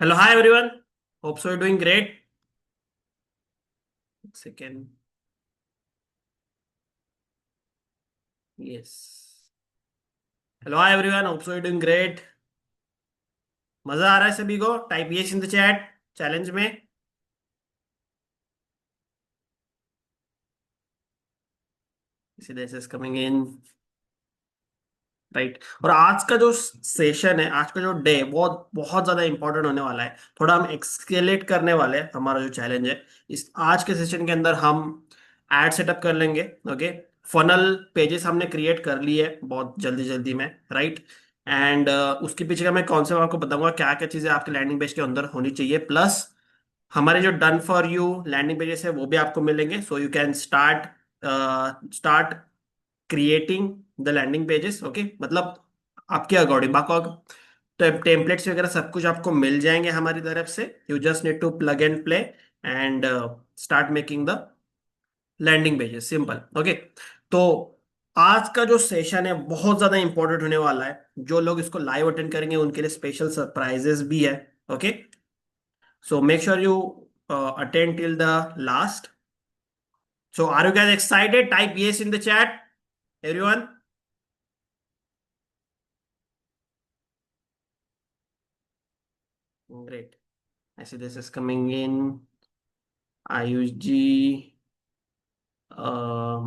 Hello, hi everyone. Hope so you're doing great. Second, yes. Hello, hi everyone. Hope so you're doing great. मजा आ रहा है सभी को? Type yes in the chat challenge में. इसी this is coming in. Right. और आज का जो सेशन है, आज का जो डे बहुत बहुत ज्यादा इंपॉर्टेंट होने वाला है. थोड़ा हम एक्सकेलेट करने वाले हैं हमारा जो चैलेंज है. इस आज के सेशन के अंदर हम एड सेटअप कर लेंगे. ओके. फनल पेजेस हमने क्रिएट कर लिए है बहुत जल्दी जल्दी में. राइट. एंड उसके पीछे का मैं कॉन्सेप्ट आपको बताऊंगा, क्या क्या चीजें आपके लैंडिंग पेज के अंदर होनी चाहिए. प्लस हमारे जो done for you landing pages है वो भी आपको मिलेंगे, so you can start creating the landing pages. Okay. मतलब आपके अकॉर्डिंग बाको टेम्पलेट्स वगैरह सब कुछ आपको मिल जाएंगे हमारी तरफ से. You just need to plug and play and start making the landing pages. Simple. Okay. तो आज का जो सेशन है बहुत ज्यादा इंपॉर्टेंट होने वाला है. जो लोग इसको लाइव अटेंड करेंगे उनके लिए स्पेशल सरप्राइजेस भी है. Okay. So make sure you attend till the last. So are you guys excited? Type yes in the chat everyone. Great. I see this is coming in. Ayush ji,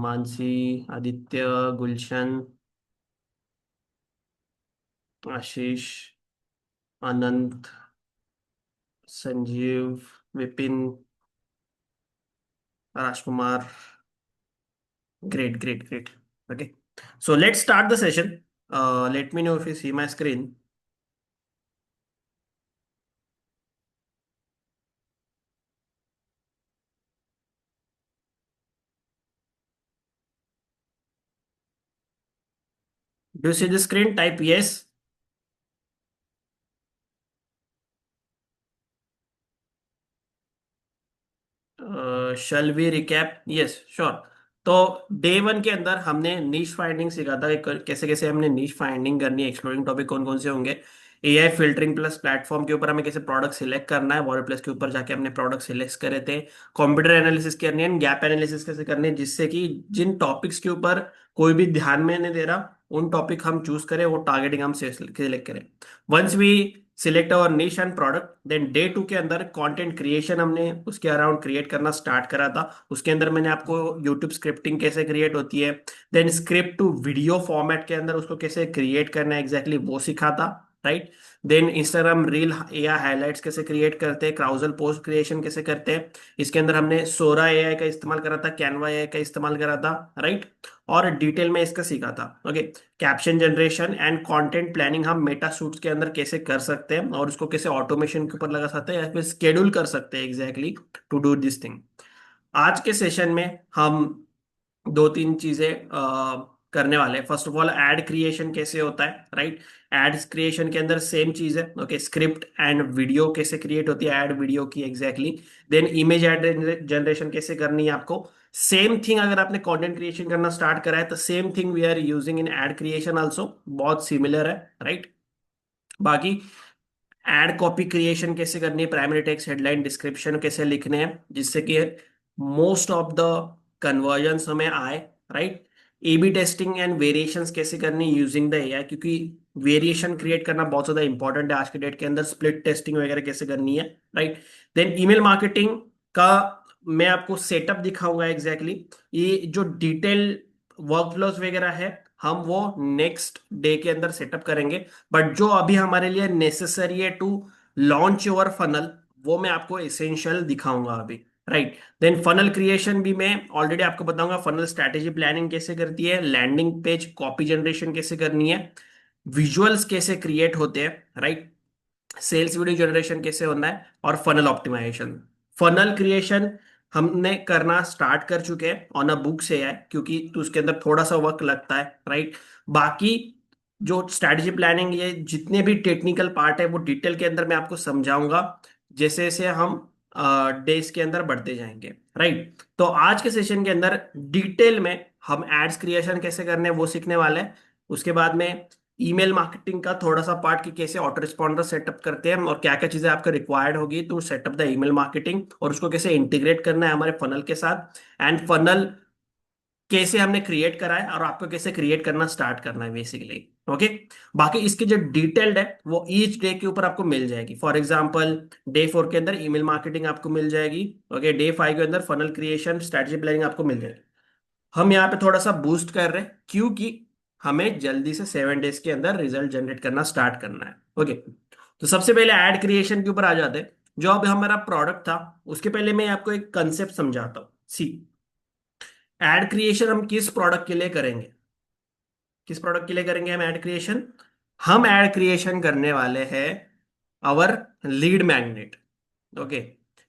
Mansi, Aditya, Gulshan, Ashish, Anant, Sanjeev, Vipin, Rajkumar. Great great great. Okay. So let's start the session. Let me know if you see my screen. Do see the screen? Type yes. Shall we recap? Yes sure. तो day one के अंदर हमने नीश finding सीखा था कि कैसे कैसे हमने नीश फाइंडिंग करनी है. एक्सप्लोरिंग टॉपिक कौन कौन से होंगे. एआई फिल्टरिंग प्लस प्लेटफॉर्म के ऊपर हमें कैसे प्रोडक्ट सिलेक्ट करना है. वॉटर प्लस के ऊपर जाके हमने प्रोडक्ट सिलेक्ट करे थे. कंप्यूटर एनालिसिस करनी है, गैप एनालिसिस कैसे करनी है, जिससे कि जिन टॉपिक्स के ऊपर कोई भी ध्यान में नहीं दे रहा उन टॉपिक हम चूज करें, वो टारगेटिंग हम सिलेक्ट करें. Once we select our niche and product, then day two के अंदर कंटेंट क्रिएशन हमने उसके अराउंड क्रिएट करना स्टार्ट करा था. उसके अंदर मैंने आपको यूट्यूब स्क्रिप्टिंग कैसे क्रिएट होती है, then script to video format के अंदर उसको कैसे क्रिएट करना है एग्जैक्टली वो सिखा था. राइट. देन इंस्टाग्राम रील या हाईलाइट्स कैसे क्रिएट करते हैं, क्राउजल पोस्ट क्रिएशन कैसे करते हैं. इसके अंदर हमने सोरा एआई का इस्तेमाल करा था, कैनवा एआई का इस्तेमाल करा था. राइट. और डिटेल में इसका सीखा था. Okay. Caption generation and content planning हम मेटा सूट्स के अंदर कैसे कर सकते हैं और उसको कैसे ऑटोमेशन के ऊपर लगा सकते हैं या फिर स्केड्यूल कर सकते हैं exactly to do this thing. आज के सेशन में हम दो तीन चीजें करने वाले हैं. First of all ad creation कैसे होता है. राइट. एड क्रिएशन के अंदर सेम चीज है. ओके. स्क्रिप्ट एंड वीडियो कैसे क्रिएट होती है एड वीडियो की exactly. Then image ad generation कैसे करनी है आपको. सेम थिंग अगर आपने कंटेंट क्रिएशन करना स्टार्ट करा है तो same thing we are using in ad creation also. बहुत सिमिलर है. राइट. बाकी एड कॉपी क्रिएशन कैसे करनी है, प्राइमरी टेक्स्ट हेडलाइन डिस्क्रिप्शन कैसे लिखने हैं जिससे कि मोस्ट ऑफ द कन्वर्जन्स हमें आए. Right. AB testing and variations कैसे करनी है यूजिंग द एआई, क्योंकि वेरिएशन क्रिएट करना बहुत ज्यादा इंपॉर्टेंट है आज के डेट के अंदर. स्प्लिट टेस्टिंग वगैरह कैसे करनी है. राइट. देन ईमेल मार्केटिंग का मैं आपको सेटअप दिखाऊंगा एग्जैक्टली ये जो डिटेल वर्कफ्लोज वगैरह है हम वो नेक्स्ट डे के अंदर सेटअप करेंगे. बट जो अभी हमारे लिए नेसेसरी है टू लॉन्च योर फनल वो मैं आपको एसेंशियल दिखाऊंगा अभी. राइट. देन फनल क्रिएशन भी मैं ऑलरेडी आपको बताऊंगा. फनल स्ट्रैटेजी प्लानिंग कैसे करती है, लैंडिंग पेज कॉपी जनरेशन कैसे करनी है, विजुअल्स कैसे क्रिएट होते हैं. राइट. सेल्स वीडियो जनरेशन कैसे होना है और फनल ऑप्टिमाइजेशन. फनल क्रिएशन हमने करना स्टार्ट कर चुके हैं ऑन अ बुक से है, क्योंकि तो उसके अंदर थोड़ा सा वक्त लगता है. राइट. बाकी जो स्ट्रैटेजी प्लानिंग ये जितने भी टेक्निकल पार्ट है वो डिटेल के अंदर मैं आपको समझाऊंगा जैसे जैसे हम डेज के अंदर बढ़ते जाएंगे. राइट. तो आज के सेशन के अंदर डिटेल में हम एड्स क्रिएशन कैसे करने हैं वो सीखने वाले हैं. उसके बाद में ईमेल मार्केटिंग का थोड़ा सा पार्ट कि कैसे ऑटो रिस्पॉन्डर सेटअप करते हैं और क्या क्या चीजें आपको रिक्वायर्ड होगी to set up the email marketing, और उसको कैसे इंटीग्रेट करना है हमारे फनल के साथ, एंड फनल कैसे हमने क्रिएट करा है और आपको कैसे क्रिएट करना स्टार्ट करना है बेसिकली। ओके। बाकी इसकी जो डिटेल्ड है वो ईच डे के ऊपर आपको मिल जाएगी। फॉर एग्जांपल डे 4 के अंदर ईमेल मार्केटिंग आपको मिल जाएगी। ओके। डे 5 के अंदर फनल क्रिएशन स्ट्रेटजी प्लानिंग आपको मिल जाएगी। हम यहाँ पे थोड़ा सा बूस्ट कर रहे हैं क्योंकि हमें जल्दी से 7 डेज के अंदर रिजल्ट जनरेट करना स्टार्ट करना है। ओके। तो सबसे पहले एड क्रिएशन के ऊपर आ जाते हैं। जो अब हमारा प्रोडक्ट था उसके पहले मैं आपको एक कंसेप्ट समझाता हूँ। सी, एड क्रिएशन हम किस प्रोडक्ट के लिए करेंगे? किस प्रोडक्ट के लिए करेंगे हम एड क्रिएशन? हम एड क्रिएशन करने वाले हैं आवर लीड मैग्नेट। ओके।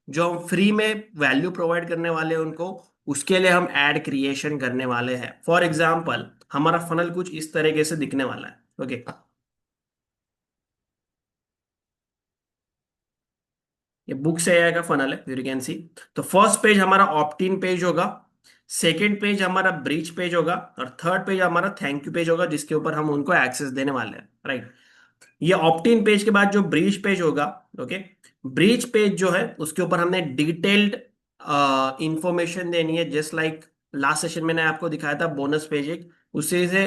जो हम फ्री में वैल्यू प्रोवाइड करने वाले हैं उनको, उसके लिए हम एड क्रिएशन करने वाले हैं। फॉर एग्जाम्पल हमारा फनल कुछ इस तरीके से दिखने वाला है। ओके। ये बुक से आया का फनल है, यू कैन सी। तो फर्स्ट पेज हमारा ऑप्ट इन पेज होगा, सेकेंड पेज हमारा ब्रीच पेज होगा, और थर्ड पेज हमारा थैंक यू पेज होगा जिसके ऊपर हम उनको एक्सेस देने वाले हैं। राइट। ये ऑप्ट इन पेज के बाद जो ब्रीच पेज होगा, ओके, ब्रीच पेज जो है उसके ऊपर हमने डिटेल्ड इंफॉर्मेशन देनी है। जस्ट लाइक लास्ट सेशन में मैंने आपको दिखाया था बोनस पेज एक, उसी से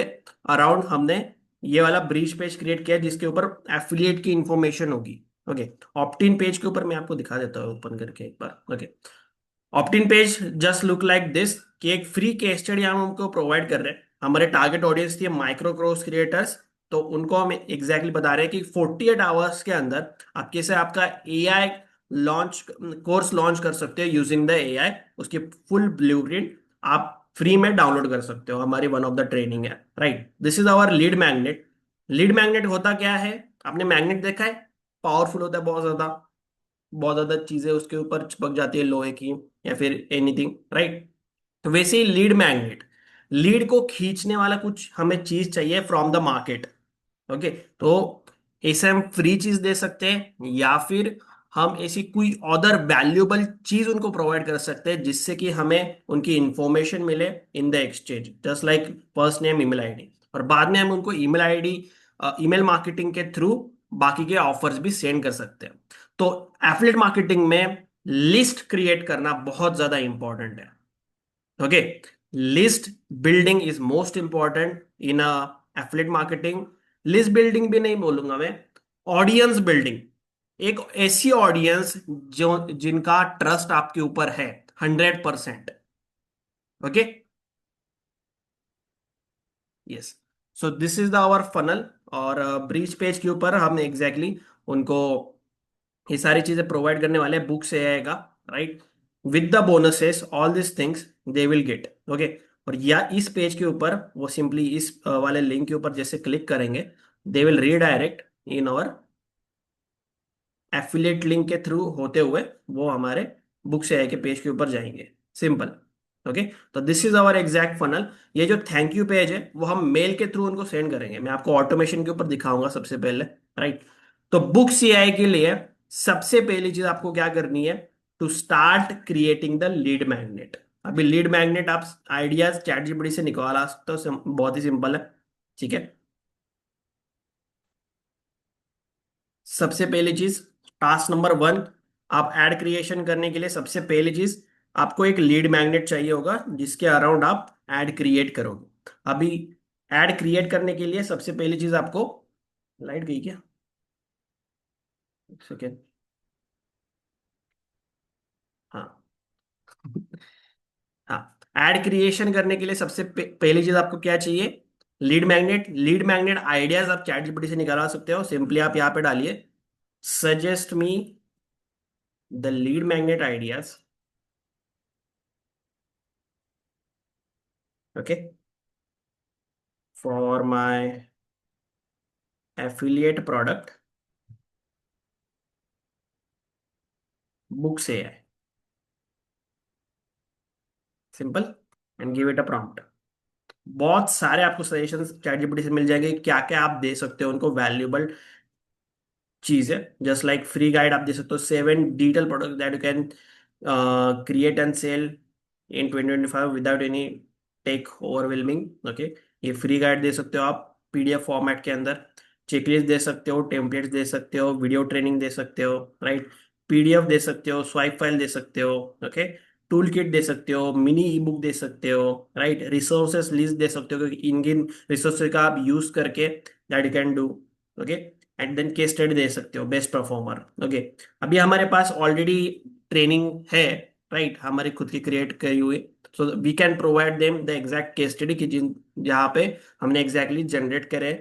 अराउंड हमने ये वाला ब्रीच पेज क्रिएट किया जिसके ऊपर एफिलिएट की इंफॉर्मेशन होगी। ओके। ऑप्ट इन पेज के ऊपर मैं आपको दिखा देता हूँ ओपन करके एक बार। Okay. Opt in page just look like this, कि एक फ्री केस स्टडी हम उनको प्रोवाइड कर रहे हैं। हमारे टारगेट ऑडियंस थी माइक्रो कोर्स क्रिएटर्स। तो उनको हम एग्जैक्टली बता रहे हैं कि 48 आवर्स के अंदर आप कैसे आपका एआई लॉन्च कोर्स लॉन्च कर सकते हो यूजिंग द एआई। उसकी फुल ब्लूप्रिंट आप फ्री में डाउनलोड कर सकते हो, हमारी वन ऑफ द ट्रेनिंग है। Right. This is our lead magnet. Lead magnet होता क्या है? आपने मैग्नेट देखा है? पावरफुल होता है बहुत ज्यादा, बहुत ज्यादा चीजें उसके ऊपर चिपक जाती है लोहे की या फिर एनीथिंग। राइट। तो वैसे ही लीड मैग्नेट, लीड को खींचने वाला कुछ हमें चीज चाहिए फ्रॉम द मार्केट। ओके। तो ऐसे हम फ्री चीज दे सकते हैं या फिर हम ऐसी कोई अदर वैल्यूएबल चीज उनको प्रोवाइड कर सकते हैं जिससे कि हमें उनकी इंफॉर्मेशन मिले in the exchange, just like first name email ID, और बाद में हम उनको ईमेल आईडी ईमेल मार्केटिंग के थ्रू बाकी के ऑफर्स भी सेंड कर सकते हैं। तो एफिलिएट मार्केटिंग में लिस्ट क्रिएट करना बहुत ज्यादा इंपॉर्टेंट है। Okay. List building is most important in a affiliate marketing. List building भी नहीं बोलूंगा मैं, ऑडियंस बिल्डिंग। एक ऐसी ऑडियंस जो जिनका ट्रस्ट आपके ऊपर है 100%। Okay. Yes. So this is the our funnel. और ब्रीच पेज के ऊपर हम एग्जैक्टली उनको ये सारी चीजें प्रोवाइड करने वाले हैं, बुक से आएगा। Right. With the bonuses all this things they will get. Okay. और या इस पेज के ऊपर वो सिंपली इस वाले लिंक के ऊपर जैसे क्लिक करेंगे, they will redirect in our affiliate link के थ्रू होते हुए वो हमारे बुक से के पेज के ऊपर जाएंगे। सिंपल। ओके। तो this is our exact funnel. ये जो थैंक यू पेज है वो हम मेल के थ्रू उनको सेंड करेंगे, मैं आपको ऑटोमेशन के ऊपर दिखाऊंगा सबसे पहले। राइट। तो बुक सीआई के लिए सबसे पहली चीज आपको क्या करनी है? To start creating the lead magnet. अभी लीड मैग्नेट आप आइडियाज चैट जीपीटी से निकाला सकते हो, बहुत ही सिंपल है। ठीक है। सबसे पहली चीज, टास्क नंबर 1, आप एड क्रिएशन करने के लिए सबसे पहली चीज आपको एक लीड मैग्नेट चाहिए होगा जिसके अराउंड आप एड क्रिएट करोगे। अभी एड क्रिएट करने के लिए सबसे पहली चीज आपको, लाइट गई क्या? एक सेकेंड। हाँ। हाँ। एड क्रिएशन करने के लिए सबसे पहली चीज आपको क्या चाहिए? Lead magnet. Lead magnet ideas आप चैट जीपीटी से निकाल सकते हो। सिंपली आप यहाँ पे डालिए suggest me the lead magnet ideas. Okay. For my affiliate product book से है। Simple. And give it a prompt. बहुत सारे आपको सजेशंस चैट जीपीटी से मिल जाएंगे क्या क्या आप दे सकते हो उनको वैल्यूएबल चीज है। जस्ट लाइक फ्री गाइड आप दे सकते हो 7 detail product that you can create and sell in 2025 without any tech overwhelming. Okay. ये फ्री गाइड दे सकते हो आप। पीडीएफ फॉर्मेट के अंदर। चेकलिस्ट दे सकते हो, टेम्पलेट्स दे सकते हो, वीडियो ट्रेनिंग दे सकते हो, राइट। पीडीएफ दे सकते हो, स्वाइप फाइल दे सकते हो, ओके। टूल किट दे सकते हो, मिनी ई बुक दे सकते हो, राइट। रिसोर्सेस लिस्ट दे सकते हो, क्योंकि इन इन रिसोर्सेज का आप यूज करके that you can do, okay. And then case study दे सकते हो, बेस्ट परफॉर्मर, ओके। अभी हमारे पास ऑलरेडी ट्रेनिंग है, राइट, हमारी खुद की क्रिएट करी हुई। So we can provide them the exact case study की जिन जहाँ पे हमने एग्जैक्टली जनरेट करे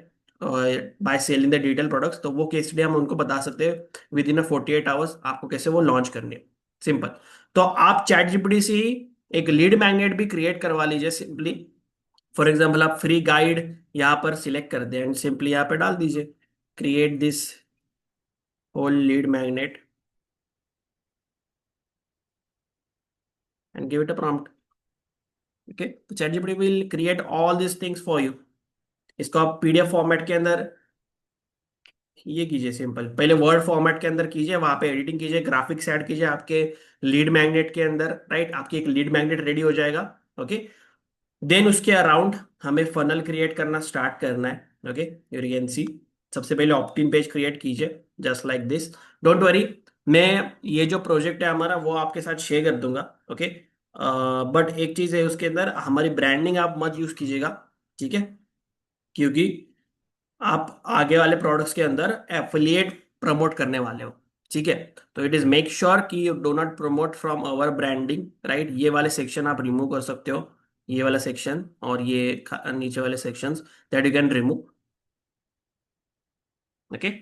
by selling the detail products, तो वो केस स्टडी हम उनको बता सकते हैं विद इन 48 आवर्स आपको कैसे वो लॉन्च करनी है। सिंपल। तो आप चैट जीपीटी से ही एक लीड मैग्नेट भी क्रिएट करवा लीजिए सिंपली। फॉर एग्जाम्पल आप फ्री गाइड यहाँ पर सिलेक्ट कर दें एंड सिंपली यहाँ पे डाल दीजिए create this whole lead magnet and give it a prompt, okay. तो ChatGPT will create all this things for you. इसको आप पीडीएफ फॉर्मेट के अंदर ये कीजिए, सिंपल पहले वर्ड फॉर्मेट के अंदर कीजिए, वहां पे एडिटिंग कीजिए, ग्राफिक्स ऐड कीजिए आपके लीड मैग्नेट के अंदर, राइट। आपकी एक लीड मैग्नेट रेडी हो जाएगा, ओके। देन उसके अराउंड हमें फनल क्रिएट करना स्टार्ट करना है, ओके। यू कैन सी सबसे पहले ऑप्टिन पेज क्रिएट कीजिए just like this. Don't worry, मैं ये जो प्रोजेक्ट है हमारा वो आपके साथ शेयर कर दूंगा, ओके। बट एक चीज है उसके अंदर, हमारी ब्रांडिंग आप मत यूज कीजिएगा, ठीक है, क्योंकि आप आगे वाले प्रोडक्ट्स के अंदर एफिलिएट प्रमोट करने वाले हो, ठीक है। तो इट इज मेक श्योर कि you do not promote from our branding, right. ये वाले सेक्शन आप रिमूव कर सकते हो, ये वाला सेक्शन और ये नीचे वाले sections that you can remove, okay.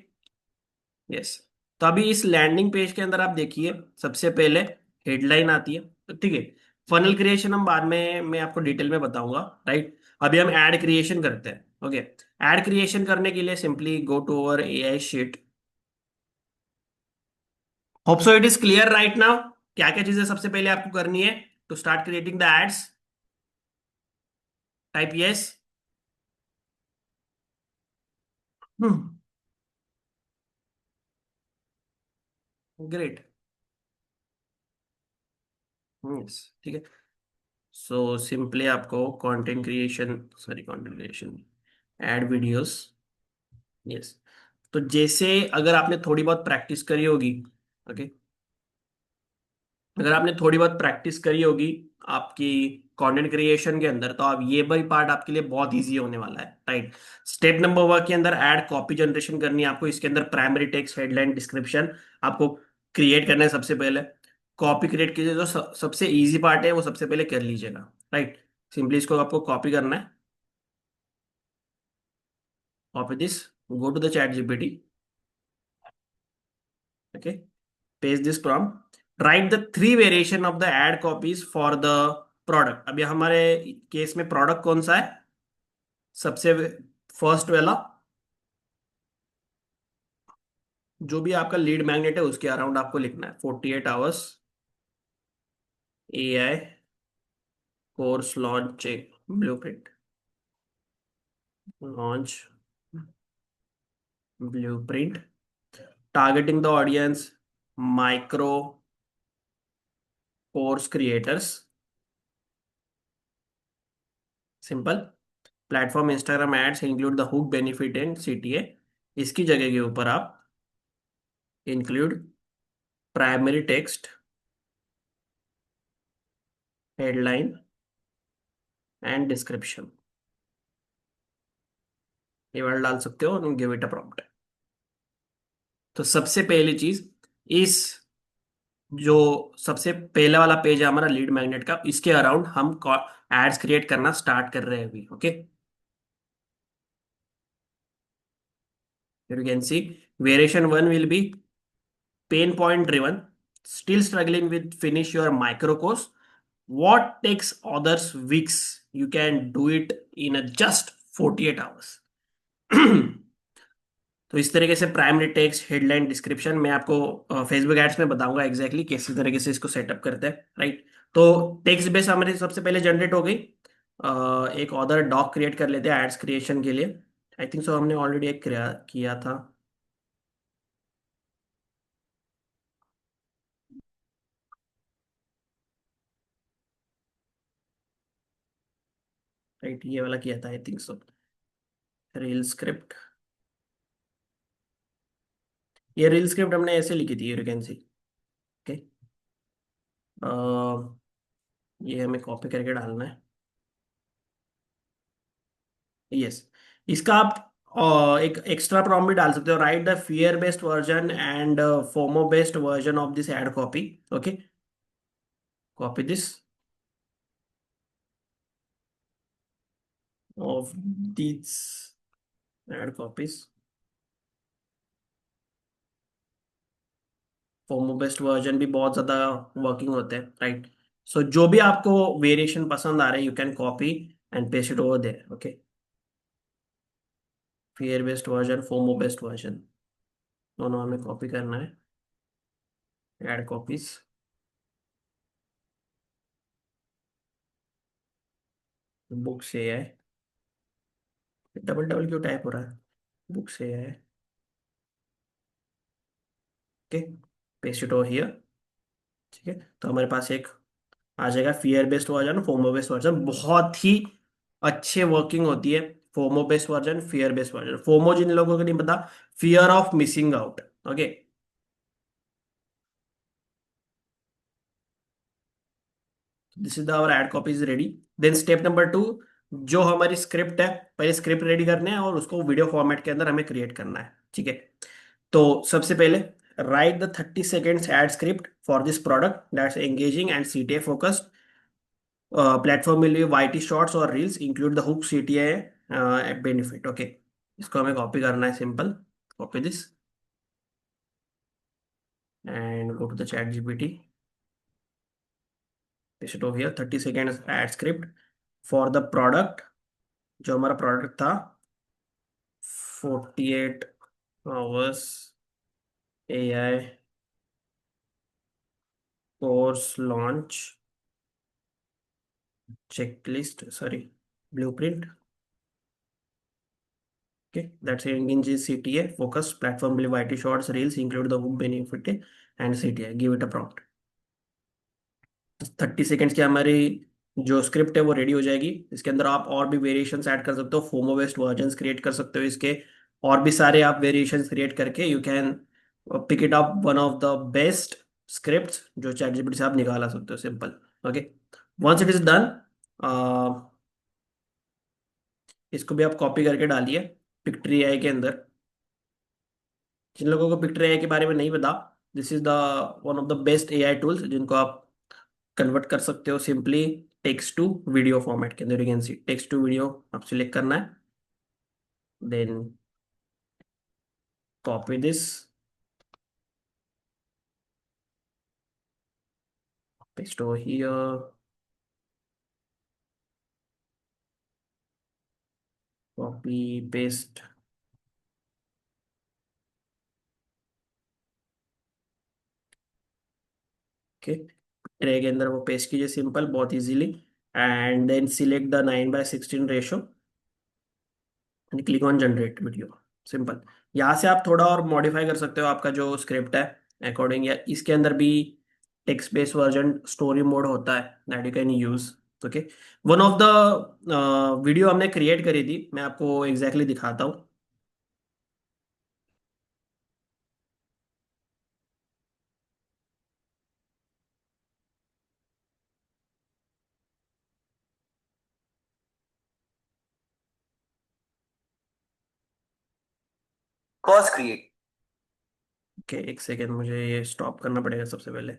Yes. तो अभी इस लैंडिंग पेज के अंदर आप देखिए सबसे पहले हेडलाइन आती है, तो ठीक है। फनल क्रिएशन हम बाद में मैं आपको डिटेल में बताऊंगा, राइट। अभी हम ऐड क्रिएशन करते हैं, ओके। ऐड क्रिएशन करने के लिए simply go to our AI sheet. Hope so it is clear right now क्या क्या चीजें सबसे पहले आपको करनी है to start creating the ads. Type yes. Great. Yes, ठीक है। सो सिंपली आपको content creation, sorry content creation, ad videos, yes. तो जैसे अगर आपने थोड़ी बहुत प्रैक्टिस करी होगी, ओके, अगर आपने थोड़ी बहुत प्रैक्टिस करी होगी आपकी कंटेंट क्रिएशन के अंदर, तो आप ये भाई पार्ट आपके लिए बहुत इजी होने वाला है, राइट। स्टेप नंबर 1 के अंदर ऐड कॉपी जनरेशन करनी है आपको। इसके अंदर प्राइमरी टेक्स्ट, हेडलाइन, डिस्क्रिप्शन आपको क्रिएट करना है सबसे पहले। कॉपी क्रिएट कीजिए, जो सबसे इजी पार्ट है वो सबसे पहले कर लीजिएगा, राइट। सिंपली इसको आपको कॉपी करना है, copy this, go to the ChatGPT, okay, paste this prompt, write the 3 variation of the ad copies for the product. अभी हमारे केस में प्रोडक्ट कौन सा है, सबसे फर्स्ट वाला, जो भी आपका लीड मैग्नेट है उसके अराउंड आपको लिखना है 48 hours AI course launch blueprint, launch blueprint, targeting the audience micro course creators, simple. Platform Instagram ads include the hook benefit and CTA. इसकी जगह के ऊपर आप include primary text, headline and description, ये वर्ड डाल सकते हो और गिव इट अ प्रॉम्प्ट। तो सबसे पहली चीज, इस जो सबसे पहला वाला पेज है हमारा लीड मैग्नेट का, इसके अराउंड हम एड्स क्रिएट करना स्टार्ट कर रहे हैं अभी, okay. You can C variation 1 will be pain point driven, still struggling with finish your micro course, what takes others weeks you can do it in a just 48 hours। तो इस तरीके से primary text, headline, description मैं आपको Facebook ads में बताऊंगा exactly किस तरीके से इसको सेटअप करते हैं, राइट। तो टेक्स्ट बेस हमारे सबसे पहले जनरेट हो गई। एक ऑर्डर डॉक क्रिएट कर लेते हैं एड्स क्रिएशन के लिए। आई थिंक सो हमने ऑलरेडी एक किया था, राइट, ये वाला किया था आई थिंक सो। रील स्क्रिप्ट, ये रील स्क्रिप्ट हमने ऐसे लिखी थी, यू कैन सी। ओके, ये हमें कॉपी करके डालना है। यस, इसका आप एक एक्स्ट्रा प्रॉम्प्ट भी डाल सकते हो, right the fear based version and FOMO based version of this ad copy. Okay, copy this of this ad copies, FOMO based version भी बहुत ज्यादा वर्किंग होते हैं, राइट। सो जो भी आपको वेरिएशन पसंद आ रहे हैं, you can copy and paste it over there. Okay, fear based version, FOMO based version, दोनों हमें कॉपी करना है। ऐड कॉपीज, बुक से है, डबल डबल क्यों टाइप हो रहा है, बुक से है। Okay, paste it over here. ठीक है, तो हमारे पास एक आ जाएगा fear based version, FOMO based version, बहुत ही अच्छे वर्किंग होती है। FOMO based version, fear based version. FOMO जिन लोगों को नहीं पता, fear of missing out. Okay, this is our ad copy is ready. Then step number 2, जो हमारी स्क्रिप्ट है, पहले स्क्रिप्ट रेडी करने हैं और उसको वीडियो फॉर्मेट के अंदर हमें क्रिएट करना है। ठीक है, तो सबसे पहले write the 30 seconds ad script for this product that's engaging and CTA focused. Platform में लिए वाईटी शॉर्ट्स और reels include the hook CTA benefit. Okay, इसको हमें कॉपी करना है, simple copy this and go to the ChatGPT, paste it over here. 30 seconds ad script for the product, जो हमारा product था, 48 hours AI course launch checklist, sorry, blueprint. Okay, that's engage is CTA, focus, platform believe IT shorts, reels, include the hook benefit and CTA. Give it a prompt. 30 seconds की हमारी जो script है वो ready हो जाएगी। इसके अंदर आप और भी वेरिएशंस ऐड कर सकते हो, फोमो बेस्ड वर्जन्स क्रिएट कर सकते हो इसके, और भी सारे आप वेरिएशंस क्रिएट करके you can pick it up one of the best scripts जो चैट जीपीटी से आप निकाला सकते हो, simple. Okay, once it is done, इसको भी आप कॉपी करके डालिए पिक्ट्री एआई के अंदर। जिन लोगों को पिक्चर एआई के बारे में नहीं पता, this is the one of the best AI tools जिनको आप कन्वर्ट कर सकते हो simply text to video format के अंदर। You can see text to video आप सिलेक्ट करना है, then copy this, paste over here, copy paste. Okay, tray के अंदर वो पेस्ट कीजिए, सिंपल, बहुत easily. And then select the 9:16 ratio and click on generate video, simple. यहाँ से आप थोड़ा और मॉडिफाई कर सकते हो आपका जो स्क्रिप्ट है अकॉर्डिंग, या इसके अंदर भी text based version story mode होता है that you can use. Okay, one of the video हमने क्रिएट करी थी, मैं आपको एग्जैक्टली दिखाता हूँ। Cause create. ओके, एक सेकेंड, मुझे ये स्टॉप करना पड़ेगा सबसे पहले।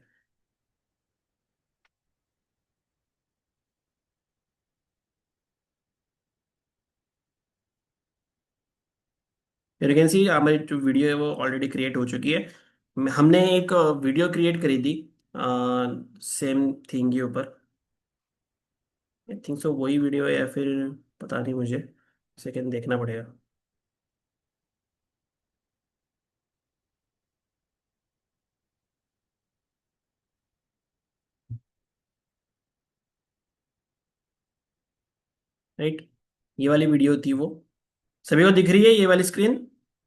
यू कैन सी हमारी जो वीडियो है वो ऑलरेडी क्रिएट हो चुकी है। हमने एक वीडियो क्रिएट करी थी सेम थिंग के ऊपर। आई थिंक सो वही वीडियो है या फिर पता नहीं मुझे, सेकेंड देखना पड़ेगा। राइट, ये वाली वीडियो थी वो। सभी को दिख रही है ये वाली स्क्रीन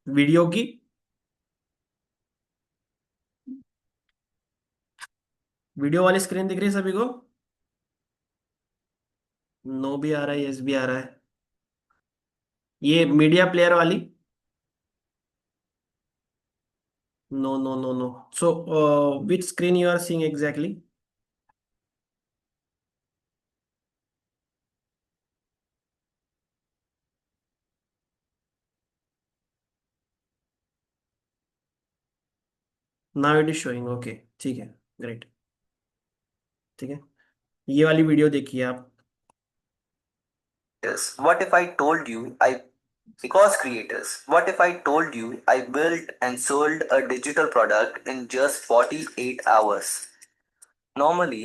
वीडियो की? वीडियो वाली स्क्रीन दिख रही है सभी को? नो भी आ रहा है, यस भी आ रहा है। ये मीडिया प्लेयर वाली? No no no no. So which screen you are seeing exactly? Now it is showing, okay. ठीक है, ग्रेट। ठीक है, ये वाली वीडियो देखिए आप। What if I told you I because creators, what if I told you I built and sold a digital product in just 48 hours? Normally,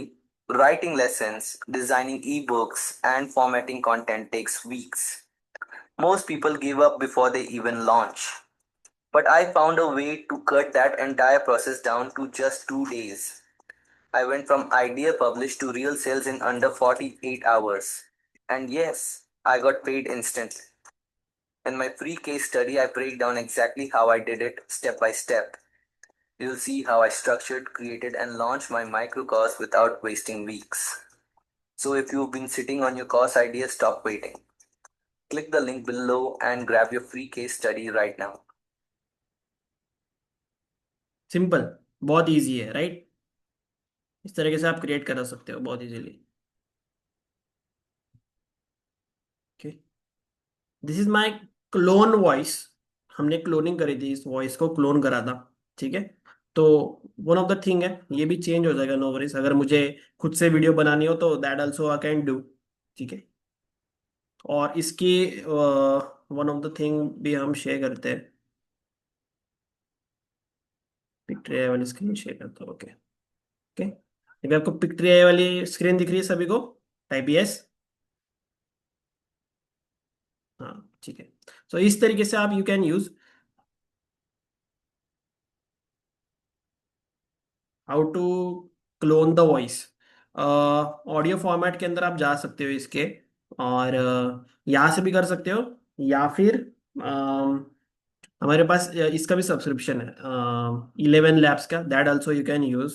writing lessons, designing ebooks, and formatting content takes weeks. Most people give up before they even launch. But I found a way to cut that entire process down to just 2 days. I went from idea published to real sales in under 48 hours. And yes, I got paid instantly. In my free case study, I break down exactly how I did it step by step. You'll see how I structured, created, and launched my micro course without wasting weeks. So if you've been sitting on your course idea, stop waiting. Click the link below and grab your free case study right now. Simple, बहुत easy है, right? इस तरीके से आप create करा सकते हो बहुत easily. Okay, this is my clone voice. हमने क्लोनिंग करी थी, इस वॉइस को क्लोन करा था। ठीक है, तो वन ऑफ द थिंग है, ये भी चेंज हो जाएगा, नो वरीज। अगर मुझे खुद से वीडियो बनानी हो तो that also I can do. ठीक है, और इसकी वन ऑफ द थिंग भी हम शेयर करते हैं। पिक्ट्री वाली स्क्रीन शेयर करते हैं, ओके। ओके, अभी आपको पिक्ट्री वाली स्क्रीन दिख रही है सभी को? Type yes. हाँ, ठीक है। सो इस तरीके से आप you can use how to clone the voice. Audio format के अंदर आप जा सकते हो इसके, और यहाँ से भी कर सकते हो, या फिर हमारे पास इसका भी सब्सक्रिप्शन है, 11 लैब्स का, that also you can use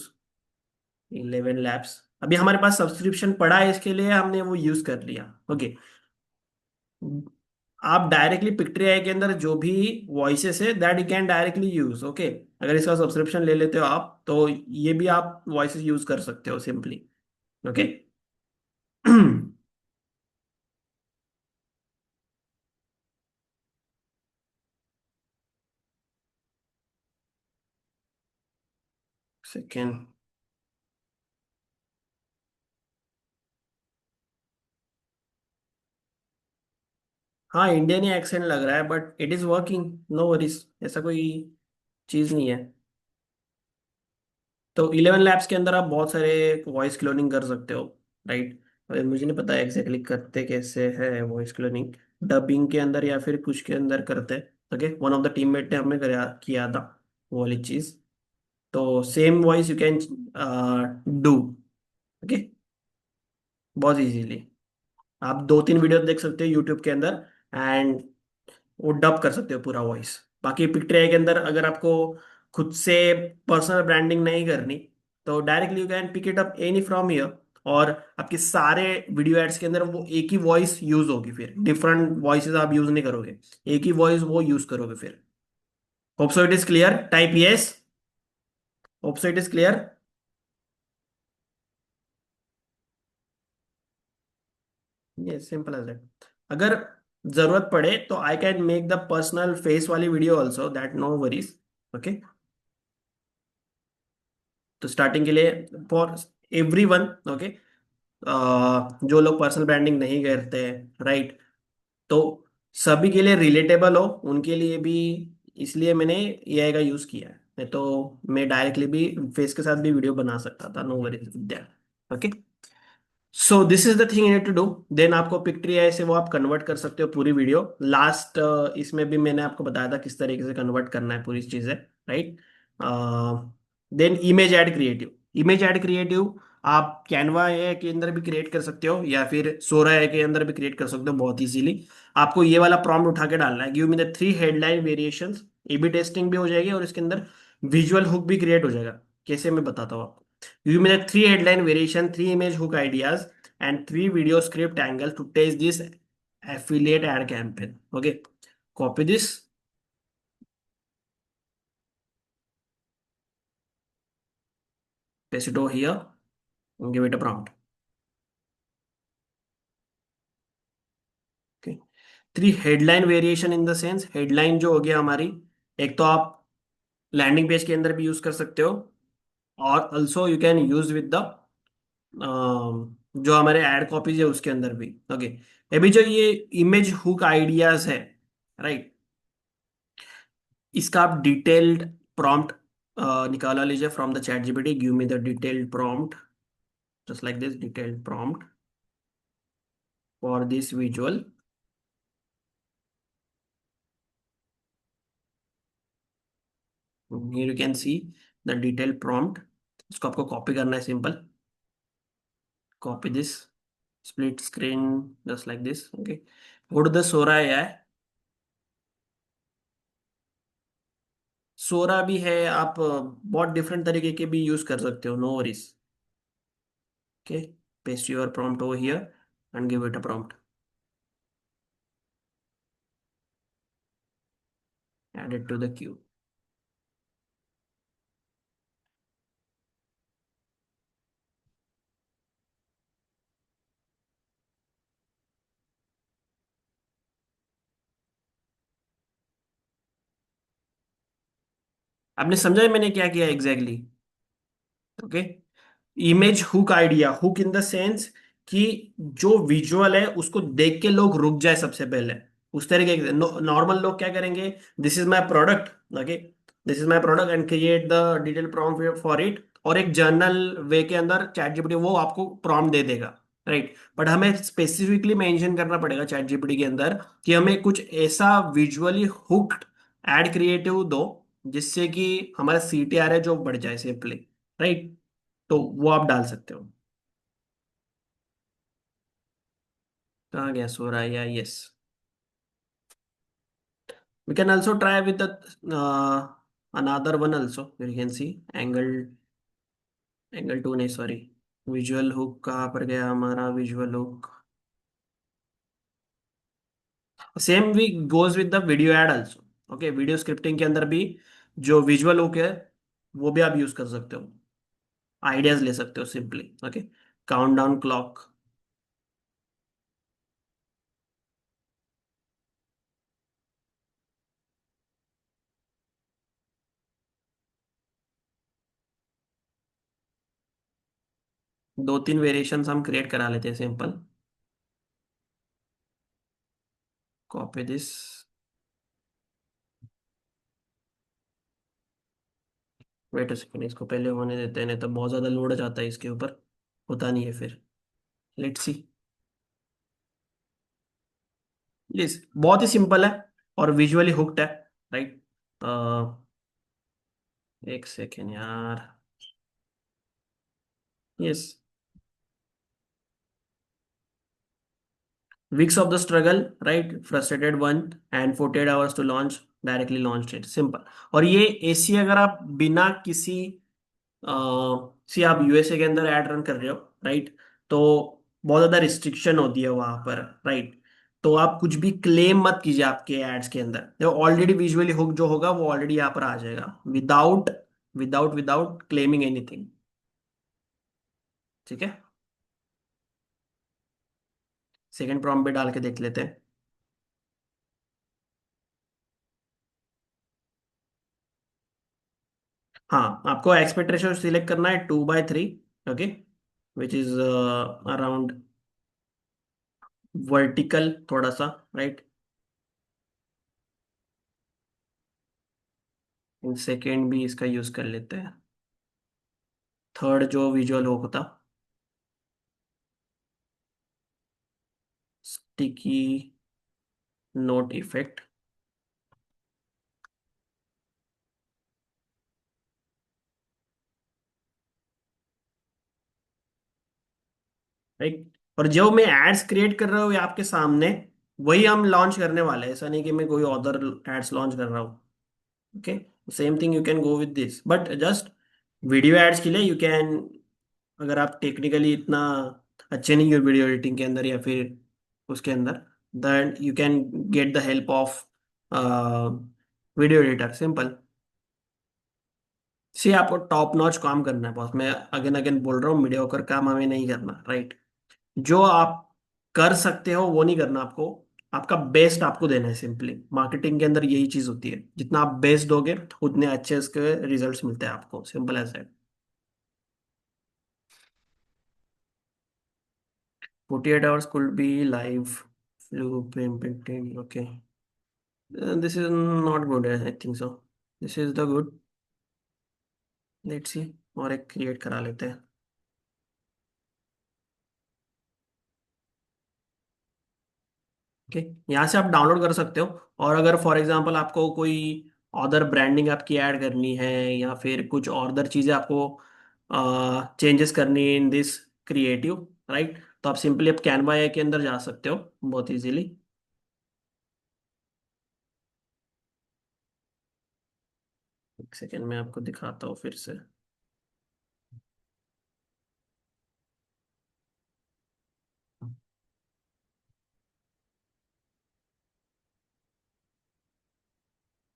11 labs. अभी हमारे पास सब्सक्रिप्शन पड़ा है, इसके लिए हमने वो यूज कर लिया। ओके, आप डायरेक्टली पिक्ट्री आई के अंदर जो भी वॉइसेस है that you can directly use. Okay, अगर इसका सब्सक्रिप्शन ले लेते हो आप तो ये भी आप वॉइसेस यूज कर सकते हो सिंपली। ओके। सेकेंड। हाँ, इंडियन ही एक्सेंट लग रहा है, but it is working, no worries. ऐसा कोई चीज नहीं है। तो 11 लैब्स के अंदर आप बहुत सारे वॉइस क्लोनिंग कर सकते हो, राइट? मुझे नहीं पता एग्जैक्टली करते कैसे है वॉइस क्लोनिंग, डबिंग के अंदर या फिर कुछ के अंदर करते हैं। Okay, one of the teammate ने हमें किया था वो वाली चीज। तो same voice you can do. Okay, बहुत इजीली आप 2-3 वीडियो देख सकते हो यूट्यूब के अंदर, एंड वो डब कर सकते हो पूरा वॉइस। बाकी पिक्ट्री के अंदर अगर आपको खुद से पर्सनल ब्रांडिंग नहीं करनी, तो directly you can pick it up any from here, और आपके सारे वीडियो एड्स के अंदर वो एक ही वॉइस यूज होगी, फिर डिफरेंट वॉइसेस आप यूज नहीं करोगे, एक ही वॉइस वो यूज करोगे फिर। Hope so it is clear, type yes. Hope so it is clear. ये सिंपल एज दैट। अगर जरूरत पड़े तो I can make the personal face वाली video also, that no worries. Okay, तो स्टार्टिंग के लिए फॉर एवरी वन, ओके, जो लोग पर्सनल ब्रांडिंग नहीं करते हैं, राइट, तो सभी के लिए रिलेटेबल हो उनके लिए भी, इसलिए मैंने एआई का यूज किया है। नहीं तो मैं डायरेक्टली भी फेस के साथ भी वीडियो बना सकता था, no worries with that. Okay, so this is the thing you need to do. Then आपको पिक्ट्री आई से वो आप कन्वर्ट कर सकते हो पूरी वीडियो। लास्ट इसमें भी मैंने आपको बताया था किस तरीके से कन्वर्ट करना है पूरी चीजें, right? Then image ad creative. Image ad creative आप कैनवा ए के अंदर भी क्रिएट कर सकते हो, या फिर सोरा ए के अंदर भी क्रिएट कर सकते हो बहुत इजीली। आपको ये वाला प्रॉम्प्ट उठा के डालना है, give me the 3 headline variations. A B testing भी हो जाएगी और इसके अंदर विजुअल हुक भी क्रिएट हो जाएगा। कैसे, मैं बताता हूँ आपको। Give me the 3 headline variation, 3 image hook ideas, and 3 video script angles to test this affiliate ad campaign. Okay, copy this, paste it over here, and give it a prompt. Okay, three headline variation in the sense, headline जो हो गया हमारी, एक तो आप landing page के अंदर भी यूज कर सकते हो, और also you can use with the जो हमारे एड कॉपीज है उसके अंदर भी। ओके, अभी जो ये इमेज हुक आइडियाज है, राइट, इसका आप डिटेल्ड प्रॉम्प्ट निकाला लीजिए from the chat GPT. Give me the detailed prompt, just like this, detailed prompt for this visual. Here you can see the detailed prompt. इसको आपको कॉपी करना है, simple copy this, split screen just like this. Okay, go to the Sora AI। सोरा भी है, आप बहुत different तरीके के भी यूज कर सकते हो, no worries. Okay, paste your prompt over here and give it a prompt, add it to the queue. आपने समझा है मैंने क्या किया exactly? Okay, image hook idea, hook in the sense कि जो विजुअल है उसको देख के लोग रुक जाए सबसे पहले, उस तरीके के। नॉर्मल लोग क्या करेंगे, this is my product, okay, this is my product and create the detail prompt for it, और एक जर्नल वे के अंदर चैट जीपीटी वो आपको प्रॉम्प्ट दे देगा, राइट। बट हमें स्पेसिफिकली मेंशन करना पड़ेगा चैट जीपीटी के अंदर कि हमें कुछ ऐसा विजुअली हुक्ड एड क्रिएटिव दो जिससे कि हमारा सीटीआर है जो बढ़ जाए सिंपली, राइट। तो वो आप डाल सकते हो। कहाँ गया सो रहा है, या yes, we can also try with the another one also, you can see angle, angle two नहीं, सॉरी, विजुअल हुक कहाँ पर गया हमारा visual hook? Same we goes with the video ad also. Okay, video scripting के अंदर भी जो visual hook है वो भी आप यूज कर सकते हो, आइडियाज ले सकते हो simply. Okay, count down clock, 2-3 variations हम क्रिएट करा लेते हैं simple. Copy this, wait a second, इसको पहले होने देते हैं, नहीं तो बहुत ज्यादा लोड जाता है इसके ऊपर, होता नहीं है फिर। लेट्स सी, यस, बहुत ही सिंपल है और विजुअली हुक्ड है, राइट। एक सेकेंड यार, yes, weeks of the struggle, right, frustrated one and 48 hours to launch, directly launch it, simple. और ये एसी अगर आप बिना किसी सी आप यूएसए के अंदर ऐड रन कर रहे हो, राइट, तो बहुत ज्यादा रिस्ट्रिक्शन होती है वहां पर, राइट। तो आप कुछ भी क्लेम मत कीजिए आपके एड्स के अंदर, ऑलरेडी विजुअली हुक जो होगा वो ऑलरेडी यहाँ पर आ जाएगा, without without without claiming anything. ठीक है, सेकंड प्रॉम्प्ट पे डाल के देख लेते हैं। हाँ, आपको एक्सपेक्ट रेशियो सिलेक्ट करना है 2/3, okay, which is around vertical थोड़ा सा, राइट। सेकेंड भी इसका यूज कर लेते हैं, थर्ड जो विजुअल होता, स्टिकी नोट इफेक्ट, राइट। और जो मैं एड्स क्रिएट कर रहा हूँ ये आपके सामने, वही हम लॉन्च करने वाले हैं, ऐसा नहीं कि मैं कोई अदर एड्स लॉन्च कर रहा हूँ। Okay, same thing you can go with this, but just video ads के लिए यू कैन, अगर आप टेक्निकली इतना अच्छे नहीं हो वीडियो एडिटिंग के अंदर या फिर उसके अंदर, then you can get the help of video editor, simple. See आपको टॉप नॉच काम करना है बॉस, मैं अगेन अगेन बोल रहा हूँ, मीडियोकर काम हमें नहीं करना, राइट। जो आप कर सकते हो वो नहीं करना आपको, आपका बेस्ट आपको देना है, सिंपली मार्केटिंग के अंदर यही चीज होती है, जितना आप बेस्ट दोगे उतने अच्छे इसके रिजल्ट्स मिलते हैं आपको, simple as that. 48 hours could be live flu painting, okay. This is not good, I think so. This is the good, let's see, और एक क्रिएट करा लेते हैं। ओके, यहाँ से आप डाउनलोड कर सकते हो। और अगर फॉर एग्जांपल आपको कोई अदर ब्रांडिंग आपकी ऐड करनी है, या फिर कुछ अदर चीज़ें आपको चेंजेस करनी है इन दिस क्रिएटिव, राइट, तो आप सिंपली आप कैनवा के अंदर जा सकते हो बहुत इजीली। एक सेकेंड में आपको दिखाता हूँ फिर से।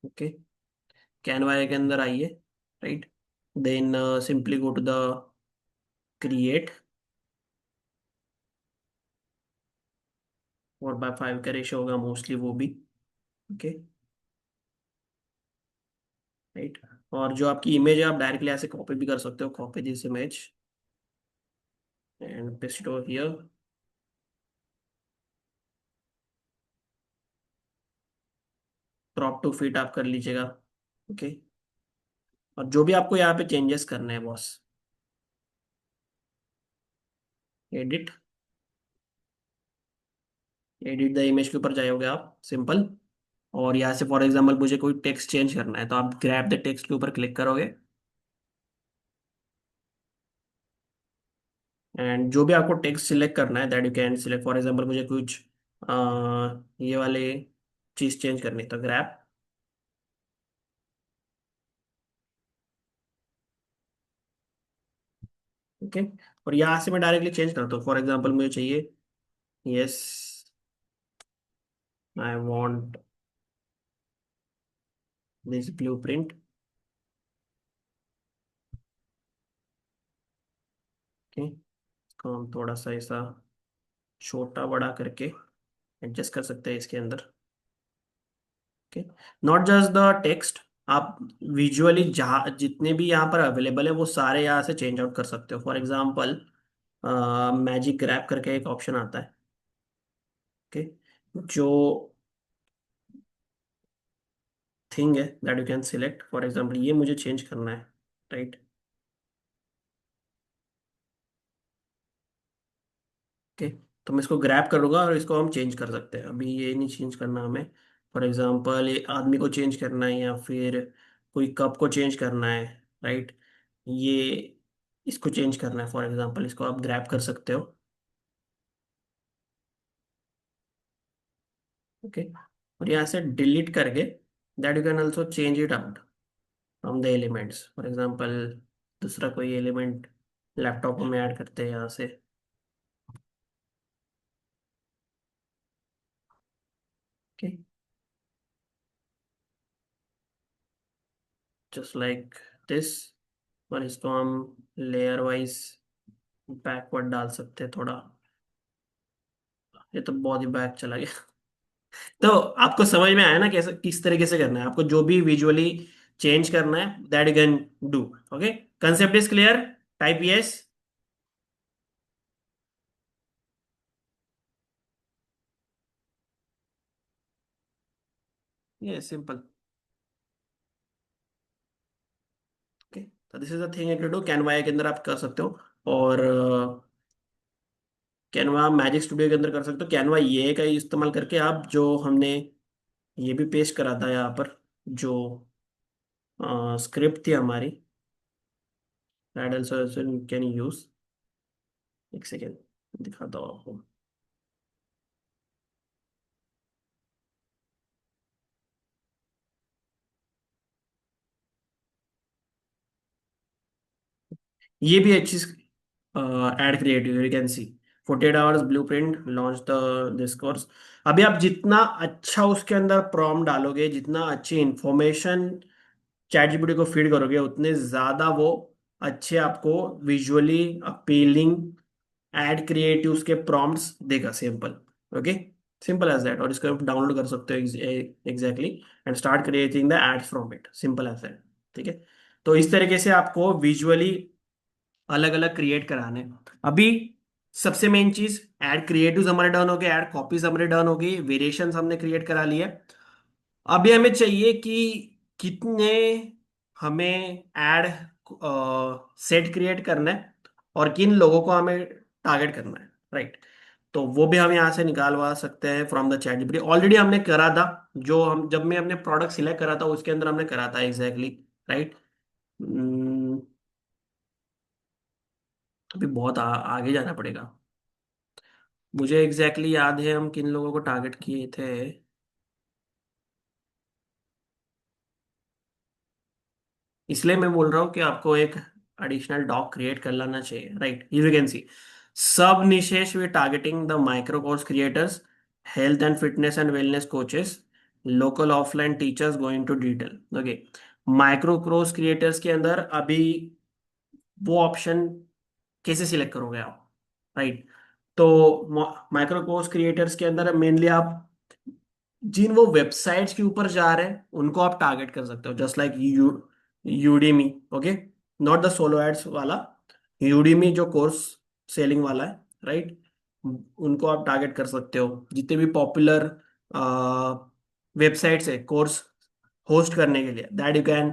ओके, कैनवा के अंदर आइए, right, then simply go to the create, 4/5 का रेशो होगा मोस्टली वो भी। Okay, right. और जो आपकी इमेज है आप डायरेक्टली ऐसे कॉपी भी कर सकते हो, copy this image and paste it here. Crop to fit आप कर लीजिएगा। ओके, और जो भी आपको यहाँ पे चेंजेस करने हैं boss, edit, edit the image के ऊपर जाओगे आप, सिंपल। और यहाँ से फॉर एग्जांपल मुझे कोई टेक्स्ट चेंज करना है, तो आप ग्रैब द टेक्स्ट के ऊपर क्लिक करोगे, एंड जो भी आपको टेक्स्ट सिलेक्ट करना है that you can select, for example मुझे कुछ ये वाले चीज चेंज करनी है, तो ग्रैब। ओके, और यहाँ से मैं डायरेक्टली चेंज करता हूँ, फॉर एग्जांपल मुझे चाहिए, yes, I want this blue print. Okay, इसको हम थोड़ा सा ऐसा छोटा बड़ा करके एडजस्ट कर सकते हैं इसके अंदर। Okay, not just the text, आप विजुअली जहाँ जितने भी यहाँ पर अवेलेबल है वो सारे यहाँ से चेंज आउट कर सकते हो। फॉर एग्जांपल मैजिक ग्रैप करके एक ऑप्शन आता है। ओके, जो थिंग है that you can select, for example ये मुझे चेंज करना है, राइट। ओके, तो मैं इसको ग्रैप करूंगा और इसको हम चेंज कर सकते हैं, अभी ये नहीं चेंज करना हमें। फॉर एग्जांपल ये आदमी को चेंज करना है, या फिर कोई कप को चेंज करना है, राइट, ये इसको चेंज करना है, फॉर एग्जांपल इसको आप ग्रैप कर सकते हो। ओके, और यहाँ से डिलीट करके that you can also change it out from the elements, for example दूसरा कोई एलिमेंट लैपटॉप में ऐड करते हैं यहाँ से। ओके, जस्ट लाइक दिस, और इसको हम लेयर वाइज बैकवर्ड डाल सकते हैं थोड़ा। ये तो बहुत ही बैक चला गया। तो आपको समझ में आया ना कैसे किस तरीके से करना है, आपको जो भी विजुअली चेंज करना है that you can do. Okay, concept is clear, type yes. ये सिंपल। ओके, तो this is the thing you do, Canva के अंदर आप कर सकते हो। और कैनवा मैजिक स्टूडियो के अंदर कर सकते हो, कैनवा ये का इस्तेमाल करके आप जो हमने ये भी पेस्ट करा था यहाँ पर, जो स्क्रिप्ट थी हमारी, दैट आल्सो कैन यूज। एक सेकेंड दिखाता हूँ आपको। ये भी अच्छी add creative, you can C. 48 hours blue print launch the this course. अभी आप जितना अच्छा उसके अंदर प्रॉम्प्ट डालोगे, जितना अच्छी इंफॉर्मेशन चैट जीपीटी को फीड करोगे, उतने ज्यादा वो अच्छे आपको विजुअली अपीलिंग एड क्रिएटिव्स के प्रॉम्प्ट्स देगा। Simple. Okay, simple as that. और इसको आप डाउनलोड कर सकते हो exactly and start creating the ads from it, simple as that. ठीक है, तो इस तरीके से आपको विजुअली अलग अलग क्रिएट कराने हैं। अभी सबसे मेन चीज, ऐड क्रिएटिव्स हमारे डन हो गए, ऐड कॉपीज हमारे डन हो गई, वेरिएशंस हमने क्रिएट करा लिए। अभी हमें चाहिए कि कितने हमें ऐड सेट क्रिएट करना है और किन लोगों को हमें टारगेट करना है, राइट। तो वो भी हम यहाँ से निकालवा सकते हैं from the chat GPT. Already हमने करा था, जो हम जब मैं अपने प्रोडक्ट सिलेक्ट करा था उसके अंदर हमने करा था एग्जैक्टली, राइट। अभी बहुत आगे जाना पड़ेगा। मुझे एग्जैक्टली याद है हम किन लोगों को टारगेट किए थे। इसलिए मैं बोल रहा हूँ कि आपको एक एडिशनल डॉक क्रिएट कर लेना चाहिए, right. You can see sub niches we targeting the micro course creators, health and fitness and wellness coaches, local offline teachers going to detail. Okay, micro course creators के अंदर अभी वो option कैसे select करोगे आप, राइट। तो micro course creators के अंदर मेनली आप जिन वो वेबसाइट्स के ऊपर जा रहे हैं उनको आप टारगेट कर सकते हो, just like Udemy. Okay, not the solo ads वाला, यूडीमी जो कोर्स सेलिंग वाला है, राइट। उनको आप टारगेट कर सकते हो। जितने भी पॉपुलर वेबसाइट्स है कोर्स होस्ट करने के लिए, that you can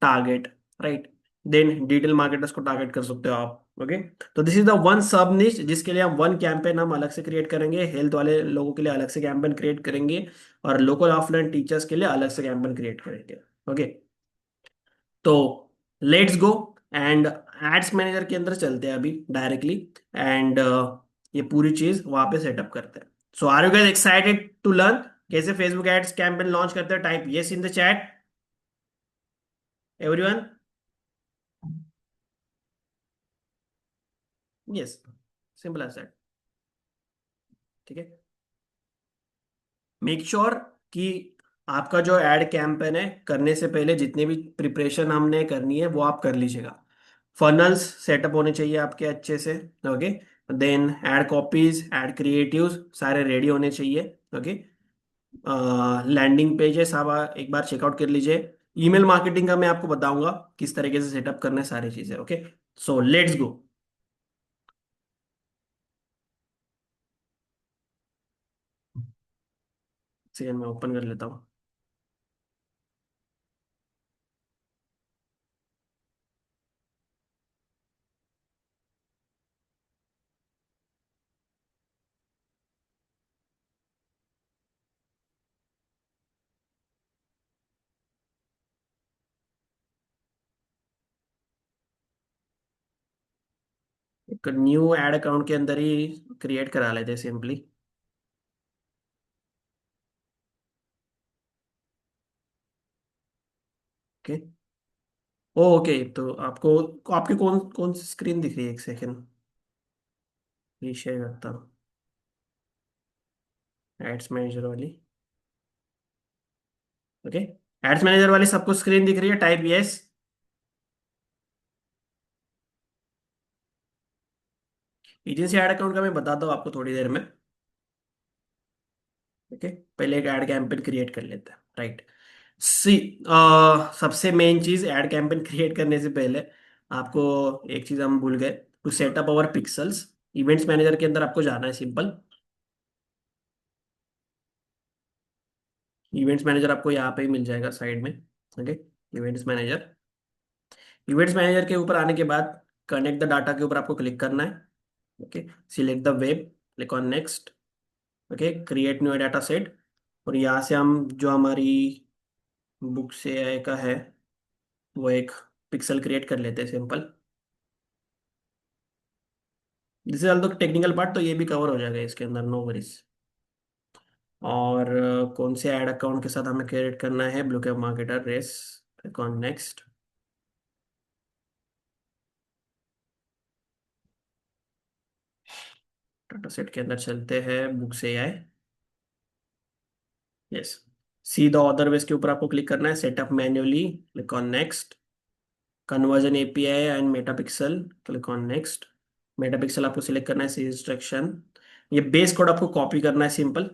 target, right. Then digital marketers को टारगेट कर सकते हो आप। ओके, तो दिस इज द वन सब निश जिसके लिए हम वन कैंपेन हम अलग से क्रिएट करेंगे, हेल्थ वाले लोगों के लिए अलग से कैंपेन क्रिएट करेंगे और लोकल ऑफलाइन टीचर्स के लिए अलग से कैंपेन क्रिएट करेंगे। ओके, तो let's go and ads manager के अंदर चलते हैं अभी डायरेक्टली एंड ये पूरी चीज वहां पे सेटअप करते हैं। So are you guys excited to learn कैसे फेसबुक एड्स कैंपेन लॉन्च करते हैं? Type yes in the chat everyone. Yes, simple as that. ठीक है, मेक श्योर कि आपका जो एड कैंपेन है करने से पहले जितनी भी प्रिपरेशन हमने करनी है वो आप कर लीजिएगा। फनल्स सेटअप होने चाहिए आपके अच्छे से। Okay, then ad copies, ad creatives सारे रेडी होने चाहिए। ओके, लैंडिंग पेजेस आप एक बार चेकआउट कर लीजिए। ईमेल मार्केटिंग का मैं आपको बताऊंगा किस तरीके से सेटअप करना है सारी चीजें। Okay, so let's go. Second में ओपन कर लेता हूँ। एक न्यू एड अकाउंट के अंदर ही क्रिएट करा लेते हैं सिंपली। ओके, ओके, तो आपको आपकी कौन कौन सी स्क्रीन दिख रही है? एक सेकेंड, ये शेयर करता हूँ। एड्स मैनेजर वाली। ओके, एड्स मैनेजर वाली सबको स्क्रीन दिख रही है? Type yes. Agency ad account का मैं बताता हूँ आपको थोड़ी देर में। ओके, पहले एक एड कैंपेन क्रिएट कर लेते हैं, राइट। सी सबसे मेन चीज एड कैंपेन क्रिएट करने से पहले आपको एक चीज हम भूल गए, to set up our pixels. Events manager के अंदर आपको जाना है सिंपल। इवेंट्स मैनेजर आपको यहाँ पे ही मिल जाएगा साइड में। Okay, events manager. Events manager के ऊपर आने के बाद कनेक्ट द डाटा के ऊपर आपको क्लिक करना है। Okay, select the web, click on next. Okay, create new data set. और यहाँ से हम जो हमारी बुक से आय का है वो एक पिक्सल क्रिएट कर लेते हैं simple. This is all the technical part, तो ये भी कवर हो जाएगा इसके अंदर, नो वरीज। और कौन से ऐड अकाउंट के साथ हमें क्रिएट करना है? Blue cap marketer race, click on next. Data set के अंदर चलते हैं, बुक से आए। Yes, see the author base के ऊपर आपको क्लिक करना है, setup manually, click on next. Conversion API and meta pixel, click on next. Meta pixel आपको सिलेक्ट करना है, सी इंस्ट्रक्शन। ये बेस कोड आपको कॉपी करना है, सिंपल।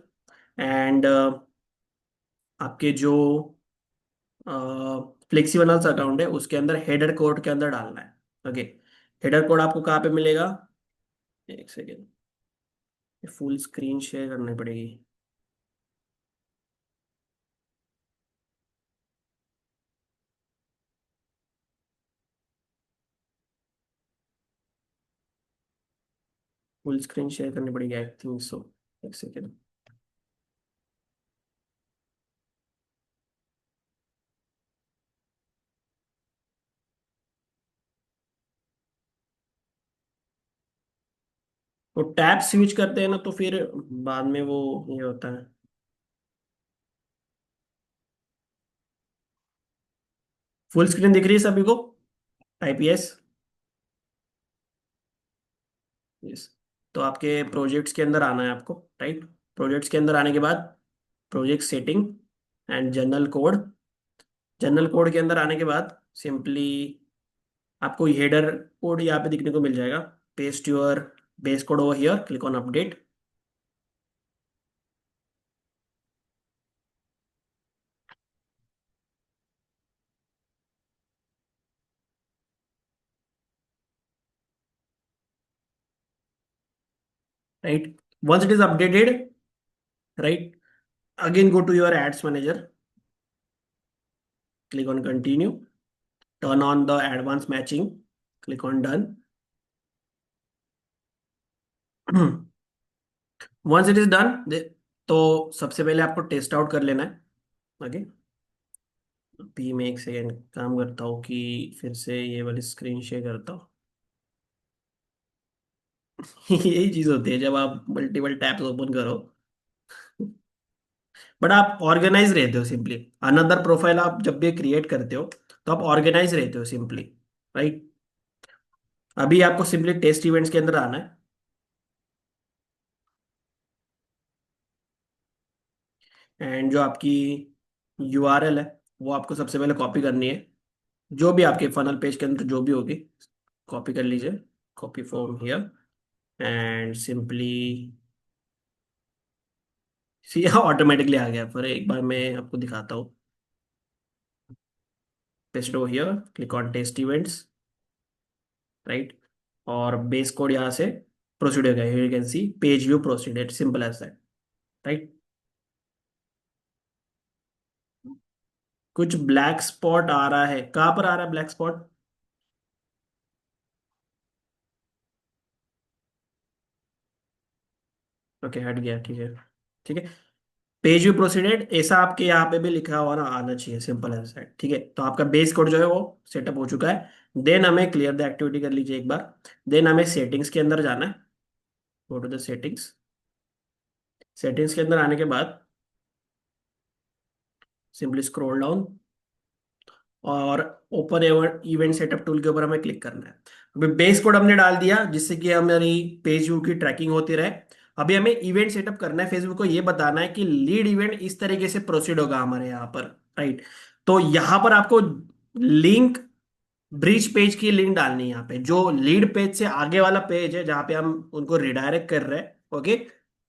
एंड आपके जो फ्लेक्सिबनल्स अकाउंट है उसके अंदर हेडर कोड के अंदर डालना है। ओके, हेडर कोड आपको कहाँ पे मिलेगा? एक सेकेंड, फुल स्क्रीन शेयर करनी पड़ेगी। फुल स्क्रीन शेयर करनी पड़ेगी, आई थिंक सो। एक सेकेंड। वो टैब स्विच करते हैं ना, तो फिर बाद में वो ये होता है। फुल स्क्रीन दिख रही है सभी को? Type yes. यस, तो आपके प्रोजेक्ट्स के अंदर आना है आपको, राइट। प्रोजेक्ट्स के अंदर आने के बाद project setting and general code. General code के अंदर आने के बाद सिंपली आपको हेडर कोड यहाँ पे दिखने को मिल जाएगा। Paste your base code over here, click on update. Right, once it is updated, right, again go to your ads manager, click on continue, turn on the advanced matching, click on done. once it is done, तो सबसे पहले आपको test out कर लेना है। Okay, अभी मैं एक सेकेंड काम करता हूँ कि फिर से ये वाली स्क्रीन शेयर करता हूँ। यही चीज होती है जब आप मल्टीपल टैब्स ओपन करो, बट आप ऑर्गेनाइज रहते हो सिंपली। अनदर प्रोफाइल आप जब भी क्रिएट करते हो तो आप ऑर्गेनाइज रहते हो सिंपली, राइट। अभी आपको सिंपली टेस्ट इवेंट्स के अंदर आना है, एंड जो आपकी यूआरएल है वो आपको सबसे पहले कॉपी करनी है। जो भी आपके फनल पेज के अंदर जो भी होगी, कॉपी कर लीजिए, copy from here and simply see automatically आ गया। पर एक बार मैं आपको दिखाता हूँ। Paste over here, click on test events, right. और बेस कोड यहाँ से प्रोसीड हो गया, you can see page view proceeded, simple as that, right. कुछ ब्लैक स्पॉट आ रहा है, कहाँ पर आ रहा है ब्लैक स्पॉट? ओके, हट गया, ठीक है। ठीक है, पेज व्यू प्रोसीडेड ऐसा आपके यहाँ पे भी लिखा हुआ ना आना चाहिए, सिंपल एज दैट। ठीक है, तो आपका बेस कोड जो है वो सेटअप हो चुका है। देन हमें क्लियर द एक्टिविटी कर लीजिए एक बार। देन हमें सेटिंग्स के अंदर जाना है, go to the settings. Settings के अंदर आने के बाद सिंपली स्क्रॉल डाउन और ओपन इवेंट सेटअप टूल के ऊपर हमें क्लिक करना है। अभी बेस कोड हमने डाल दिया जिससे कि हमारी पेज व्यू की ट्रैकिंग होती रहे। अभी हमें इवेंट सेटअप करना है, फेसबुक को ये बताना है कि लीड इवेंट इस तरीके से प्रोसीड होगा हमारे यहाँ पर, राइट। तो यहाँ पर आपको लिंक, ब्रिज पेज की लिंक डालनी है यहाँ पे, जो लीड पेज से आगे वाला पेज है जहाँ पे हम उनको रिडायरेक्ट कर रहे हैं। ओके,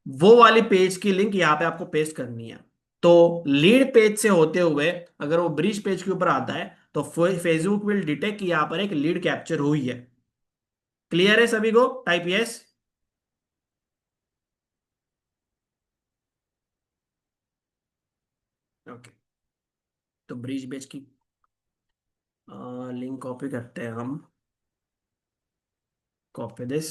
वो वाली पेज की लिंक यहाँ पे आपको पेस्ट करनी है। तो लीड पेज से होते हुए अगर वो ब्रिज पेज के ऊपर आता है तो फेसबुक विल डिटेक्ट कि यहाँ पर एक लीड कैप्चर हुई है। क्लियर है सभी को? Type yes. ओके, तो ब्रिज पेज की लिंक कॉपी करते हैं हम। Copy this,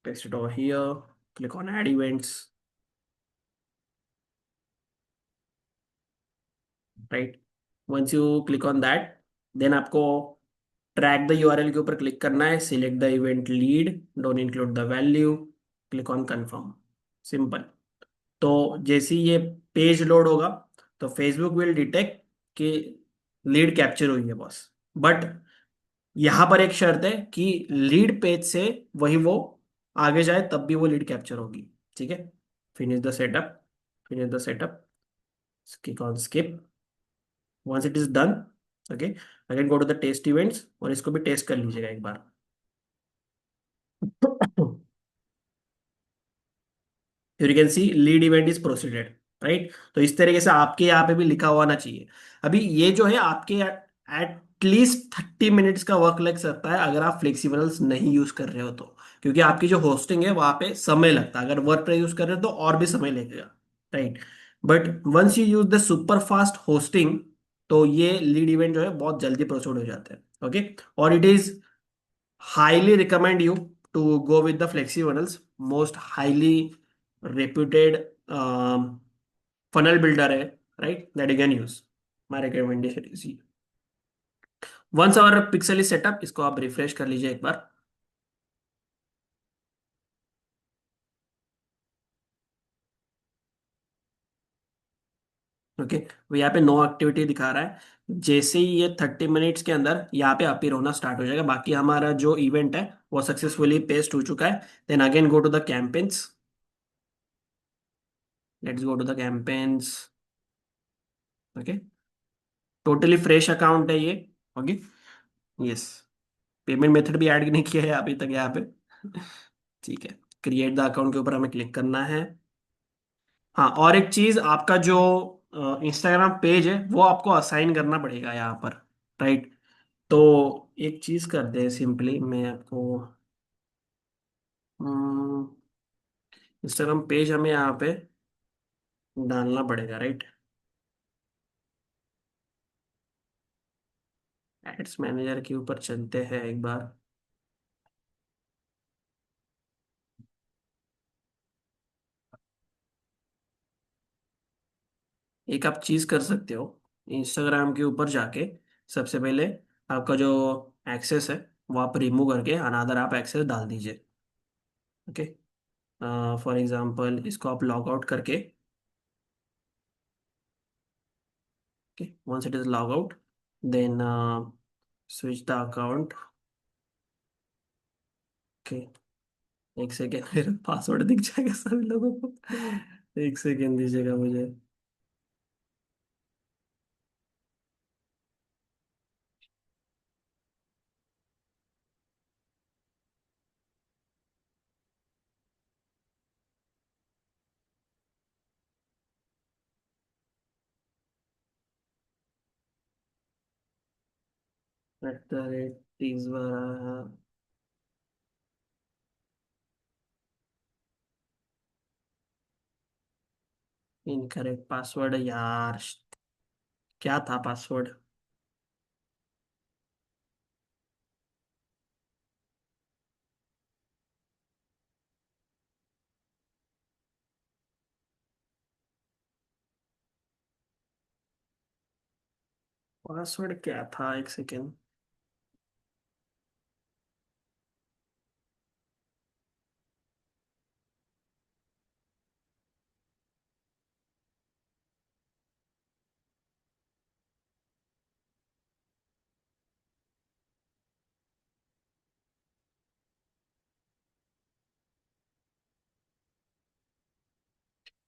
paste it over here, click on add events, right. Once you click on that, then आपको ट्रैक द यूआरएल के ऊपर क्लिक करना है, select the event lead, don't include the value, click on confirm, simple. तो जैसे ही ये page load होगा तो फेसबुक विल डिटेक्ट कि लीड कैप्चर हुई है बॉस। बट यहां पर एक शर्त है कि लीड पेज से वही वो आगे जाए तब भी वो लीड कैप्चर होगी। ठीक है। Finish the setup, finish the setup, click on skip. Once it is done, okay, again go to the test events और इसको भी टेस्ट कर लीजिएगा एक बार। You can see lead event is proceeded, right. तो इस तरीके से आपके यहाँ पे भी लिखा हुआ ना चाहिए। अभी ये जो है आपके एटलीस्ट 30 मिनट्स का वर्क लग सकता है अगर आप फ्लेक्सिबल्स नहीं यूज कर रहे हो तो, क्योंकि आपकी जो होस्टिंग है वहां पे समय लगता है। अगर वर्क यूज कर रहे हो तो और भी समय लगेगा, right. But once you use the super fast hosting, तो ये लीड इवेंट जो है बहुत जल्दी प्रोसीड हो जाते हैं, ओके। और it is highly recommend you to go with the flexi funnels, most highly reputed funnel builder है, right, that you can use. My recommendation is ये। once our pixel is set up, इसको आप refresh कर लीजिए एक बार। Okay, वो यहाँ पे नो एक्टिविटी दिखा रहा है। जैसे ही ये 30 मिनट्स के अंदर यहाँ पे अपीयर होना स्टार्ट हो जाएगा, बाकी हमारा जो इवेंट है वो सक्सेसफुली पेस्ट हो चुका है। Then again go to the campaigns, let's go to the campaigns, okay. Totally fresh account है ये, ओके। यस, पेमेंट मेथड भी ऐड नहीं किया है अभी तक यहाँ पे। ठीक है, क्रिएट द अकाउंट के ऊपर हमें क्लिक करना है। हाँ, और एक चीज, आपका जो इंस्टाग्राम पेज है वो आपको असाइन करना पड़ेगा यहाँ पर, राइट। तो एक चीज करते हैं, सिंपली मैं आपको इंस्टाग्राम पेज हमें यहाँ पे डालना पड़ेगा, राइट। एड्स मैनेजर के ऊपर चलते हैं एक बार। एक आप चीज कर सकते हो, इंस्टाग्राम के ऊपर जाके सबसे पहले आपका जो एक्सेस है वो आप रिमूव करके अनादर आप एक्सेस डाल दीजिए, ओके। फॉर एग्जांपल इसको आप लॉग आउट करके, okay, once it is log out, then switch the account, okay. एक सेकेंड, मेरा पासवर्ड दिख जाएगा सभी लोगों को। एक सेकेंड दीजिएगा मुझे। एट द रेट तीस बार, इनकरेक्ट पासवर्ड यार, क्या था पासवर्ड? पासवर्ड क्या था, एक सेकेंड।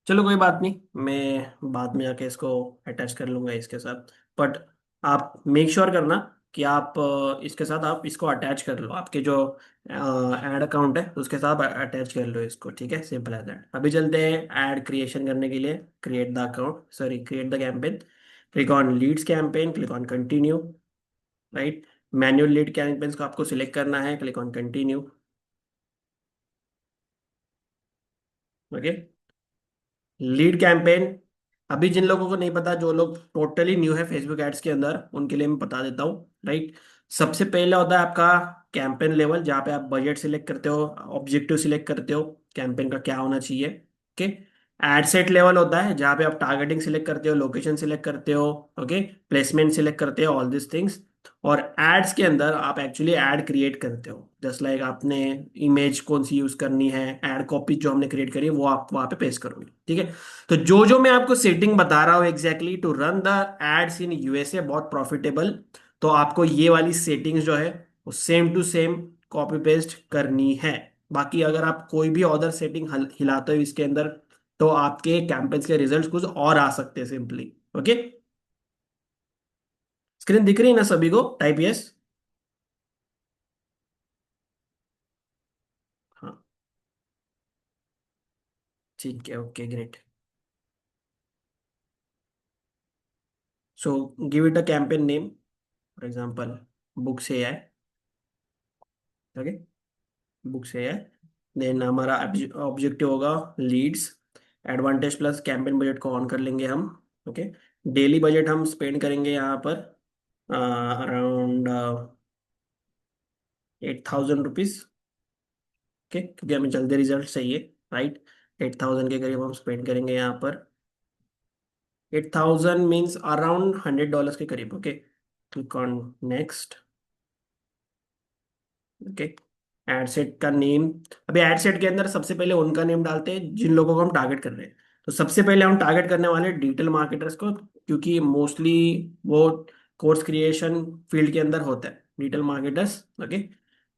चलो कोई बात नहीं, मैं बाद में जाके इसको अटैच कर लूंगा इसके साथ। बट आप मेक श्योर करना कि आप इसके साथ आप इसको अटैच कर लो, आपके जो ऐड अकाउंट है उसके साथ अटैच कर लो इसको, ठीक है। Simple as that. अभी चलते हैं ऐड क्रिएशन करने के लिए। Create the account, sorry, create the campaign, click on leads campaign, click on continue, right. Manual lead campaigns को आपको सिलेक्ट करना है, click on continue, okay. Lead campaign, अभी जिन लोगों को नहीं पता, जो लोग टोटली न्यू है फेसबुक एड्स के अंदर, उनके लिए मैं बता देता हूँ, राइट। सबसे पहले होता है आपका कैंपेन लेवल, जहाँ पे आप बजट सिलेक्ट करते हो, ऑब्जेक्टिव सिलेक्ट करते हो, कैंपेन का क्या होना चाहिए, ओके। एड सेट लेवल होता है जहाँ पे आप टारगेटिंग सिलेक्ट करते हो, लोकेशन सिलेक्ट करते हो, ओके, प्लेसमेंट सिलेक्ट करते हो, ऑल दिस थिंग्स। और एड्स के अंदर आप एक्चुअली एड क्रिएट करते हो, जस्ट लाइक आपने इमेज कौन सी यूज करनी है, एड कॉपी जो हमने क्रिएट करी है वो आप वहां पे पेस्ट करोगे, ठीक है। तो जो जो मैं आपको सेटिंग बता रहा हूँ exactly to run the ads in USA, बहुत प्रॉफिटेबल, तो आपको ये वाली सेटिंग्स जो है वो same to same copy paste करनी है। बाकी अगर आप कोई भी अदर सेटिंग हिलाते हो इसके अंदर, तो आपके कैंपेन्स के रिजल्ट्स कुछ और आ सकते हैं सिंपली। ओके, स्क्रीन दिख रही है ना सभी को? Type yes. हाँ, ठीक है, okay great. So give it a campaign name, for example books AI. Okay, books AI. Then हमारा ऑब्जेक्टिव होगा leads. Advantage plus campaign budget को ऑन कर लेंगे हम। ओके, डेली बजट हम स्पेंड करेंगे यहाँ पर अराउंड 8,000 रुपीज। ओके, क्योंकि हमें जल्दी रिजल्ट चाहिए, राइट। 8,000 के करीब हम स्पेंड करेंगे यहाँ पर। 8,000 मीन्स अराउंड $100 के करीब। Okay, click on next. Okay, ad set का नेम। अभी एड सेट के अंदर सबसे पहले उनका नेम डालते हैं जिन लोगों को हम टारगेट कर रहे हैं। तो सबसे पहले हम टारगेट करने वाले डिजिटल मार्केटर्स को, क्योंकि मोस्टली वो कोर्स क्रिएशन फील्ड के अंदर होता है, digital marketers. Okay,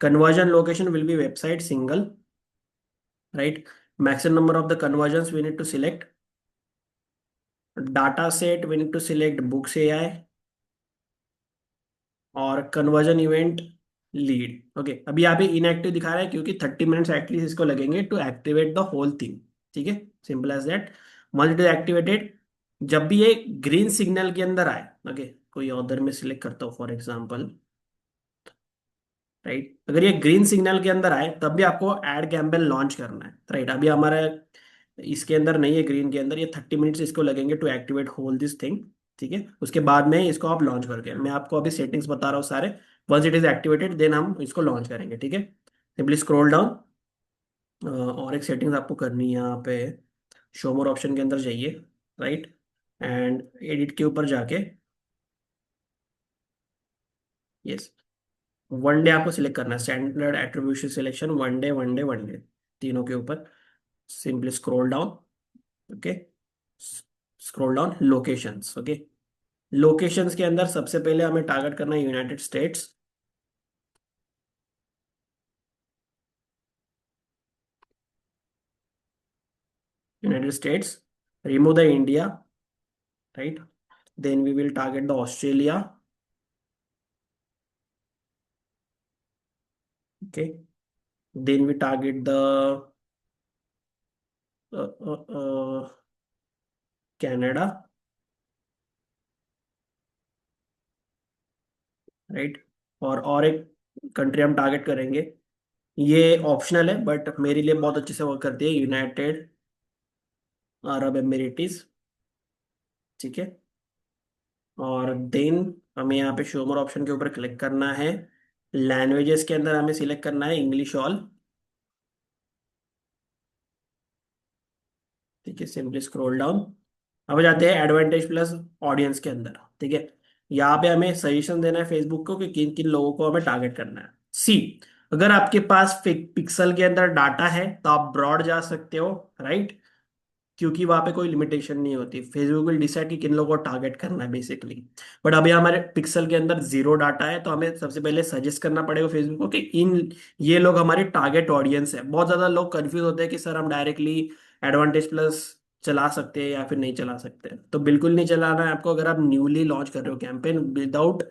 conversion location will be website single, right. Maximum number of the conversion we need to select. Data set we need to select books AI, और conversion event lead. Okay, अभी यहाँ पे inactive दिखा रहा है क्योंकि 30 minutes at least इसको लगेंगे to activate the whole thing. ठीक है, simple as that. Once it is activated, जब भी ये ग्रीन सिग्नल के अंदर आए, ओके, कोई ऑर्डर में सिलेक्ट करता हूँ फॉर एग्जांपल, राइट। अगर ये ग्रीन सिग्नल के अंदर आए तब भी आपको एड कैंपेन लॉन्च करना है, राइट। अभी हमारा इसके अंदर नहीं है, ग्रीन के अंदर। ये 30 मिनट्स इसको लगेंगे to activate whole this thing. ठीक है, उसके बाद में इसको आप लॉन्च करके, मैं आपको अभी सेटिंग्स बता रहा हूँ सारे। Once it is activated then हम इसको लॉन्च करेंगे। ठीक है, सिंपली स्क्रॉल डाउन। और एक सेटिंग्स आपको करनी है यहाँ पे, शो मोर ऑप्शन के अंदर जाइए, राइट, एंड एडिट के ऊपर जाके, यस, वन डे आपको सिलेक्ट करना है। Standard attribution selection, one day one day, तीनों के ऊपर simply scroll down. Okay, scroll down locations. Okay, locations के अंदर सबसे पहले हमें टारगेट करना है United States. United States, remove the India, right. Then we will target the Australia. Okay, then we target the Canada, right. और एक country हम टारगेट करेंगे, ये ऑप्शनल है बट मेरे लिए बहुत अच्छे से वर्क करती है, यूनाइटेड अरब एमिरेटीज। ठीक है, और देन हमें यहाँ पे शो मोर ऑप्शन के ऊपर क्लिक करना है। लैंग्वेजेस के अंदर हमें सिलेक्ट करना है इंग्लिश ऑल। ठीक है, सिंपली स्क्रॉल डाउन। अब जाते हैं एडवांटेज प्लस ऑडियंस के अंदर। ठीक है, यहाँ पे हमें सजेशन देना है फेसबुक को कि किन किन लोगों को हमें टारगेट करना है। सी, अगर आपके पास पिक्सल के अंदर डाटा है तो आप ब्रॉड जा सकते हो, राइट, क्योंकि वहां पे कोई लिमिटेशन नहीं होती। फेसबुक विल डिसाइड कि किन लोगों को टारगेट करना है बेसिकली। बट अभी हमारे पिक्सल के अंदर जीरो डाटा है, तो हमें सबसे पहले सजेस्ट करना पड़ेगा फेसबुक को कि इन ये लोग हमारी टारगेट ऑडियंस है। बहुत ज्यादा लोग कंफ्यूज होते हैं कि सर हम डायरेक्टली एडवांटेज प्लस चला सकते हैं या फिर नहीं चला सकते। तो बिल्कुल नहीं चलाना है आपको अगर आप न्यूली लॉन्च कर रहे हो campaign without,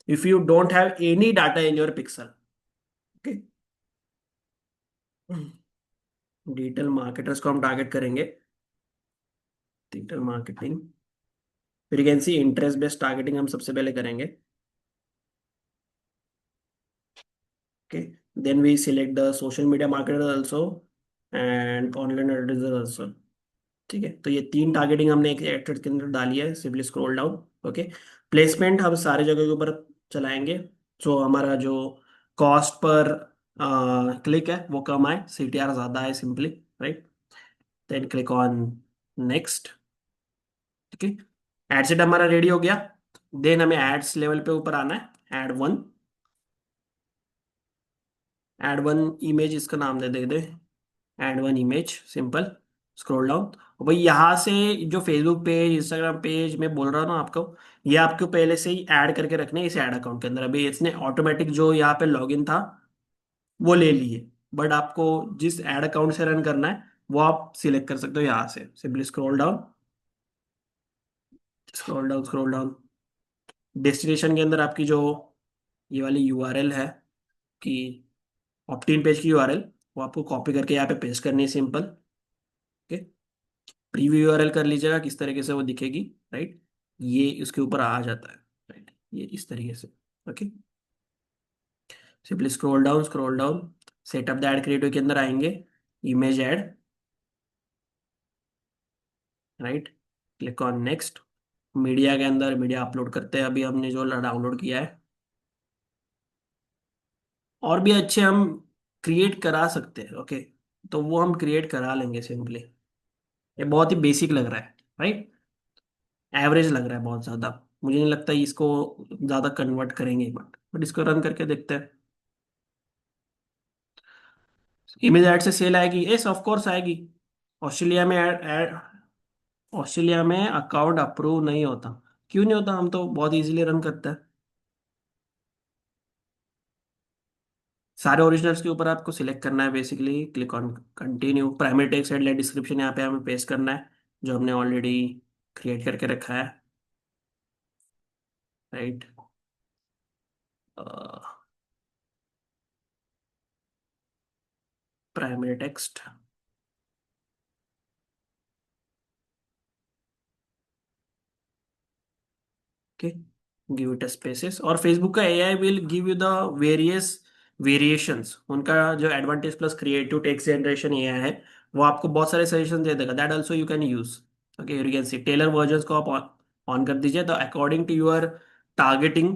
if you don't have any data in your pixel. Okay, digital marketers को हम टारगेट करेंगे, डिजिटल मार्केटिंग। फिर you can see interest based targeting हम सबसे पहले करेंगे। Okay, then we select the social media marketer also and online advertiser also. ठीक है, तो ये तीन टारगेटिंग हमने एक एड के अंदर डाली है। Simply scroll down. Okay, placement हम सारे जगह के ऊपर चलाएंगे, जो हमारा जो कॉस्ट पर क्लिक है वो कम आए, सीटीआर ज्यादा है simply, right. Then click on next. ठीक है, एड सेट हमारा रेडी हो गया। देन हमें एड्स लेवल पे ऊपर आना है, ad one. Ad one image इसका नाम दे दे, ad one image simple. Scroll down. और भाई यहाँ से जो फेसबुक पेज, इंस्टाग्राम पेज मैं बोल रहा हूँ ना आपको, ये आपको पहले से ही ऐड करके रखने हैं इस ऐड अकाउंट के अंदर। अभी इसने ऑटोमेटिक जो यहाँ पे लॉगिन था वो ले लिए, बट आपको जिस ऐड अकाउंट से रन करना है वो आप सिलेक्ट कर सकते हो यहाँ से। Simply scroll down, scroll down, scroll down. Destination के अंदर आपकी जो ये वाली यूआरएल है कि ऑप्टिन पेज की यूआरएल, वो आपको कॉपी करके यहाँ पे पेस्ट करनी है, सिंपल। ओके, प्रीव्यू यूआरएल कर लीजिएगा, किस तरीके से वो दिखेगी। राइट, ये उसके ऊपर आ जाता है। राइट, ये इस तरीके से। Okay, simply scroll down, scroll down. Setup the add creative के अंदर आएंगे, image add. Right, click on next. Media के अंदर मीडिया अपलोड करते हैं, अभी हमने जो डाउनलोड किया है। और भी अच्छे हम क्रिएट करा सकते हैं। ओके, तो वो हम क्रिएट करा लेंगे सिंपली। ये बहुत ही बेसिक लग रहा है, राइट, एवरेज लग रहा है बहुत ज़्यादा। मुझे नहीं लगता इसको ज़्यादा कन्वर्ट करेंगे, बट इसको रन करके देखते हैं। इमेज ऐड से सेल आएगी? यस, ऑफ कोर्स आएगी। ऑस्ट्रेलिया में ऑस्ट्रेलिया में अकाउंट अप्रूव नहीं होता। क्यों नहीं होता? हम तो बहुत इजीली रन करते हैं। सारे ओरिजिनल्स के ऊपर आपको सिलेक्ट करना है basically. Click on continue. Primary text headline description यहाँ पे हमें पेस्ट करना है, जो हमने ऑलरेडी क्रिएट करके रखा है। Right, primary text. Okay, give it spaces. और फेसबुक का AI will give you the various variations. उनका जो advantage plus creative text generation AI है, वो आपको बहुत सारे सजेशन दे देगा। That also you can use. Okay, you can see tailor versions को आप ऑन कर दीजिए, तो according to your targeting,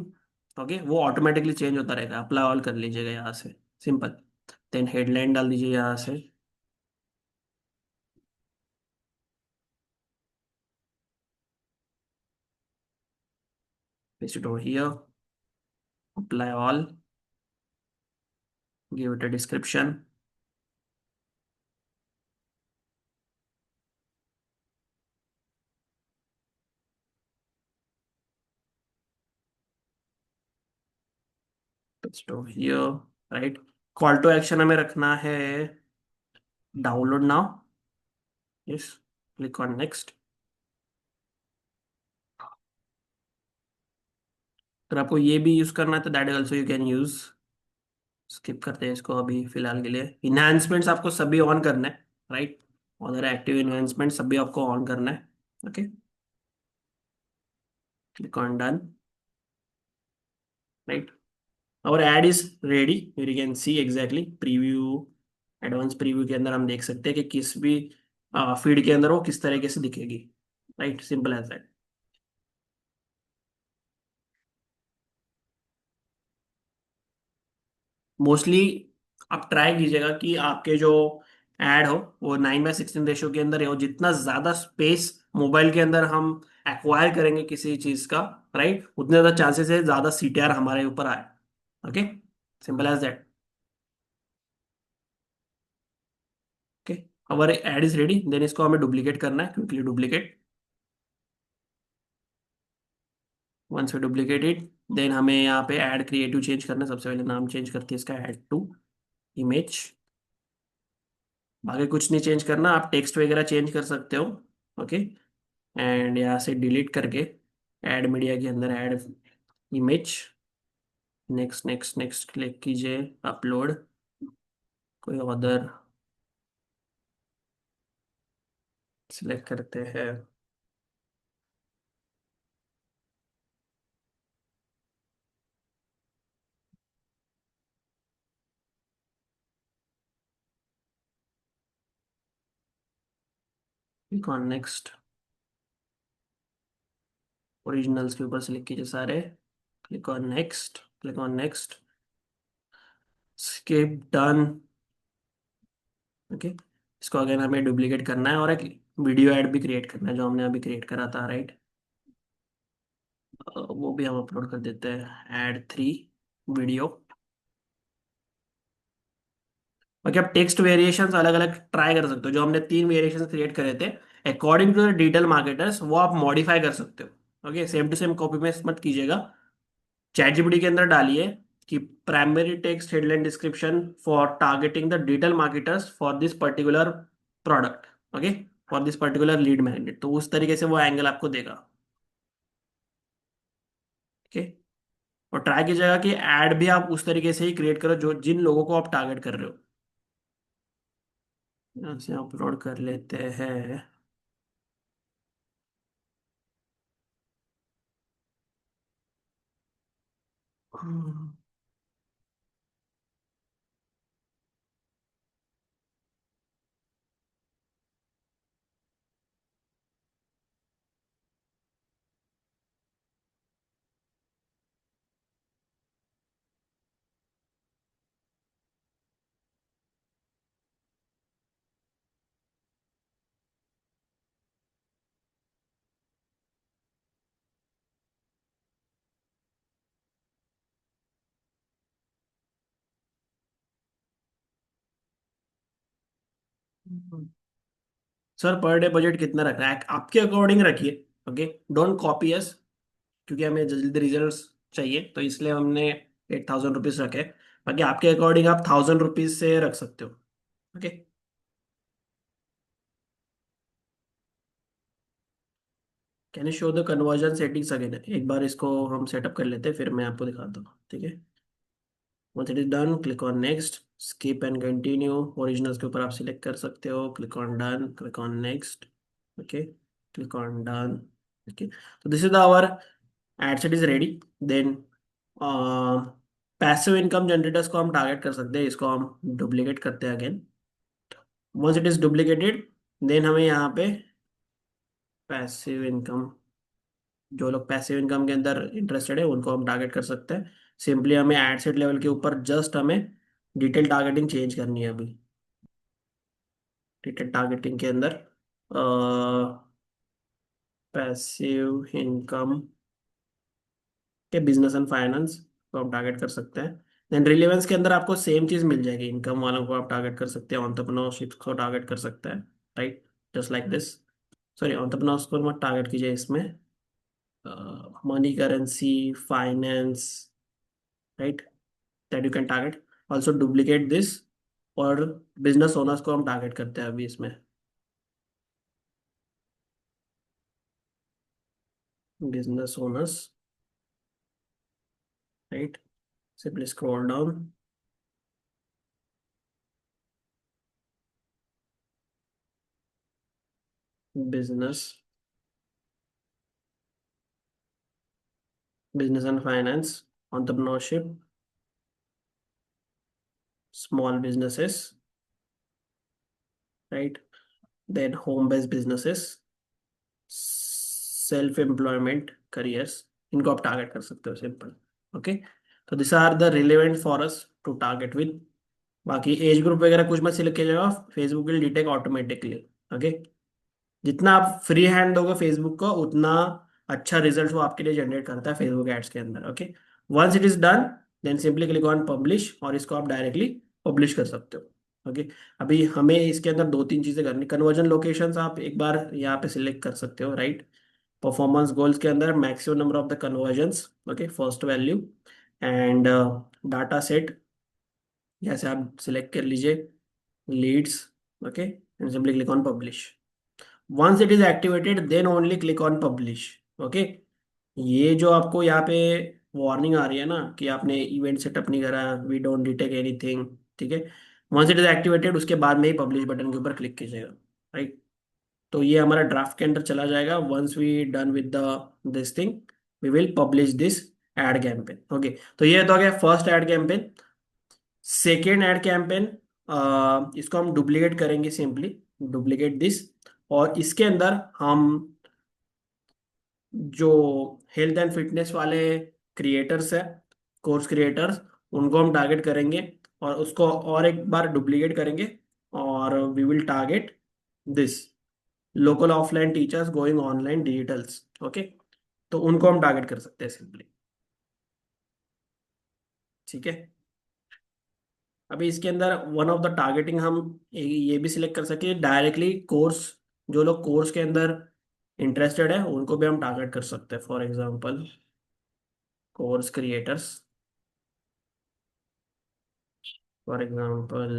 okay, वो ऑटोमेटिकली चेंज होता रहेगा। अप्लाई ऑल कर लीजिएगा यहाँ से, सिंपल। देन हेडलाइन डाल दीजिए यहाँ से। Paste it over here, apply all, give it a description. Paste over here. Right, call to action हमें रखना है download now. Yes, click on next. अगर आपको ये भी यूज करना है तो that also you can use. Skip करते हैं इसको अभी फिलहाल के लिए। इन्हांसमेंट्स आपको सभी ऑन करना है, राइट। अदर एक्टिव इन्हांसमेंट सभी आपको ऑन करना है। Okay, click on done. Right, और ad is ready. You can see exactly preview, advance preview के अंदर हम देख सकते हैं कि किस भी फीड के अंदर वो किस तरीके से दिखेगी। Right, simple as that. Mostly आप ट्राई कीजिएगा कि आपके जो ऐड हो वो 9:16 रेशो के अंदर हो। जितना ज्यादा स्पेस मोबाइल के अंदर हम एक्वायर करेंगे किसी चीज का, राइट, उतने ज्यादा चांसेस है ज्यादा सीटीआर हमारे ऊपर आए। Okay, simple as that. Okay, हमारे एड इज रेडी। देन इसको हमें डुप्लीकेट करना है, quickly duplicate. Once we duplicate it, then हमें यहाँ पे ऐड क्रिएटिव चेंज करना है। सबसे पहले नाम चेंज करते हैं इसका, ऐड टू इमेज। आगे कुछ नहीं चेंज करना, आप टेक्स्ट वगैरह चेंज कर सकते हो। ओके, एंड यहाँ से डिलीट करके ऐड मीडिया के अंदर add image. Next, next, next click कीजिए, अपलोड। कोई अदर सिलेक्ट करते हैं। Click on next. ओरिजिनल्स के ऊपर सिलेक्ट कीजिए सारे। Click on next, click on next, skip done. Okay, इसको अगेन हमें डुप्लीकेट करना है और एक वीडियो ऐड भी क्रिएट करना है जो हमने अभी क्रिएट करा था, राइट। वो भी हम अपलोड कर देते हैं, ऐड 3 वीडियो। बाकी आप टेक्स्ट वेरिएशंस अलग अलग ट्राई कर सकते हो, जो हमने 3 वेरिएशंस क्रिएट करे थे according to the digital marketers, वो आप मॉडिफाई कर सकते हो। Okay, same to same copy paste मत कीजिएगा। चैट जीपीटी के अंदर डालिए कि primary text headline description for targeting the digital marketers for this particular product. Okay, for this particular lead magnet, तो उस तरीके से वो एंगल आपको देगा। ओके, और ट्राई कीजिएगा कि एड भी आप उस तरीके से ही क्रिएट करो जो जिन लोगों को आप टारगेट कर रहे हो। यहाँ से अपलोड कर लेते हैं। हम्म, सर पर डे बजट कितना रख रहा है आपके अकॉर्डिंग रखिए। ओके, डोंट कॉपी अस, क्योंकि हमें जल्दी रिजल्ट्स चाहिए तो इसलिए हमने 8,000 रुपीज रखे। बाकी आपके अकॉर्डिंग आप 1,000 रुपीज से रख सकते हो। Okay, can you show the conversion settings again? एक बार इसको हम सेटअप कर लेते हैं, फिर मैं आपको दिखाता हूँ, ठीक है। once it is done, click on next, skip and continue। Originals के ऊपर आप सिलेक्ट कर सकते हो, click on done, click on next. Okay, click on done. Okay, तो this is our ad set is ready. Then passive income generators को हम target कर सकते हैं, इसको हम डुप्लीकेट करते हैं again. Once it is duplicated, then हमें यहाँ पे पैसिव इनकम, जो लोग पैसिव इनकम के अंदर इंटरेस्टेड है उनको हम टारगेट कर सकते हैं। सिंपली हमें एड सेट लेवल के ऊपर जस्ट हमें डिटेल टारगेटिंग चेंज करनी है अभी। डिटेल टारगेटिंग के अंदर पैसिव इनकम के बिजनेस एंड फाइनेंस को हम टारगेट कर सकते हैं। देन रिलेवेंस के अंदर आपको सेम चीज मिल जाएगी, इनकम वालों को आप टारगेट कर सकते हैं, एंटरप्रेन्योरशिप को टारगेट कर सकते हैं। Right, just like this. Sorry, entrepreneurs को मत टारगेट कीजिए इसमें, money currency finance, right, that you can target. Also duplicate this, और बिजनेस ओनर्स को हम टारगेट करते हैं अभी इसमें, business owners. Right, simply scroll down, business, business and finance, entrepreneurship, small businesses, right, then home based businesses, self employment careers, इनको आप target कर सकते हो, सिंपल। ओके, तो this are the relevant for us to target with. बाकी age group वगैरह कुछ मत सिलेक्ट किया जाएगा, Facebook will detect automatically. Okay, जितना आप फ्री हैंड दोगे फेसबुक को, उतना अच्छा रिजल्ट वो आपके लिए जनरेट करता है फेसबुक एड्स के अंदर। Okay, once it is done, then simply click on publish, और इसको आप डायरेक्टली पब्लिश कर सकते हो। ओके, अभी हमें इसके अंदर 2-3 चीजें करनी। कन्वर्जन लोकेशंस आप एक बार यहाँ पे सिलेक्ट कर सकते हो, राइट। परफॉर्मेंस गोल्स के अंदर maximum number of the conversions, okay, first value, and data set जैसे आप सिलेक्ट कर लीजिए, leads. Okay, and simply click on publish. Once it is activated, then only click on publish. Okay, ये जो आपको यहाँ पे वार्निंग आ रही है ना कि आपने इवेंट सेटअप नहीं करा, वी डोंट डिटेक्ट एनीथिंग, ठीक है, वंस इट इज एक्टिवेटेड उसके बाद में ही पब्लिश बटन के ऊपर क्लिक कीजिएगा। राइट, तो ये हमारा ड्राफ्ट के अंदर चला जाएगा। Once we done with the this thing, we will publish this ad campaign. Okay, तो ये तो हो गया first ad campaign. Second ad campaign, इसको हम डुप्लीकेट करेंगे, सिंपली डुप्लीकेट दिस, और इसके अंदर हम जो हेल्थ एंड फिटनेस वाले क्रिएटर्स है, कोर्स क्रिएटर्स, उनको हम टारगेट करेंगे, और उसको और एक बार डुप्लीकेट करेंगे, और we will target this local offline teachers going online digitals. Okay, तो उनको हम टारगेट कर सकते हैं सिंपली, ठीक है। अभी इसके अंदर वन ऑफ द टारगेटिंग हम ये भी सिलेक्ट कर सकते हैं डायरेक्टली कोर्स, जो लोग कोर्स के अंदर इंटरेस्टेड है उनको भी हम टारगेट कर सकते हैं। For example course creators, for example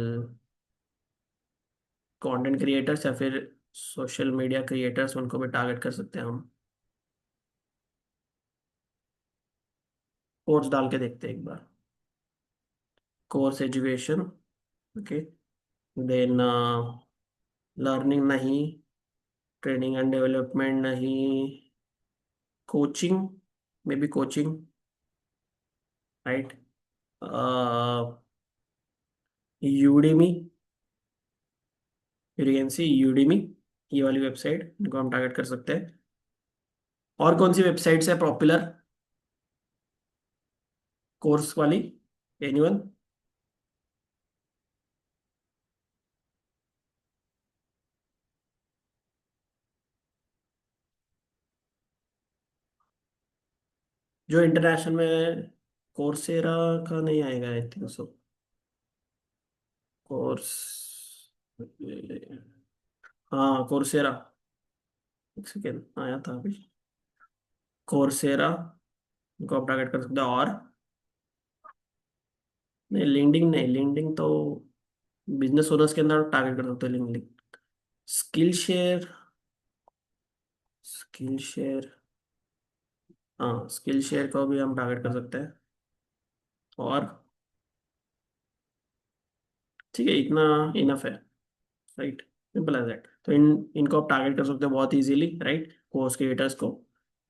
content creators या फिर सोशल मीडिया क्रिएटर्स, उनको भी टारगेट कर सकते हैं हम। कोर्स डाल के देखते हैं एक बार। Course education, okay, then learning नहीं, ट्रेनिंग एंड डेवलपमेंट नहीं, coaching, maybe coaching, right, Udemy, Udemy, Udemy, ये वाली वेबसाइट इनको हम टारगेट कर सकते हैं। और कौन सी वेबसाइट्स है पॉपुलर कोर्स वाली, एनीवन? जो इंटरनेशनल में, कोर्सेरा का नहीं आएगा आई थिंक सो। कोर्स, हाँ कोर्सेरा, एक सेकेंड आया था अभी। कोर्सेरा को आप टारगेट कर सकते हो। और नहीं, लिंक्डइन नहीं, लिंक्डइन तो बिजनेस ओनर्स के अंदर टारगेट कर सकते हो LinkedIn. Skill share, skill share, हाँ स्किल शेयर को भी हम टारगेट कर सकते हैं। और ठीक है, इतना इनफ है, राइट, सिंपल एज दैट। तो इनको आप टारगेट कर सकते हो बहुत इजीली, राइट, कोर्स क्रिएटर्स को।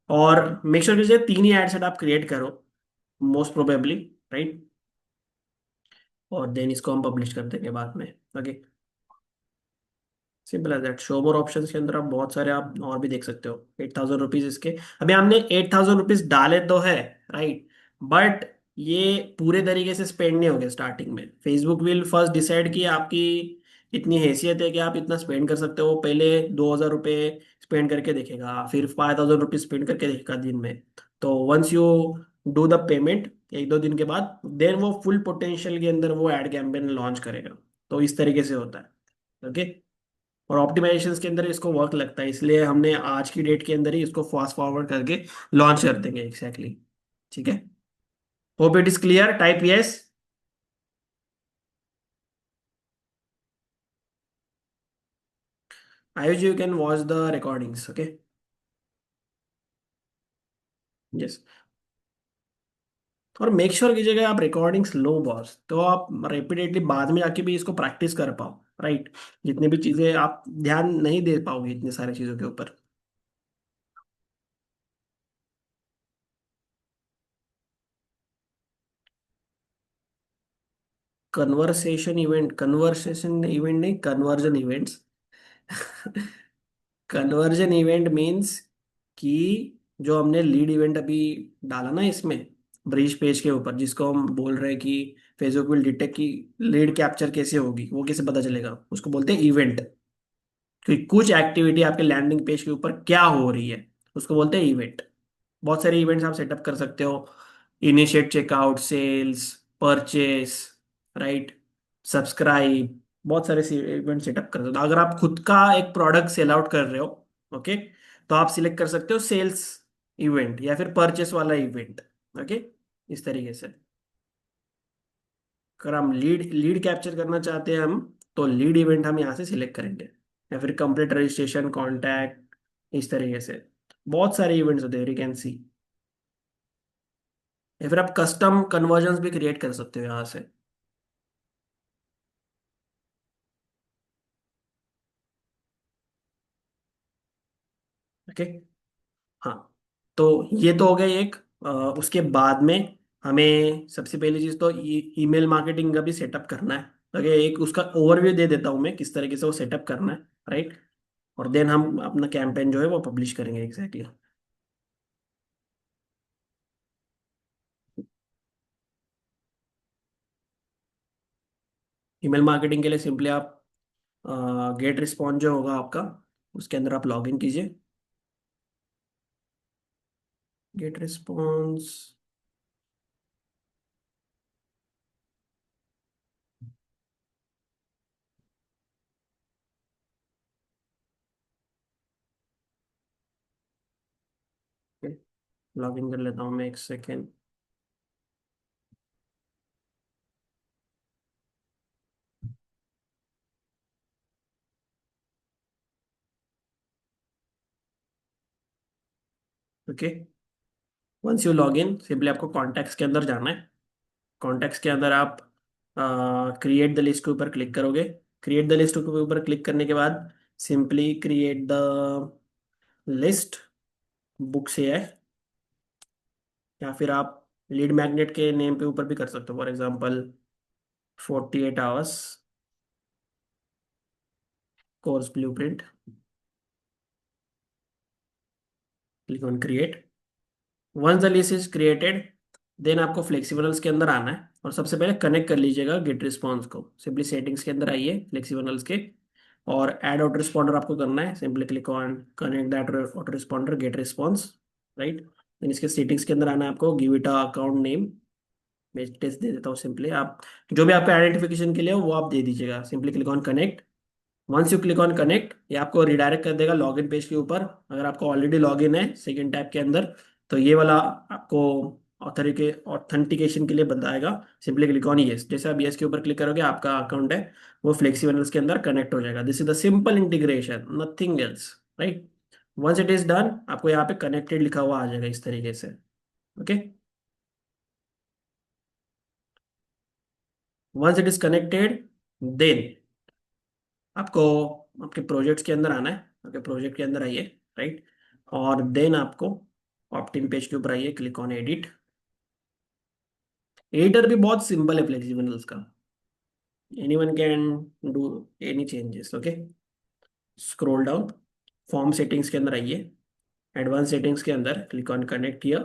और मेक श्योर कीजिए तीन ही एड सेट आप क्रिएट करो मोस्ट प्रोबेबली, राइट, और देन इसको हम पब्लिश कर देंगे बाद में। Okay, simple as that. Show more option के अंदर आप बहुत सारे आप और भी देख सकते हो। 8,000 रुपीज इसके, अभी हमने 8,000 रुपीज डाले तो है, राइट, बट ये पूरे तरीके से स्पेंड नहीं होंगे स्टार्टिंग में। फेसबुक विल फर्स्ट डिसाइड कि आपकी इतनी हैसियत है कि आप इतना स्पेंड कर सकते हो। पहले 2,000 रुपये स्पेंड करके देखेगा, फिर 5,000 रुपीज स्पेंड करके देखेगा दिन में। तो once you do the payment एक दो दिन के बाद, देन वो फुल पोटेंशियल के अंदर वो एड कैंपेन लॉन्च करेगा। तो इस तरीके से होता है। ओके, और ऑप्टिमाइजेशंस के अंदर इसको वर्क लगता है, इसलिए हमने आज की डेट के अंदर ही इसको फास्ट फॉरवर्ड करके लॉन्च कर देंगे एग्जैक्टली। ठीक है, hope it is clear, type yes. Ayush you can watch the recordings, okay. Yes, और मेक श्योर कीजिएगा आप रिकॉर्डिंग्स लो बॉस, तो आप रिपीटेडली बाद में जाके भी इसको प्रैक्टिस कर पाओ, राइट। जितनी भी चीजें आप ध्यान नहीं दे पाओगे इतनी सारी चीजों के ऊपर। कन्वर्सेशन इवेंट नहीं, conversion events. Conversion event means कि जो हमने लीड इवेंट अभी डाला ना इसमें ब्रीज पेज के ऊपर, जिसको हम बोल रहे हैं कि फेसबुक विल डिटेक्ट कि लीड कैप्चर कैसे होगी, वो कैसे पता चलेगा, उसको बोलते हैं इवेंट। कि कुछ एक्टिविटी आपके लैंडिंग पेज के ऊपर क्या हो रही है, उसको बोलते हैं इवेंट। बहुत सारे इवेंट्स आप सेटअप कर सकते हो। Initiate checkout, sales, purchase, right, subscribe, बहुत सारे इवेंट सेटअप कर सकते हो। अगर आप खुद का एक प्रोडक्ट सेल आउट कर रहे हो, ओके, तो आप सिलेक्ट कर सकते हो सेल्स इवेंट या फिर परचेस वाला इवेंट। ओके, इस तरीके से। अगर हम लीड लीड कैप्चर करना चाहते हैं हम, तो लीड इवेंट हम यहाँ से सिलेक्ट करेंगे, या फिर कंप्लीट रजिस्ट्रेशन, कॉन्टैक्ट, इस तरीके से बहुत सारे इवेंट्स होते हैं यू कैन सी। या फिर आप कस्टम कन्वर्जन्स भी क्रिएट कर सकते हो यहाँ से। ओके, हाँ, तो ये तो हो गया एक। उसके बाद में हमें सबसे पहली चीज तो ईमेल मार्केटिंग का भी सेटअप करना है। ओके, एक उसका ओवरव्यू दे देता हूँ मैं किस तरीके से वो सेटअप करना है, राइट, और देन हम अपना कैंपेन जो है वो पब्लिश करेंगे एग्जैक्टली। ईमेल मार्केटिंग के लिए सिंपली आप गेट रिस्पॉन्स जो होगा आपका, उसके अंदर आप लॉग इन कीजिए। गेट रिस्पॉन्स, लॉग इन कर लेता हूँ मैं, एक second. Okay, once you log in simply आपको कॉन्टैक्ट्स के अंदर जाना है। कॉन्टैक्ट्स के अंदर आप क्रिएट द लिस्ट के ऊपर क्लिक करोगे। क्रिएट द लिस्ट के ऊपर क्लिक करने के बाद simply create the list book से है, या फिर आप लीड मैग्नेट के नेम पे ऊपर भी कर सकते हो, for example 48 hours course blueprint. Click on create. Once the list is created, then आपको फ्लेक्सिबल्स के अंदर आना है और सबसे पहले कनेक्ट कर लीजिएगा गेट रिस्पॉन्स को। सिंपली सेटिंग्स के अंदर आइए फ्लेक्सिबल्स के, और ऐड ऑटो रिस्पॉन्डर आपको करना है। Simply click on connect that auto responder GetResponse, right. Then इसके सेटिंग्स के अंदर आना है आपको, give it a account name. मैं टेस्ट दे देता हूँ। सिंपली आप जो भी आपका आइडेंटिफिकेशन के लिए हो वो आप दे दीजिएगा। Simply click on connect. Once you click on connect, ये आपको रिडायरेक्ट कर देगा लॉगिन पेज के ऊपर। अगर आपको ऑलरेडी लॉगिन है सेकंड टैब के अंदर, तो ये वाला आपको ऑथेंटिकेशन के लिए बताएगा। Simply click on yes. जैसे आप यस के ऊपर क्लिक करोगे, आपका अकाउंट है वो फ्लेक्सिबल्स के अंदर कनेक्ट हो जाएगा। This is the simple integration, nothing else, right. Once it is done, आपको यहाँ पे कनेक्टेड लिखा हुआ आ जाएगा इस तरीके से। Okay, once it is connected, then आपको आपके प्रोजेक्ट्स के अंदर आना है। आपके प्रोजेक्ट के अंदर आइए, राइट। और देन आपको ऑप्टिन पेज के ऊपर आइए, क्लिक ऑन एडिट। एडिटर भी बहुत सिंपल है फ्लेक्सिबल्स का, anyone can do any changes. Okay, scroll down, form settings के अंदर आइए, एडवांस सेटिंग्स के अंदर click on connect here,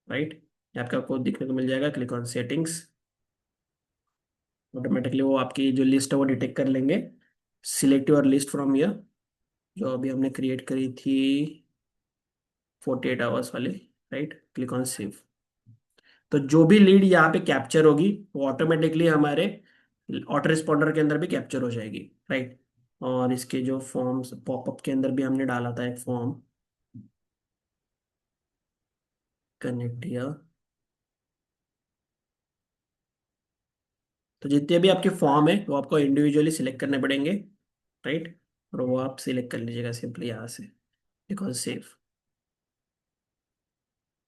right. आपका कोड दिखने को मिल जाएगा, क्लिक ऑन सेटिंग्स। ऑटोमेटिकली वो आपकी जो लिस्ट है वो डिटेक्ट कर लेंगे। Select your list from here, जो अभी हमने क्रिएट करी थी 48 आवर्स वाली, राइट। Click on save. तो जो भी लीड यहाँ पे कैप्चर होगी वो ऑटोमेटिकली हमारे ऑटो रिस्पॉन्डर के अंदर भी कैप्चर हो जाएगी, राइट। और इसके जो फॉर्म्स पॉपअप के अंदर भी हमने डाला था एक फॉर्म, कनेक्ट किया। तो जितने भी आपके फॉर्म है वो आपको इंडिविजुअली सिलेक्ट करने पड़ेंगे, राइट। और वो आप सिलेक्ट कर लीजिएगा सिंपली यहाँ से, because save.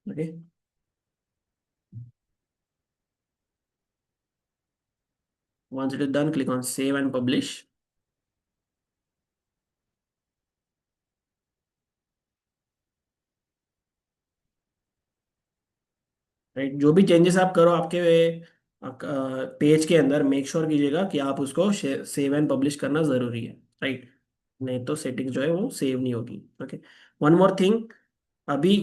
Okay, once it is done, click on save and publish. Right, जो भी चेंजेस आप करो आपके पेज के अंदर, मेक श्योर कीजिएगा कि आप उसको सेव एंड पब्लिश करना जरूरी है, राइट। नहीं तो सेटिंग जो है वो सेव नहीं होगी। ओके, वन मोर थिंग, अभी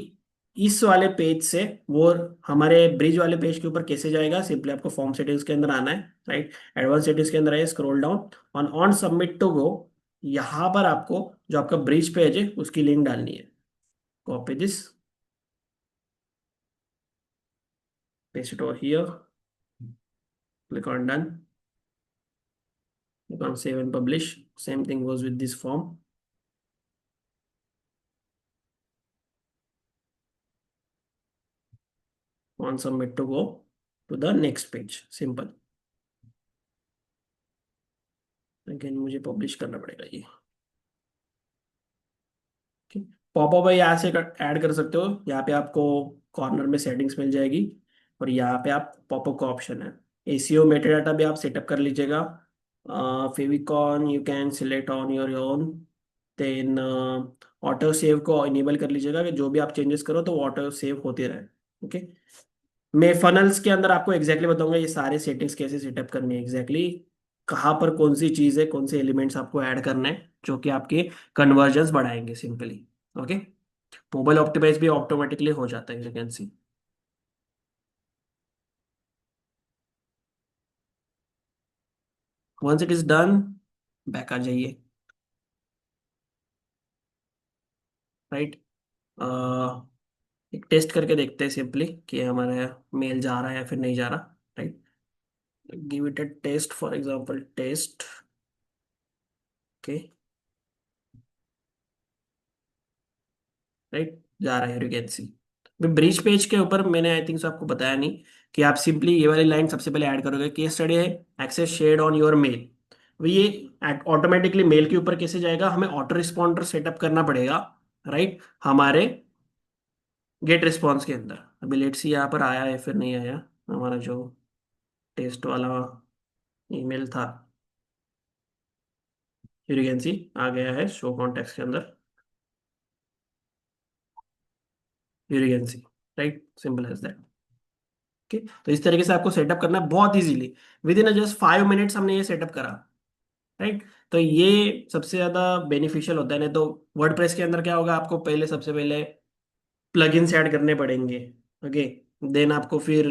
इस वाले पेज से वो हमारे ब्रिज वाले पेज के ऊपर कैसे जाएगा। सिंपली आपको फॉर्म सेटिंग्स के अंदर आना है, राइट। एडवांस सेटिंग्स के अंदर आइए, scroll down, on submit to go, यहाँ पर आपको जो आपका ब्रिज पेज है उसकी लिंक डालनी है। Copy this, paste it over here, click on done, click on save and publish. Same thing goes with this form. On submit to go to the next page. Simple. Again मुझे publish करना पड़ेगा ये। Popup है, यहाँ से add कर सकते हो। यहाँ पे आपको कॉर्नर में सेटिंग्स मिल जाएगी, और यहाँ पे आप पॉपअप का ऑप्शन है। एसीओ मेटाडाटा भी आप सेटअप कर लीजिएगा। Favicon you can select on your own. Then auto save को इनेबल कर लीजिएगा कि जो भी आप चेंजेस करो तो वो ऑटो सेव होते रहे। ओके, मैं फनल्स के अंदर आपको एग्जैक्टली बताऊंगा ये सारे सेटिंग्स कैसे सेटअप करनी है, एग्जैक्टली कहाँ पर कौन सी चीज़ है, कौन से एलिमेंट्स आपको ऐड करने हैं जो कि आपके कन्वर्जन्स बढ़ाएंगे सिंपली। ओके, मोबाइल ऑप्टिमाइज भी ऑटोमेटिकली हो जाता है, you can see. Once it is done, back आ जाइए, राइट। एक टेस्ट करके देखते हैं सिंपली कि हमारा मेल जा रहा है या फिर नहीं जा रहा, right. Give it a test, for example test. Okay, right, जा रहा है, you can see. Bridge page के ऊपर मैंने आई थिंक सो आपको बताया नहीं कि आप सिंपली ये वाली लाइन सबसे पहले ऐड करोगे, केस स्टडी है, access shared on your mail. ये ऑटोमेटिकली मेल के ऊपर कैसे जाएगा, हमें ऑटो रिस्पॉन्डर सेटअप करना पड़ेगा, राइट, हमारे गेट रिस्पॉन्स के अंदर। अभी लेट्स सी यहाँ पर आया है फिर नहीं आया, हमारा जो टेस्ट वाला ईमेल था, यू कैन सी आ गया है शो कॉन्टेक्स्ट के अंदर, you can see, right, simple as that. Okay, तो इस तरीके से आपको सेटअप करना है बहुत easily, within just 5 minutes हमने ये सेटअप करा, राइट। तो ये सबसे ज्यादा बेनिफिशियल होता है। नहीं तो वर्डप्रेस के अंदर क्या होगा, आपको पहले सबसे पहले प्लगइन्स ऐड करने पड़ेंगे, ओके, देन आपको फिर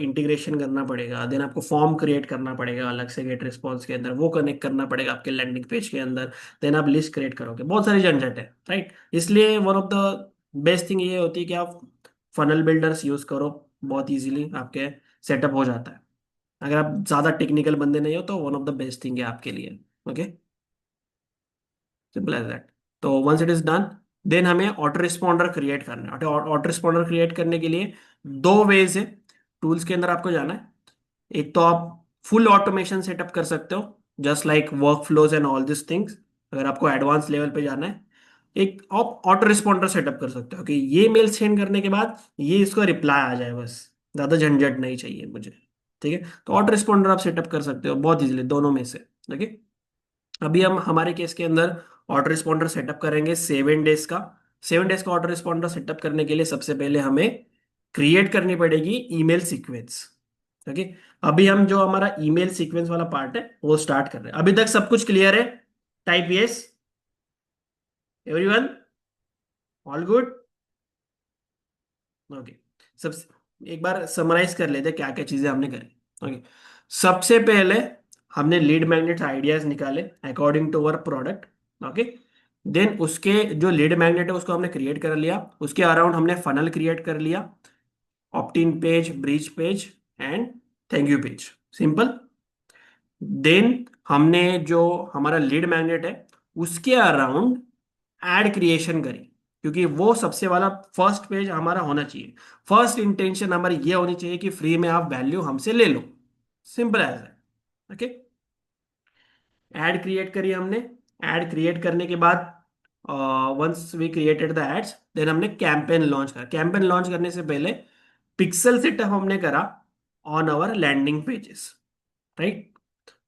इंटीग्रेशन करना पड़ेगा, देन आपको फॉर्म क्रिएट करना पड़ेगा अलग से गेट रिस्पॉन्स के अंदर, वो कनेक्ट करना पड़ेगा आपके लैंडिंग पेज के अंदर, देन आप लिस्ट क्रिएट करोगे, बहुत सारी झंझट है, राइट। इसलिए one of the best thing ये होती है कि आप फनल बिल्डर्स यूज करो, बहुत इजीली आपके सेटअप हो जाता है। अगर आप ज्यादा टेक्निकल बंदे नहीं हो तो one of the best thing है आपके लिए, ओके, सिंपल एज दैट। तो once it is done, then हमें ऑटो रिस्पॉन्डर क्रिएट करना है। ऑटो रिस्पॉन्डर क्रिएट करने के लिए दो वेज है। टूल्स के अंदर आपको जाना है, एक तो आप फुल ऑटोमेशन सेटअप कर सकते हो, just like work flows and all this things, अगर आपको एडवांस लेवल पे जाना है। एक आप ऑटो रिस्पॉन्डर सेटअप कर सकते हो कि ये मेल सेंड करने के बाद ये इसको रिप्लाई आ जाए, बस ज्यादा झंझट नहीं चाहिए मुझे, ठीक है। तो ऑटो रिस्पॉन्डर आप सेटअप कर सकते हो बहुत इजीली दोनों में से, ओके। अभी हम हमारे केस के अंदर ऑटो रिस्पॉन्डर सेटअप करेंगे 7 डेज का। 7 डेज का ऑटो रिस्पॉन्डर सेटअप करने के लिए सबसे पहले हमें क्रिएट करनी पड़ेगी ईमेल सीक्वेंस, ओके। अभी हम जो हमारा ईमेल सीक्वेंस वाला पार्ट है वो स्टार्ट कर रहे हैं। अभी तक सब कुछ क्लियर है? Type yes everyone, all good, okay. सब एक बार समराइज कर लेते हैं क्या क्या चीजें हमने करी, ओके। सबसे पहले हमने लीड मैग्नेट आइडियाज निकाले according to our product, okay. Then उसके जो लीड मैग्नेट है उसको हमने क्रिएट कर लिया, उसके अराउंड हमने फनल क्रिएट कर लिया, optin page, bridge page and thank you page, simple. Then हमने जो हमारा लीड मैग्नेट है उसके अराउंड एड क्रिएशन करी, क्योंकि वो सबसे वाला फर्स्ट पेज हमारा होना चाहिए। फर्स्ट इंटेंशन हमारी ये होनी चाहिए कि फ्री में आप वैल्यू हमसे ले लो, सिंपल एज है, ओके। एड क्रिएट करी हमने, एड क्रिएट करने के बाद once we created the ads, then हमने कैंपेन लॉन्च करा। कैंपेन लॉन्च करने से पहले पिक्सल सेटअप हमने करा on our landing pages, right.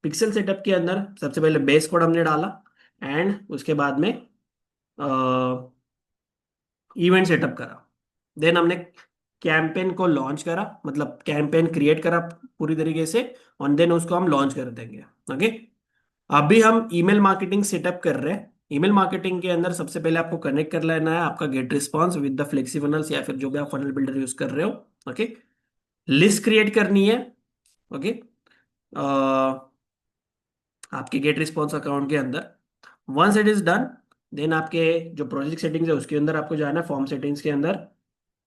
Pixel setup के अंदर सबसे पहले बेस कोड हमने डाला, एंड उसके बाद में इवेंट सेटअप करा, देन हमने कैंपेन को लॉन्च करा, मतलब कैंपेन क्रिएट करा पूरी तरीके से, और देन उसको हम लॉन्च कर देंगे, ओके। अभी हम ईमेल मार्केटिंग सेटअप कर रहे हैं। ईमेल मार्केटिंग के अंदर सबसे पहले आपको कनेक्ट कर लेना है आपका GetResponse with the FlexiFunnels या फिर जो भी आप फनल बिल्डर यूज कर रहे हो, ओके। लिस्ट क्रिएट करनी है, ओके, आपके गेट रिस्पॉन्स अकाउंट के अंदर। Once it is done, then आपके जो प्रोजेक्ट सेटिंग्स है उसके अंदर आपको जाना है, फॉर्म सेटिंग्स के अंदर,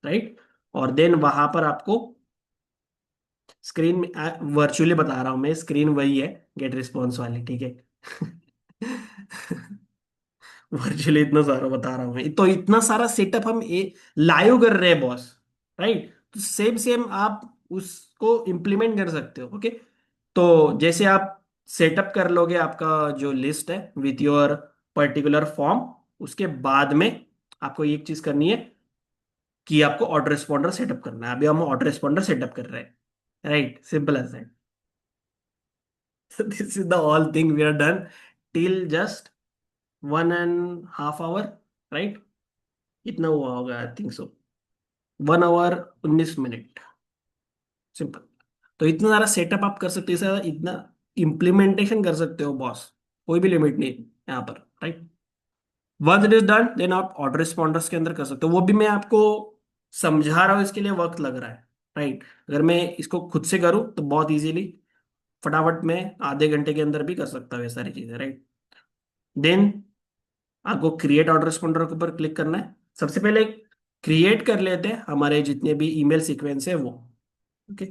राइट। और देन वहां पर आपको स्क्रीन में वर्चुअली बता रहा हूं मैं, स्क्रीन वही है गेट रिस्पॉन्स वाली, ठीक है। वर्चुअली इतना सारा बता रहा हूं मैं, तो इतना सारा सेटअप हम लाइव कर रहे हैं बॉस, राइट। तो सेम सेम आप उसको इम्प्लीमेंट कर सकते हो, ओके। तो जैसे आप सेटअप कर लोगे आपका जो लिस्ट है विथ योर पर्टिकुलर फॉर्म, उसके बाद में आपको एक चीज करनी है कि आपको ऑटो रिस्पॉन्डर सेटअप करना है। अभी हम ऑटो रिस्पॉन्डर सेटअप कर रहे हैं, right, simple as that. This is the all thing we are done till just 1.5 hour, right. इतना हुआ होगा I think so, 1 hour 19 minute, simple. तो इतना सारा सेटअप आप कर सकते हो, इतना इतना इम्प्लीमेंटेशन कर सकते हो बॉस, कोई भी लिमिट नहीं यहाँ पर, right. Once it is done, then आप ऑटो रिस्पॉन्डर्स के अंदर कर सकते हो। वो भी मैं आपको समझा रहा हूँ, इसके लिए वक्त लग रहा है, राइट। अगर मैं इसको खुद से करूँ तो बहुत इजीली फटाफट में आधे घंटे के अंदर भी कर सकता हूँ ये सारी चीजें, राइट। देन आपको क्रिएट ऑटो रिस्पॉन्डर के ऊपर क्लिक करना है। सबसे पहले क्रिएट कर लेते हैं हमारे जितने भी ईमेल सीक्वेंस है वो, ओके।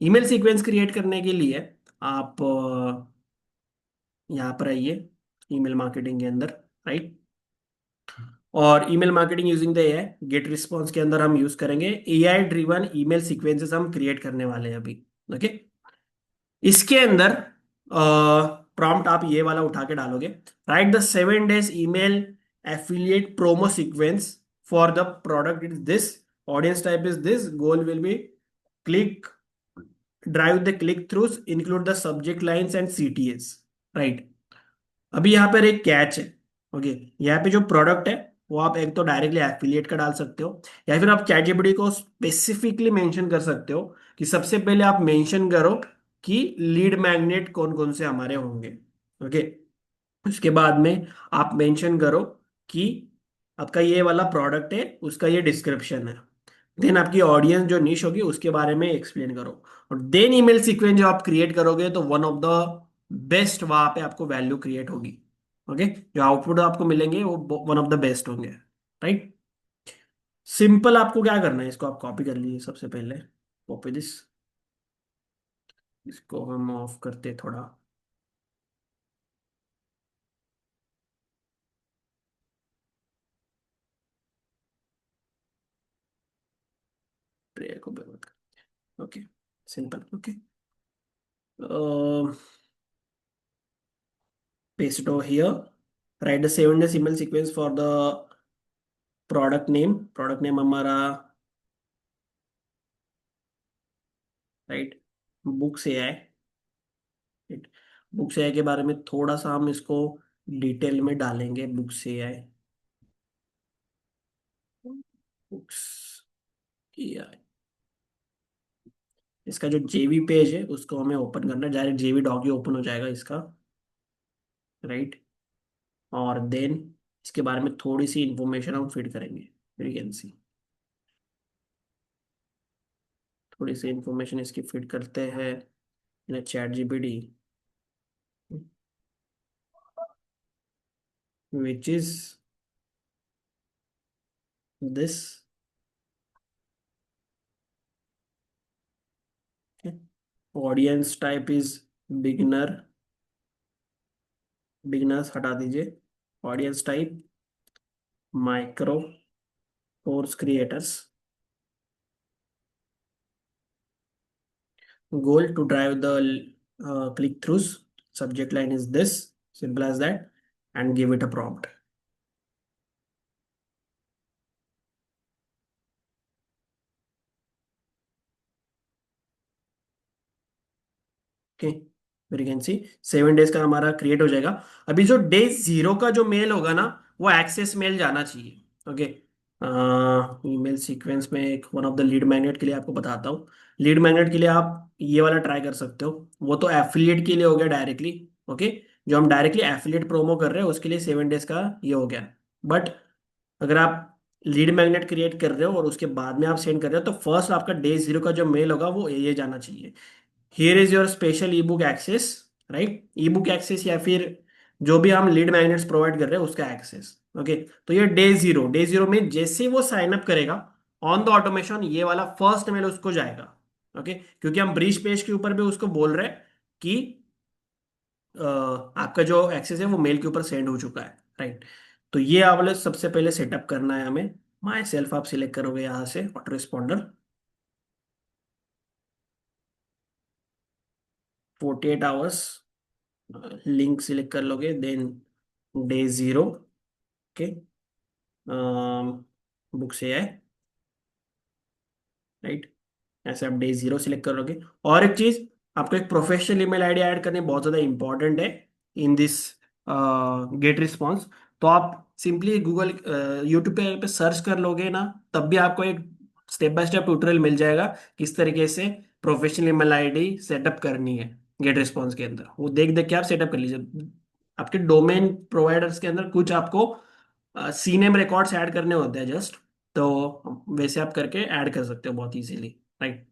ईमेल सीक्वेंस क्रिएट करने के लिए आप यहाँ पर आइए ईमेल मार्केटिंग के अंदर, राइट। और email marketing using the AI, get response के अंदर हम यूज करेंगे एआई ड्रिवन ईमेल सीक्वेंसेस, हम क्रिएट करने वाले हैं अभी। ओके। इसके अंदर प्रॉम्प्ट आप ये वाला उठा के डालोगे, right the 7 days email affiliate promo sequence for the product is this, audience type is this, goal will be click, drive the click throughs, include the subject lines and CTS, right. अभी यहाँ पर एक catch है। Okay. यहाँ पे जो product है वो आप एक तो डायरेक्टली एफिलिएट का डाल सकते हो, या फिर आप चैटजीपीटी को स्पेसिफिकली मेंशन कर सकते हो कि सबसे पहले आप मेंशन करो कि लीड मैग्नेट कौन कौन से हमारे होंगे। ओके। उसके बाद में आप मेंशन करो कि आपका ये वाला प्रोडक्ट है, उसका ये डिस्क्रिप्शन है। देन आपकी ऑडियंस जो निश होगी उसके बारे में एक्सप्लेन करो, और देन ईमेल सीक्वेंस जो आप क्रिएट करोगे तो वन ऑफ द बेस्ट वहां पे आपको वैल्यू क्रिएट होगी। ओके। जो आउटपुट आपको मिलेंगे वो वन ऑफ द बेस्ट होंगे, राइट। सिंपल आपको क्या करना है, इसको आप कॉपी कर लीजिए सबसे पहले, कॉपी दिस, इसको हम ऑफ करते हैं थोड़ा। ट्रे को बर्बाद कर, okay, simple. Okay. paste it over here, write the 7 days email sequence for the product name हमारा, right, books AI, right. Books AI के बारे में थोड़ा सा हम इसको डिटेल में डालेंगे, बुक्स एआई, बुक्स एआई। इसका जो जेवी पेज है उसको हमें ओपन करना है, डायरेक्ट जेवी डॉगी ओपन हो जाएगा इसका, राइट। और देन इसके बारे में थोड़ी सी इंफॉर्मेशन हम फीड करेंगे, वेकेंसी, थोड़ी सी इंफॉर्मेशन इसकी फीड करते हैं इन chat GPT, which is this, okay. Audience type is beginner, beginners हटा दीजिए, audience type micro course creators, goal to drive the click throughs, subject line is this, simple as that, and give it a prompt। Okay. फिर can see 7 days का हमारा create हो जाएगा। अभी जो day 0 का जो मेल होगा ना, वो एक्सेस मेल जाना चाहिए। ओके। ईमेल सीक्वेंस में एक one of the lead magnet के लिए आपको बताता हूँ। लीड मैग्नेट के लिए आप ये वाला ट्राई कर सकते हो, वो तो एफिलिएट के लिए हो गया डायरेक्टली। ओके। जो हम डायरेक्टली एफिलिएट प्रोमो कर रहे हैं उसके लिए 7 days का ये हो गया। बट अगर आप लीड मैग्नेट क्रिएट कर रहे हो और उसके बाद में आप सेंड कर रहे हो, तो फर्स्ट आपका डे 0 का जो मेल होगा वो ये जाना चाहिए, here is your special e book access, right. E book access या फिर जो भी हम लीड मैग्नेट्स प्रोवाइड कर रहे हैं उसका एक्सेस। ओके। तो ये डे 0 में जैसे वो साइन अप करेगा ऑन द ऑटोमेशन, ये वाला फर्स्ट मेल उसको जाएगा। ओके। क्योंकि हम ब्रीच पेज के ऊपर भी उसको बोल रहे हैं कि आपका जो एक्सेस है वो मेल के ऊपर सेंड हो चुका है, राइट। तो ये आप वाले सबसे पहले सेटअप करना है हमें। माई सेल्फ आप सिलेक्ट करोगे यहाँ से auto responder, 48 hours, link select कर लोगे, देन डे 0। ओके। बुक से है, राइट। ऐसे आप डे 0 सिलेक्ट करोगे। और एक चीज, आपको एक प्रोफेशनल ईमेल आईडी ऐड करनी बहुत ज्यादा इंपॉर्टेंट है इन दिस गेट रिस्पॉन्स। तो आप सिंपली गूगल यूट्यूब पे सर्च कर लोगे ना, तब भी आपको एक स्टेप बाय स्टेप ट्यूटोरियल मिल जाएगा किस तरीके से प्रोफेशनल ईमेल आईडी सेटअप करनी है गेट रिस्पॉन्स के अंदर। वो देख देख के आप सेटअप कर लीजिए। आपके डोमेन प्रोवाइडर्स के अंदर कुछ आपको सीनेम रिकॉर्ड्स ऐड करने होते हैं जस्ट, तो वैसे आप करके ऐड कर सकते हो बहुत इजीली, राइट।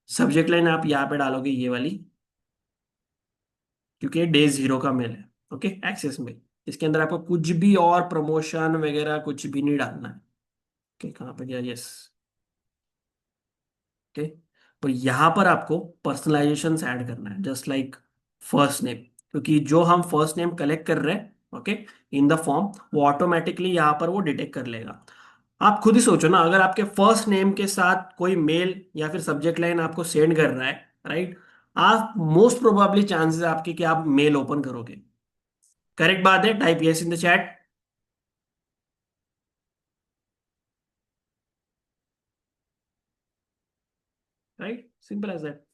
सब्जेक्ट लाइन आप यहाँ पे डालोगे ये वाली, क्योंकि ये डे 0 का मेल है। ओके। एक्सेस मेल, इसके अंदर आपको कुछ भी और प्रमोशन वगैरह कुछ भी नहीं डालना है। ओके। कहाँ पे गया, यस। ओके। तो यहाँ पर आपको पर्सनलाइजेशन ऐड करना है, जस्ट लाइक फर्स्ट नेम, क्योंकि जो हम फर्स्ट नेम कलेक्ट कर रहे हैं ओके, इन द फॉर्म, वो ऑटोमेटिकली यहाँ पर वो डिटेक्ट कर लेगा। आप खुद ही सोचो ना, अगर आपके फर्स्ट नेम के साथ कोई मेल या फिर सब्जेक्ट लाइन आपको सेंड कर रहा है, राइट, आप मोस्ट प्रोबेबली चांसेस आपके कि आप मेल ओपन करोगे। करेक्ट बात है, type yes in the chat. Right, simple as that.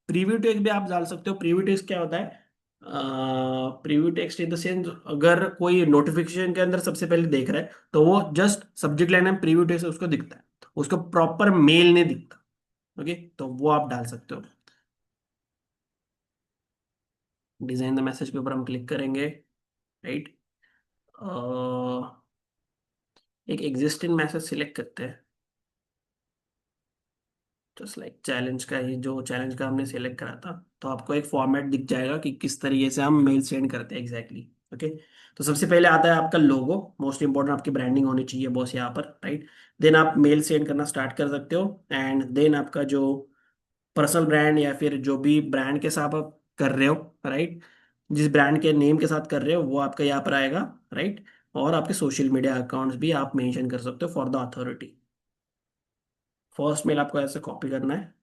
Preview text भी आप डाल सकते हो। प्रीव्यू टेक्स्ट क्या होता है? Preview text in the sense, अगर कोई नोटिफिकेशन के अंदर सबसे पहले देख रहा है तो वो जस्ट सब्जेक्ट लाइन में प्रीव्यू टेक्स्ट उसको दिखता है, उसको प्रॉपर मेल नहीं दिखता। ओके, तो वो आप डाल सकते हो। डिजाइन द मैसेज के ऊपर हम क्लिक करेंगे, राइट। एक एग्जिस्टिंग मैसेज सिलेक्ट करते हैं, जस्ट लाइक चैलेंज का ही, जो चैलेंज का हमने सेलेक्ट करा था। तो आपको एक फॉर्मेट दिख जाएगा कि किस तरीके से हम मेल सेंड करते हैं एग्जैक्टली। ओके, तो सबसे पहले आता है आपका लोगो, मोस्ट इंपॉर्टेंट, आपकी ब्रांडिंग होनी चाहिए बॉस यहाँ पर, राइट। देन आप मेल सेंड करना स्टार्ट कर सकते हो, एंड देन आपका जो पर्सनल ब्रांड या फिर जो भी ब्रांड के साथ आप कर रहे हो, राइट, जिस ब्रांड के नेम के साथ कर रहे हो वो आपका यहाँ पर आएगा, राइट। और आपके सोशल मीडिया अकाउंट्स भी आप मेंशन कर सकते हो for the authority. First mail आपको ऐसे कॉपी करना है,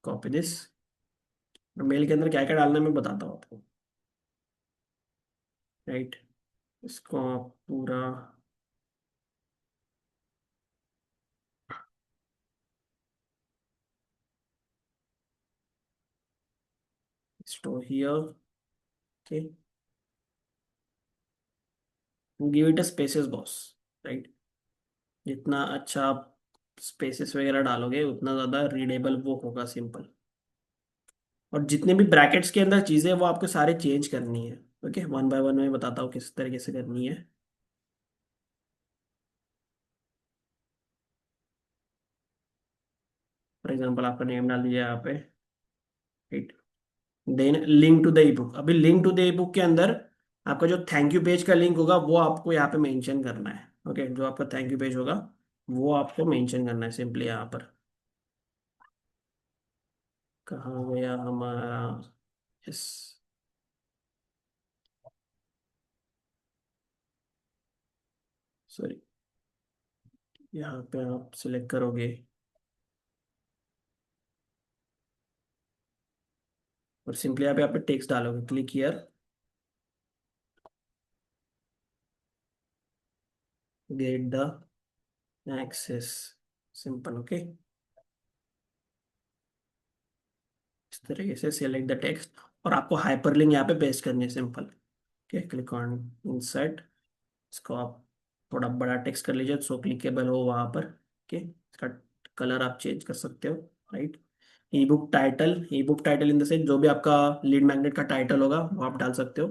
कॉपी दिस। मेल के अंदर क्या क्या डालना है मैं बताता हूँ आपको, राइट। इसको आप पूरा store here, okay, give it a spaces boss, right. जितना अच्छा आप स्पेसेस वगैरह डालोगे उतना ज़्यादा रीडेबल वो होगा, सिंपल। और जितने भी ब्रैकेट्स के अंदर चीज़ें हैं, वो आपको सारे चेंज करनी है। ओके, वन बाय वन मैं बताता हूँ किस तरीके से करनी है। फॉर एग्जाम्पल आपका नेम डाल दिया यहाँ पे, right. Then link to the ebook, अभी link to the ebook के अंदर आपका जो थैंक यू पेज का लिंक होगा वो आपको यहाँ पे मेंशन करना है। ओके, जो आपका थैंक यू पेज होगा वो आपको मेंशन करना है सिंपली यहाँ पर। कहाँ गया हमारा? यस, सॉरी, यहाँ पे आप सिलेक्ट करोगे और सिंपली यहाँ पे टेक्स्ट डालोगे, click here, get the access, simple. Okay, इस तरीके से सिलेक्ट द टेक्स्ट और आपको हाइपरलिंक यहाँ पे पेस्ट करनी है, simple. Okay, click on insert, इसको आप थोड़ा बड़ा टेक्स्ट कर लीजिए सो क्लिकेबल हो वहाँ पर। ओके, इसका कलर आप चेंज कर सकते हो, right. E book title in the sense जो भी आपका लीड मैग्नेट का टाइटल होगा वो आप डाल सकते हो।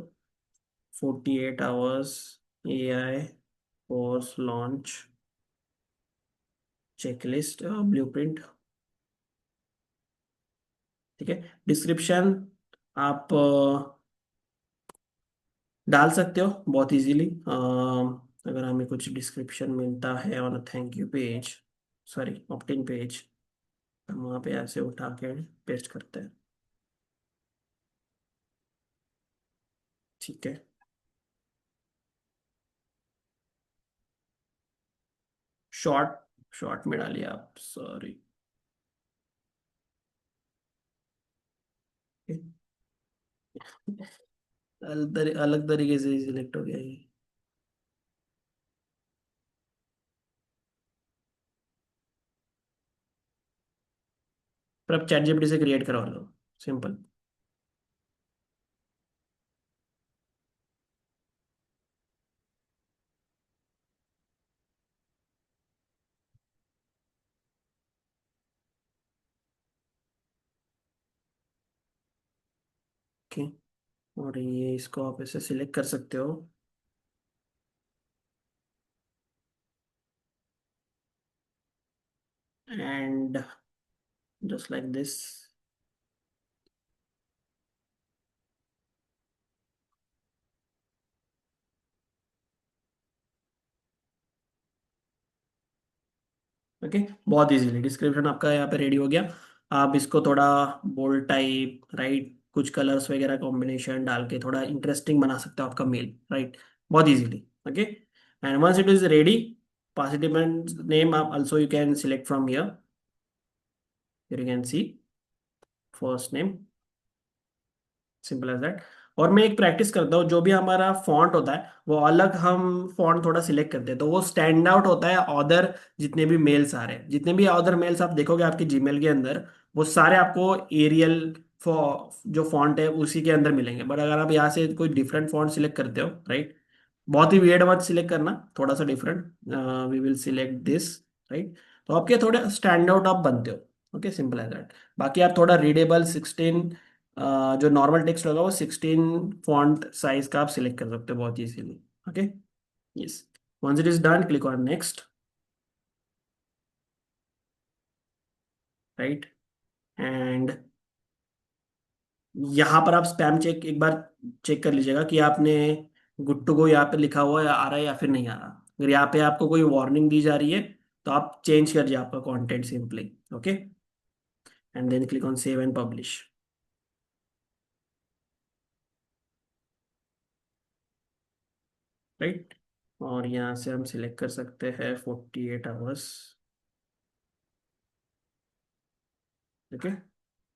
48 hours AI course launch checklist blueprint, ठीक है। डिस्क्रिप्शन आप डाल सकते हो बहुत इजीली, अगर हमें कुछ डिस्क्रिप्शन मिलता है on thank you page, sorry Optin page, हम वहाँ पे ऐसे उठा के पेस्ट करते हैं, ठीक है। शॉर्ट, शॉर्ट में डालिए आप, सॉरी। अलग तरीके से सिलेक्ट हो गया ये। पर आप चैट जीपीटी से क्रिएट करवा लो, सिंपल। ओके, और ये इसको आप ऐसे सिलेक्ट कर सकते हो, and just like this. Okay, बहुत इजीली डिस्क्रिप्शन आपका यहाँ पे रेडी हो गया। आप इसको थोड़ा बोल्ड टाइप, राइट, कुछ कलर्स वगैरह कॉम्बिनेशन डाल के थोड़ा इंटरेस्टिंग बना सकते हो आपका मेल, राइट, बहुत easily. Okay, and once it is ready, participant name आप also you can select from here, you can see first name, simple as that. और मैं एक प्रैक्टिस करता हूँ, जो भी हमारा फॉन्ट होता है वो अलग हम फॉन्ट थोड़ा सिलेक्ट करते हैं, तो वो स्टैंड आउट होता है अदर, जितने भी मेल्स आ रहे हैं, जितने भी अदर मेल्स आप देखोगे आपके जीमेल के अंदर, वो सारे आपको एरियल जो फॉन्ट है उसी के अंदर मिलेंगे। बट अगर आप यहाँ से कोई डिफरेंट फॉन्ट सिलेक्ट करते हो, राइट, बहुत ही वियर्ड मत सिलेक्ट करना, थोड़ा सा different, we will select this, right, तो आपके थोड़े स्टैंड आउट आप बनते हो। Okay, simple as that. बाकी आप थोड़ा रीडेबल 16, जो नॉर्मल टेक्स्ट होगा वो 16 फॉन्ट साइज का आप सिलेक्ट कर सकते हो बहुत easily. Okay, yes, once it is done click on next, right, and यहाँ पर आप स्पैम चेक एक बार चेक कर लीजिएगा कि आपने गुड टू गो यहाँ पे लिखा हुआ है, आ रहा है या फिर नहीं आ रहा। अगर यहाँ पे आपको कोई वार्निंग दी जा रही है तो आप चेंज करिए आपका content simply. Okay, and then click on save and publish, right, और यहाँ से हम सिलेक्ट कर सकते हैं 48 hours. Okay,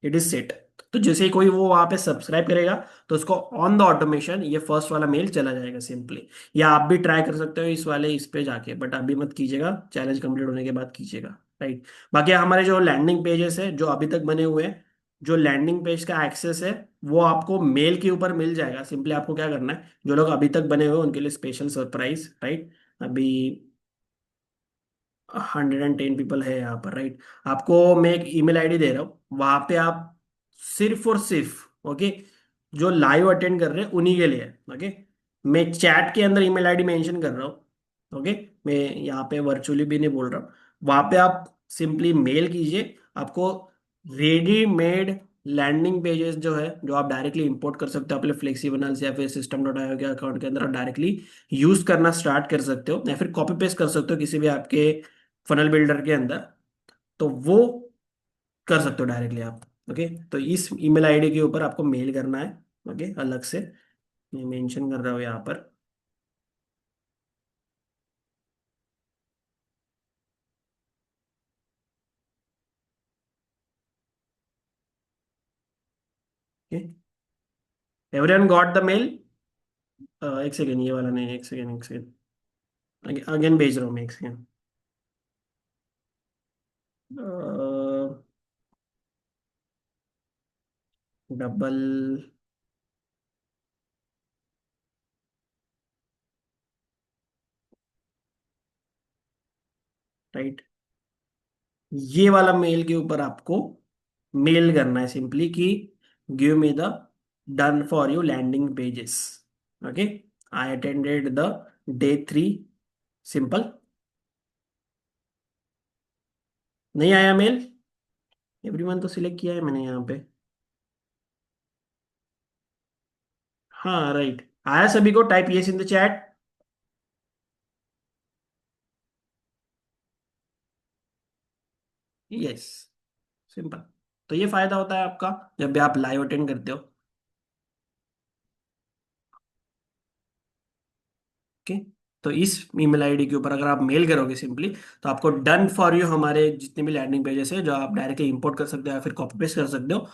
it is set. तो जैसे ही कोई वो वहां पे सब्सक्राइब करेगा तो उसको ऑन द ऑटोमेशन ये फर्स्ट वाला मेल चला जाएगा सिंपली। या आप भी ट्राई कर सकते हो इस वाले इस पे जाके, बट अभी मत कीजिएगा, चैलेंज कंप्लीट होने के बाद कीजिएगा, राइट। बाकी हमारे जो लैंडिंग पेजेस है जो अभी तक बने हुए हैं, जो लैंडिंग पेज का एक्सेस है वो आपको मेल के ऊपर मिल जाएगा। सिंपली आपको क्या करना है, जो लोग अभी तक बने हुए हैं उनके लिए स्पेशल सरप्राइज, राइट। अभी 110 पीपल है यहाँ पर, राइट। आपको मैं एक ईमेल आईडी दे रहा हूँ, वहां पे आप सिर्फ और सिर्फ, ओके, जो लाइव अटेंड कर रहे हैं उन्हीं के लिए, ओके। मैं चैट के अंदर ईमेल आईडी मेंशन कर रहा हूँ, ओके। मैं यहाँ पे वर्चुअली भी नहीं बोल रहा हूँ। वहां पे आप सिंपली मेल कीजिए, आपको रेडीमेड लैंडिंग पेजेस जो है, जो आप डायरेक्टली इंपोर्ट कर सकते हो अपने फ्लेक्सिबनल्स या फिर सिस्टम डॉट आईओ के अकाउंट के अंदर, डायरेक्टली यूज करना स्टार्ट कर सकते हो, या फिर कॉपी पेस्ट कर सकते हो किसी भी आपके फनल बिल्डर के अंदर, तो वो कर सकते हो डायरेक्टली आप। ओके, तो इस ईमेल आईडी के ऊपर आपको मेल करना है, ओके, अलग से मैं मेंशन कर रहा हूँ यहाँ पर। Okay, everyone got the mail. एक सेकेंड, ये वाला नहीं, एक सेकेंड, एक सेकेंड, अगेन भेज रहा हूँ मैं, एक सेकेंड। डबल, राइट, ये वाला मेल के ऊपर आपको मेल करना है सिंपली कि give me the done for you landing pages. Okay, I attended the day 3, simple. नहीं आया मेल, एवरीवन तो सिलेक्ट किया है मैंने यहाँ पे। हाँ, राइट, आया सभी को, type yes in the chat. Yes, simple. तो ये फायदा होता है आपका जब भी आप लाइव अटेंड करते हो। ओके, तो इस ईमेल आईडी के ऊपर अगर आप मेल करोगे सिंपली, तो आपको डन फॉर यू हमारे जितने भी लैंडिंग पेजेस है जो आप डायरेक्टली इंपोर्ट कर सकते हो या फिर कॉपी पेस्ट कर सकते हो,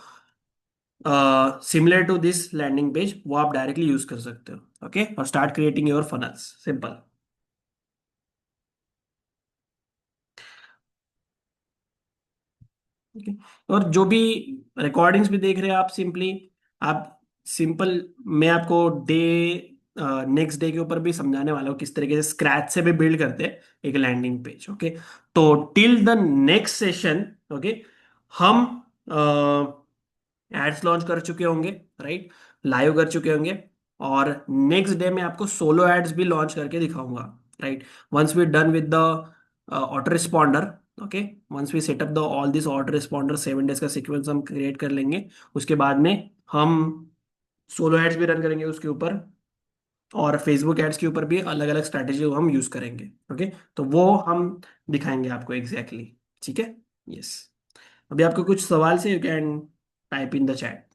similar to this landing page, वो आप डायरेक्टली यूज कर सकते हो। ओके, और start creating your funnels, simple. Okay, और जो भी रिकॉर्डिंग्स भी देख रहे हैं आप, सिंपली आप सिंपल, मैं आपको डे नेक्स्ट डे के ऊपर भी समझाने वाला हूँ किस तरीके से स्क्रैच से भी बिल्ड करते हैं एक लैंडिंग पेज। ओके, तो till the next session, okay, हम एड्स लॉन्च कर चुके होंगे, राइट, लाइव कर चुके होंगे, और नेक्स्ट डे में आपको सोलो एड्स भी लॉन्च करके दिखाऊंगा, right. Once we done with the auto responder, okay, once we setup the all this auto responder, 7 days का सीक्वेंस हम क्रिएट कर लेंगे, उसके बाद में हम सोलो एड्स भी रन करेंगे उसके ऊपर, और फेसबुक एड्स के ऊपर भी अलग अलग स्ट्रैटेजी हम यूज करेंगे। ओके, तो वो हम दिखाएंगे आपको एग्जैक्टली exactly। ठीक है। यस। अभी आपको कुछ सवाल से you can type in the chat.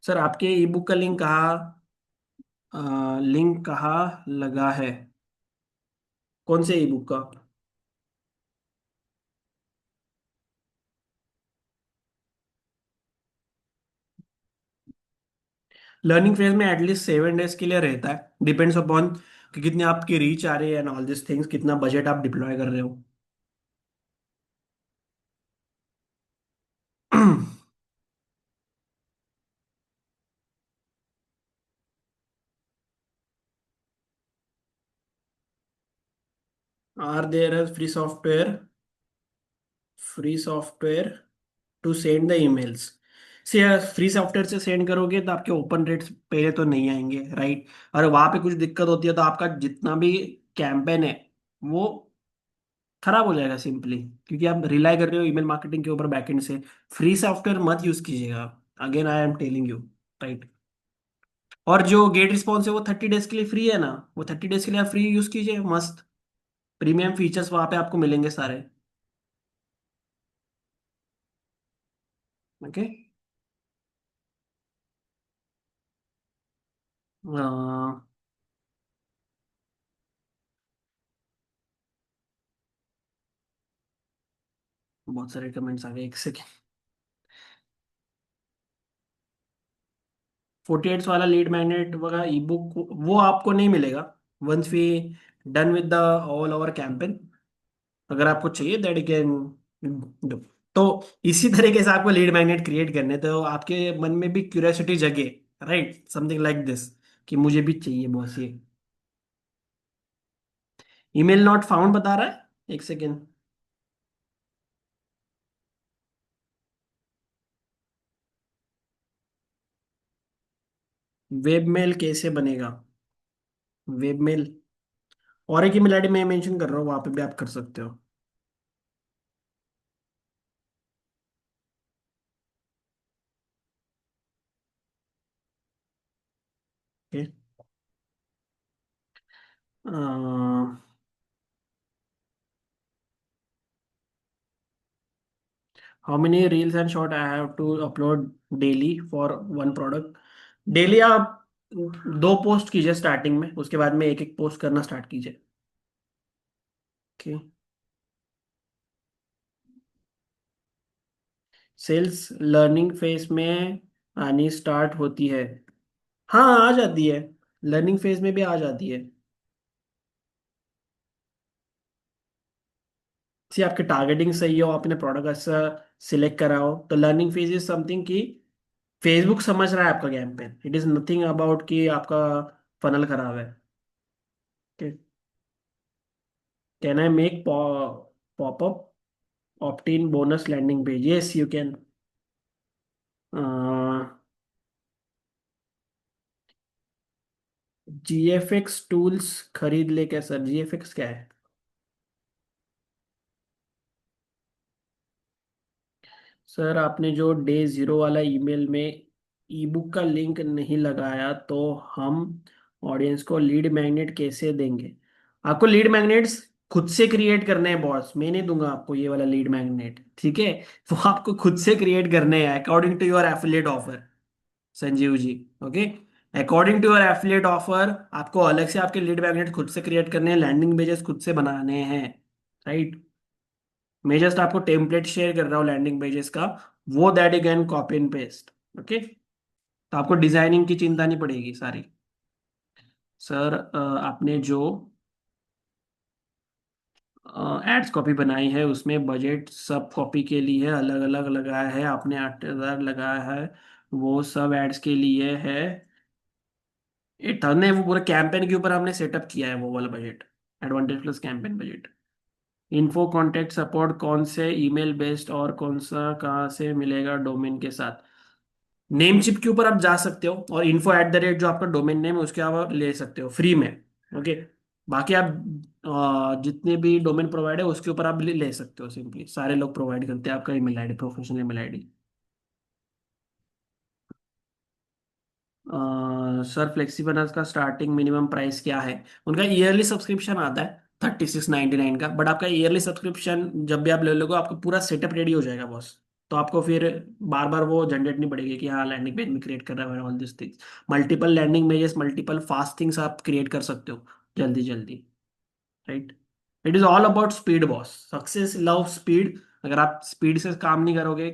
Sir आपके ई बुक का लिंक कहाँ लगा है? कौन से ई बुक का? लर्निंग फेज में एटलीस्ट 7 डेज के लिए रहता है, डिपेंड्स अपॉन कि कितनी आपकी रीच आ रही है एंड ऑल दिस थिंग्स, कितना बजट आप डिप्लॉय कर रहे हो। Are there free software to send the emails? से फ्री सॉफ्टवेयर से सेंड करोगे तो आपके ओपन रेट्स पहले तो नहीं आएंगे, राइट? और वहां पे कुछ दिक्कत होती है तो आपका जितना भी कैंपेन है वो खराब हो जाएगा सिंपली, क्योंकि आप रिलाई कर रहे हो ईमेल मार्केटिंग के ऊपर बैकएंड से। फ्री सॉफ्टवेयर मत यूज कीजिएगा, again I am telling you, right? और जो गेट रिस्पॉन्स है वो 30 डेज के लिए फ्री है ना, वो 30 डेज के लिए आप फ्री यूज कीजिए, मस्त। प्रीमियम फीचर्स वहां पे आपको मिलेंगे सारे। ओके। बहुत सारे कमेंट्स आ गए, एक सेकेंड। 48 वाला लीड मैग्नेट वाला ई बुक वो आपको नहीं मिलेगा once we done with the all over campaign. अगर आपको चाहिए दैट यू कैन डू। तो इसी तरीके से आपको लीड मैग्नेट क्रिएट करने, तो आपके मन में भी क्यूरियोसिटी जगे, राइट? समथिंग लाइक दिस, कि मुझे भी चाहिए बॉस ये। ईमेल नॉट फाउंड बता रहा है, एक सेकेंड। वेब मेल कैसे बनेगा? वेब मेल और एक ईमेल आईडी मैं मेंशन कर रहा हूँ, वहां पे भी आप कर सकते हो। Okay. How many reels and short I have to upload daily for one product? Daily आप 2 पोस्ट कीजिए स्टार्टिंग में, उसके बाद में एक एक पोस्ट करना स्टार्ट कीजिए। ओके। सेल्स लर्निंग फेज में आनी स्टार्ट होती है? हाँ, आ जाती है। लर्निंग फेज में भी आ जाती है। सी आपकी टारगेटिंग सही हो, आपने प्रोडक्ट अच्छा सिलेक्ट करा हो, तो लर्निंग फेज इज समथिंग कि फेसबुक समझ रहा है आपका campaign. It is nothing about कि आपका फनल खराब है। Can I make popup optin bonus landing page? Yes you can. GFX tools खरीद ले क्या सर? जीएफएक्स क्या है? सर आपने जो डे 0 वाला ईमेल में ई बुक का लिंक नहीं लगाया तो हम ऑडियंस को लीड मैग्नेट कैसे देंगे? आपको लीड मैग्नेट्स खुद से क्रिएट करने हैं बॉस, मैं नहीं दूंगा आपको ये वाला लीड मैग्नेट, ठीक है? वो आपको खुद से क्रिएट करने हैं according to your affiliate offer, Sanjeev ji. Okay. According to your affiliate offer आपको अलग से आपके लीड मैग्नेट खुद से क्रिएट करने हैं, लैंडिंग पेजेस खुद से बनाने हैं, राइट? मैं जस्ट आपको टेम्पलेट शेयर कर रहा हूँ लैंडिंग पेजेस का, वो that you can copy and paste. Okay. तो आपको डिजाइनिंग की चिंता नहीं पड़ेगी सारी। सर आपने जो एड्स कॉपी बनाई है उसमें बजट सब कॉपी के लिए अलग अलग लगाया है, आपने 8,000 लगाया है, वो सब एड्स के लिए है 8,000? नहीं, वो पूरे कैंपेन के ऊपर हमने सेटअप किया है वो वाला budget, advantage plus campaign budget. Info contact support कौन से ईमेल बेस्ड और कौन सा कहाँ से मिलेगा डोमेन के साथ? नेम चिप के ऊपर आप जा सकते हो और info@, जो आपका डोमेन नेम है उसके आप ले सकते हो फ्री में। ओके। बाकी आप जितने भी डोमेन प्रोवाइड है उसके ऊपर आप ले सकते हो, सिंपली सारे लोग प्रोवाइड करते हैं आपका email ID, professional email ID. Sir फ्लेक्सीबनस का स्टार्टिंग मिनिमम प्राइस क्या है? उनका ईयरली सब्सक्रिप्शन आता है 3699 का, बट आपका ईयरली सब्सक्रिप्शन जब भी आप ले लोगे आपका पूरा सेटअप रेडी हो जाएगा बॉस। तो आपको फिर बार बार वो झंझट नहीं पड़ेगी कि हाँ लैंडिंग पेज में क्रिएट कर रहा है all this things. Multiple landing pages, multiple fast things आप क्रिएट कर सकते हो जल्दी जल्दी, right. It is all about speed boss, success love speed. अगर आप स्पीड से काम नहीं करोगे,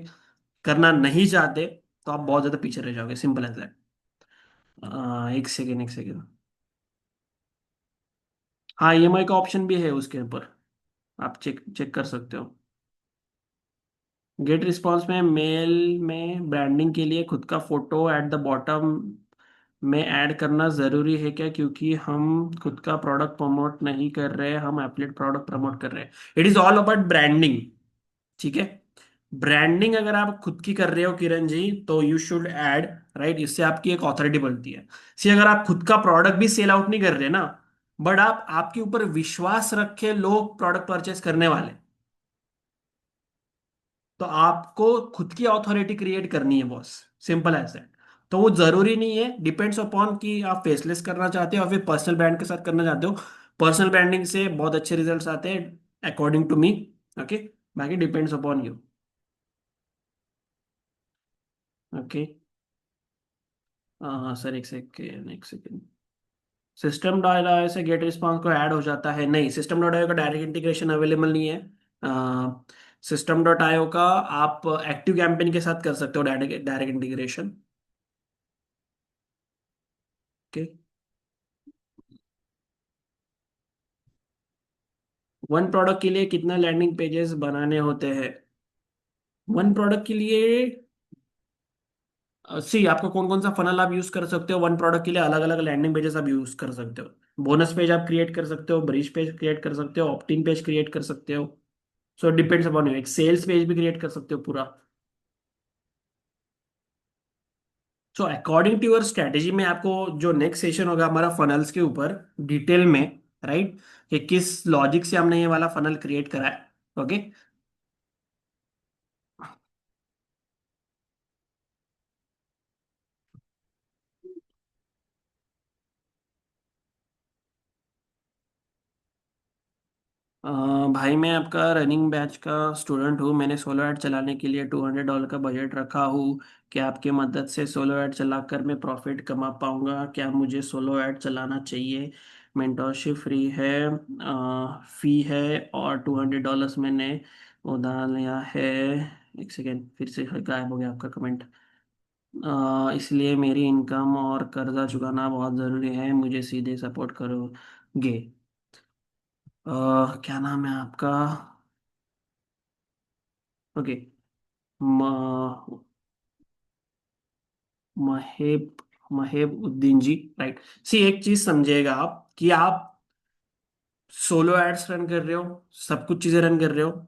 करना नहीं चाहते, तो आप बहुत ज्यादा पीछे रह जाओगे, सिंपल एज दैट। एक सेकेंड एक सेकेंड। हाँ ईएमआई का ऑप्शन भी है उसके ऊपर, आप चेक चेक कर सकते हो। गेट रिस्पॉन्स में मेल में ब्रांडिंग के लिए खुद का फोटो एट द बॉटम में ऐड करना ज़रूरी है क्या? क्योंकि हम खुद का प्रोडक्ट प्रमोट नहीं कर रहे, हम एफिलिएट प्रोडक्ट प्रमोट कर रहे हैं। It is all about branding, ठीक है। ब्रांडिंग अगर आप खुद की कर रहे हो किरण जी, तो यू शुड ऐड, राइट। इससे आपकी एक ऑथोरिटी बनती है। सी अगर आप खुद का प्रोडक्ट भी सेल आउट नहीं कर रहे ना, बट आप आपके ऊपर विश्वास रखे लोग प्रोडक्ट परचेस करने वाले, तो आपको खुद की अथॉरिटी क्रिएट करनी है बॉस, सिंपल एज दैट। तो वो जरूरी नहीं है, डिपेंड्स अपॉन कि आप फेसलेस करना चाहते हो और फिर पर्सनल ब्रांड के साथ करना चाहते हो। पर्सनल ब्रांडिंग से बहुत अच्छे रिजल्ट्स आते हैं अकॉर्डिंग टू मी। ओके, बाकी डिपेंड्स अपॉन यू। ओके, हाँ सर एक सेकेंड एक सेकेंड। सिस्टम डॉट आईओ से गेट रिस्पॉन्स को ऐड हो जाता है? नहीं, सिस्टम डॉट आईओ का डायरेक्ट इंटीग्रेशन अवेलेबल नहीं है। सिस्टम डॉट आईओ का आप एक्टिव कैंपेन के साथ कर सकते हो direct direct integration. Okay, one product के लिए कितना लैंडिंग पेजेस बनाने होते हैं? वन प्रोडक्ट के लिए सी आपको कौन कौन सा फनल आप यूज कर सकते हो वन प्रोडक्ट के लिए, अलग अलग लैंडिंग पेजेस आप यूज कर सकते हो। बोनस पेज आप क्रिएट कर सकते हो, ब्रिज पेज क्रिएट कर सकते हो, ऑप्टिन पेज क्रिएट कर सकते हो। सो डिपेंड्स अपॉन यू, एक सेल्स पेज भी क्रिएट कर सकते हो पूरा। So according to your strategy में आपको जो नेक्स्ट सेशन होगा हमारा फनल्स के ऊपर डिटेल में, राइट, कि किस लॉजिक से हमने ये वाला फनल क्रिएट करा है। ओके। अ, भाई मैं आपका रनिंग बैच का स्टूडेंट हूँ, मैंने सोलो ऐड चलाने के लिए $200 का बजट रखा हूँ। क्या आपके मदद से सोलो ऐड चलाकर मैं प्रॉफिट कमा पाऊंगा? क्या मुझे सोलो ऐड चलाना चाहिए? मेंटोरशिप फ्री है, फी है, और $200 मैंने उधार लिया है। एक सेकेंड, फिर से गायब हो गया आपका कमेंट। इसलिए मेरी इनकम और कर्जा चुकाना बहुत ज़रूरी है, मुझे सीधे सपोर्ट करोगे? क्या नाम है आपका? ओके, महेब महेब उद्दीन जी, राइट। सी एक चीज समझिएगा आप कि आप सोलो एड्स रन कर रहे हो, सब कुछ चीजें रन कर रहे हो,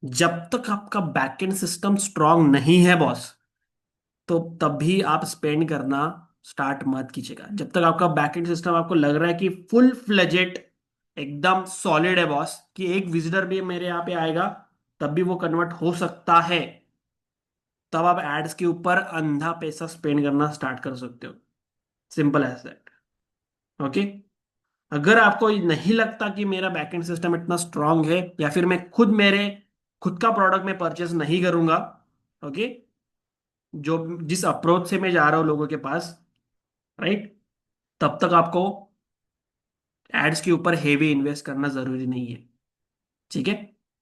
जब तक आपका बैकएंड सिस्टम स्ट्रांग नहीं है बॉस, तो तभी आप स्पेंड करना स्टार्ट मत कीजिएगा। जब तक आपका बैकएंड सिस्टम आपको लग रहा है कि फुल फ्लेजेड एकदम सॉलिड है बॉस, कि एक विजिटर भी मेरे यहाँ पे आएगा तब भी वो कन्वर्ट हो सकता है, तब आप एड्स के ऊपर अंधा पैसा स्पेंड करना स्टार्ट कर सकते हो, सिंपल एज दैट। ओके। अगर आपको नहीं लगता कि मेरा बैकएंड सिस्टम इतना स्ट्रांग है, या फिर मैं खुद का प्रोडक्ट में परचेस नहीं करूंगा, ओके, जो जिस अप्रोच से मैं जा रहा हूं लोगों के पास, राइट, तब तक आपको एड्स के ऊपर हेवी इन्वेस्ट करना जरूरी नहीं है, ठीक है।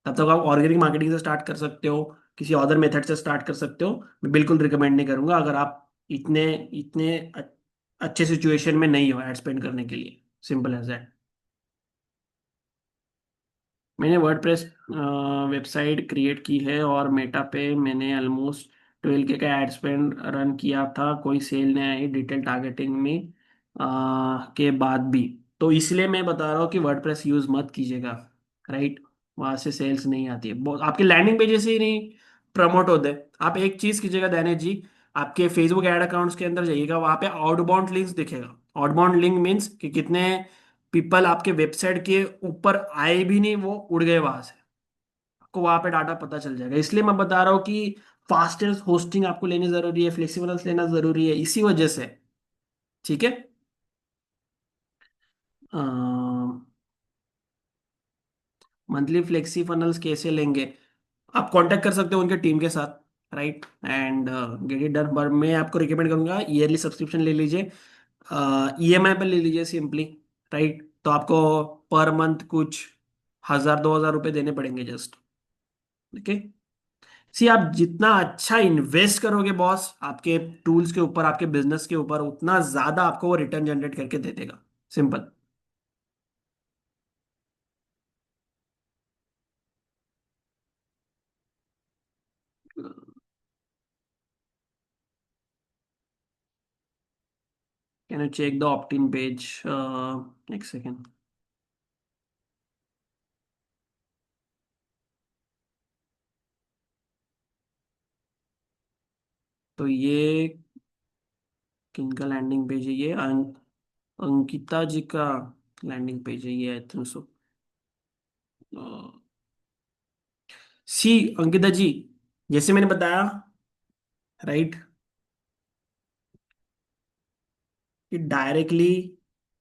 तब तक आप ऑर्गेनिक मार्केटिंग से स्टार्ट कर सकते हो, किसी अदर मेथड से स्टार्ट कर सकते हो। मैं बिल्कुल रिकमेंड नहीं करूंगा अगर आप इतने इतने अच्छे सिचुएशन में नहीं हो एड स्पेंड करने के लिए, सिंपल एज दैट। मैंने वर्डप्रेस वेबसाइट क्रिएट की है और मेटा पे मैंने ऑलमोस्ट 12K का एड स्पेंड रन किया था, कोई सेल नहीं आई डिटेल टारगेटिंग में के बाद भी। तो इसलिए मैं बता रहा हूँ कि वर्डप्रेस यूज मत कीजिएगा, राइट। वहां से सेल्स नहीं आती है, आपके लैंडिंग पेजेस ही नहीं प्रमोट होते। आप एक चीज कीजिएगा दैनेश जी, आपके फेसबुक एड अकाउंट्स के अंदर जाइएगा, वहां पे आउटबाउंड लिंक्स दिखेगा। आउटबाउंड लिंक मीन्स कि कितने पीपल आपके वेबसाइट के ऊपर आए भी नहीं, वो उड़ गए वहां से, आपको वहां पे डाटा पता चल जाएगा। इसलिए मैं बता रहा हूँ कि फास्टेस्ट होस्टिंग आपको लेनी जरूरी है, फ्लेक्सिबल लेना जरूरी है, इसी वजह से। ठीक है। मंथली फ्लेक्सी फनल्स कैसे लेंगे? आप कांटेक्ट कर सकते हो उनके टीम के साथ, right, and get it done. पर मैं आपको रिकमेंड करूंगा ईयरली सब्सक्रिप्शन ले लीजिए, ईएमआई पे ले लीजिए सिंपली, राइट। तो आपको पर मंथ कुछ 1,000 2,000 रुपये देने पड़ेंगे जस्ट। ओके। सी, आप जितना अच्छा इन्वेस्ट करोगे बॉस आपके टूल्स के ऊपर, आपके बिजनेस के ऊपर, उतना ज्यादा आपको वो रिटर्न जनरेट करके दे देगा। Simple. Can you check the optin page? एक सेकेंड। तो ये किनका लैंडिंग पेज है? ये अंकिता जी का लैंडिंग पेज है ये, आई थिंक सो। सी, अंकिता जी, जैसे मैंने बताया, राइट, कि डायरेक्टली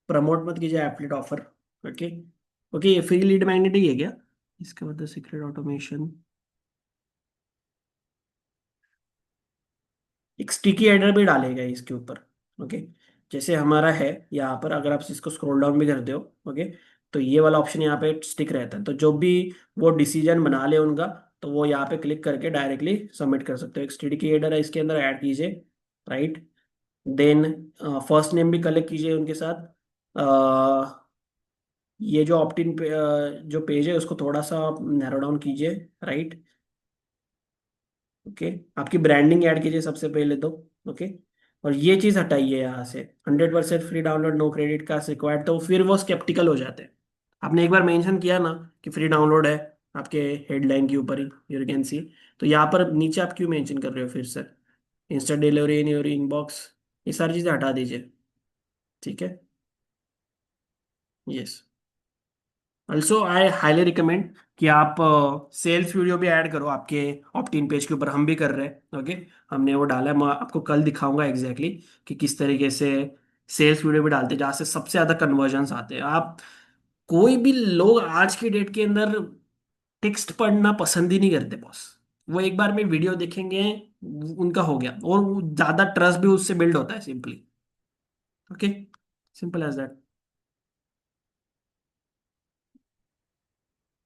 प्रमोट मत कीजिए एफिलिएट ऑफर। ओके। ओके, ये फ्री लीड मैग्नेट ही है क्या? इसके बाद सीक्रेट ऑटोमेशन, एक स्टिकी एडर भी डालेगा इसके ऊपर। ओके। जैसे हमारा है यहाँ पर, अगर आप इसको स्क्रॉल डाउन भी करते हो, ओके, तो ये वाला ऑप्शन यहाँ पे स्टिक रहता है। तो जो भी वो डिसीजन बना ले उनका, तो वो यहाँ पे क्लिक करके डायरेक्टली सबमिट कर सकते हो। एक स्टिकी एडर है, इसके अंदर ऐड कीजिए, राइट। देन फर्स्ट नेम भी कलेक्ट कीजिए उनके साथ। ये जो ऑप्टिन जो पेज है उसको थोड़ा सा नैरो डाउन कीजिए, राइट। ओके। आपकी ब्रांडिंग ऐड कीजिए सबसे पहले तो। ओके। और ये चीज़ हटाइए यहाँ से, 100% free download, no credit card required, तो फिर वो स्केप्टिकल हो जाते हैं। आपने एक बार मेंशन किया ना कि फ्री डाउनलोड है आपके हेडलाइन के ऊपर ही, यू कैन सी। तो यहाँ पर नीचे आप क्यों मेंशन कर रहे हो फिर से? Instant delivery in your inbox, ये सारी चीज़ें हटा दीजिए। ठीक है। Yes. Also I highly recommend कि आप सेल्स वीडियो भी ऐड करो आपके ऑप्टिन पेज के ऊपर। हम भी कर रहे हैं, ओके। हमने वो डाला है, मैं आपको कल दिखाऊंगा एग्जैक्टली कि किस तरीके से सेल्स वीडियो भी डालते हैं जहाँ से सबसे ज़्यादा कन्वर्जन्स आते हैं। आप, कोई भी लोग आज की डेट के अंदर टेक्स्ट पढ़ना पसंद ही नहीं करते बॉस। वो एक बार में वीडियो देखेंगे, उनका हो गया, और ज़्यादा ट्रस्ट भी उससे बिल्ड होता है simply. Okay. Simple as that.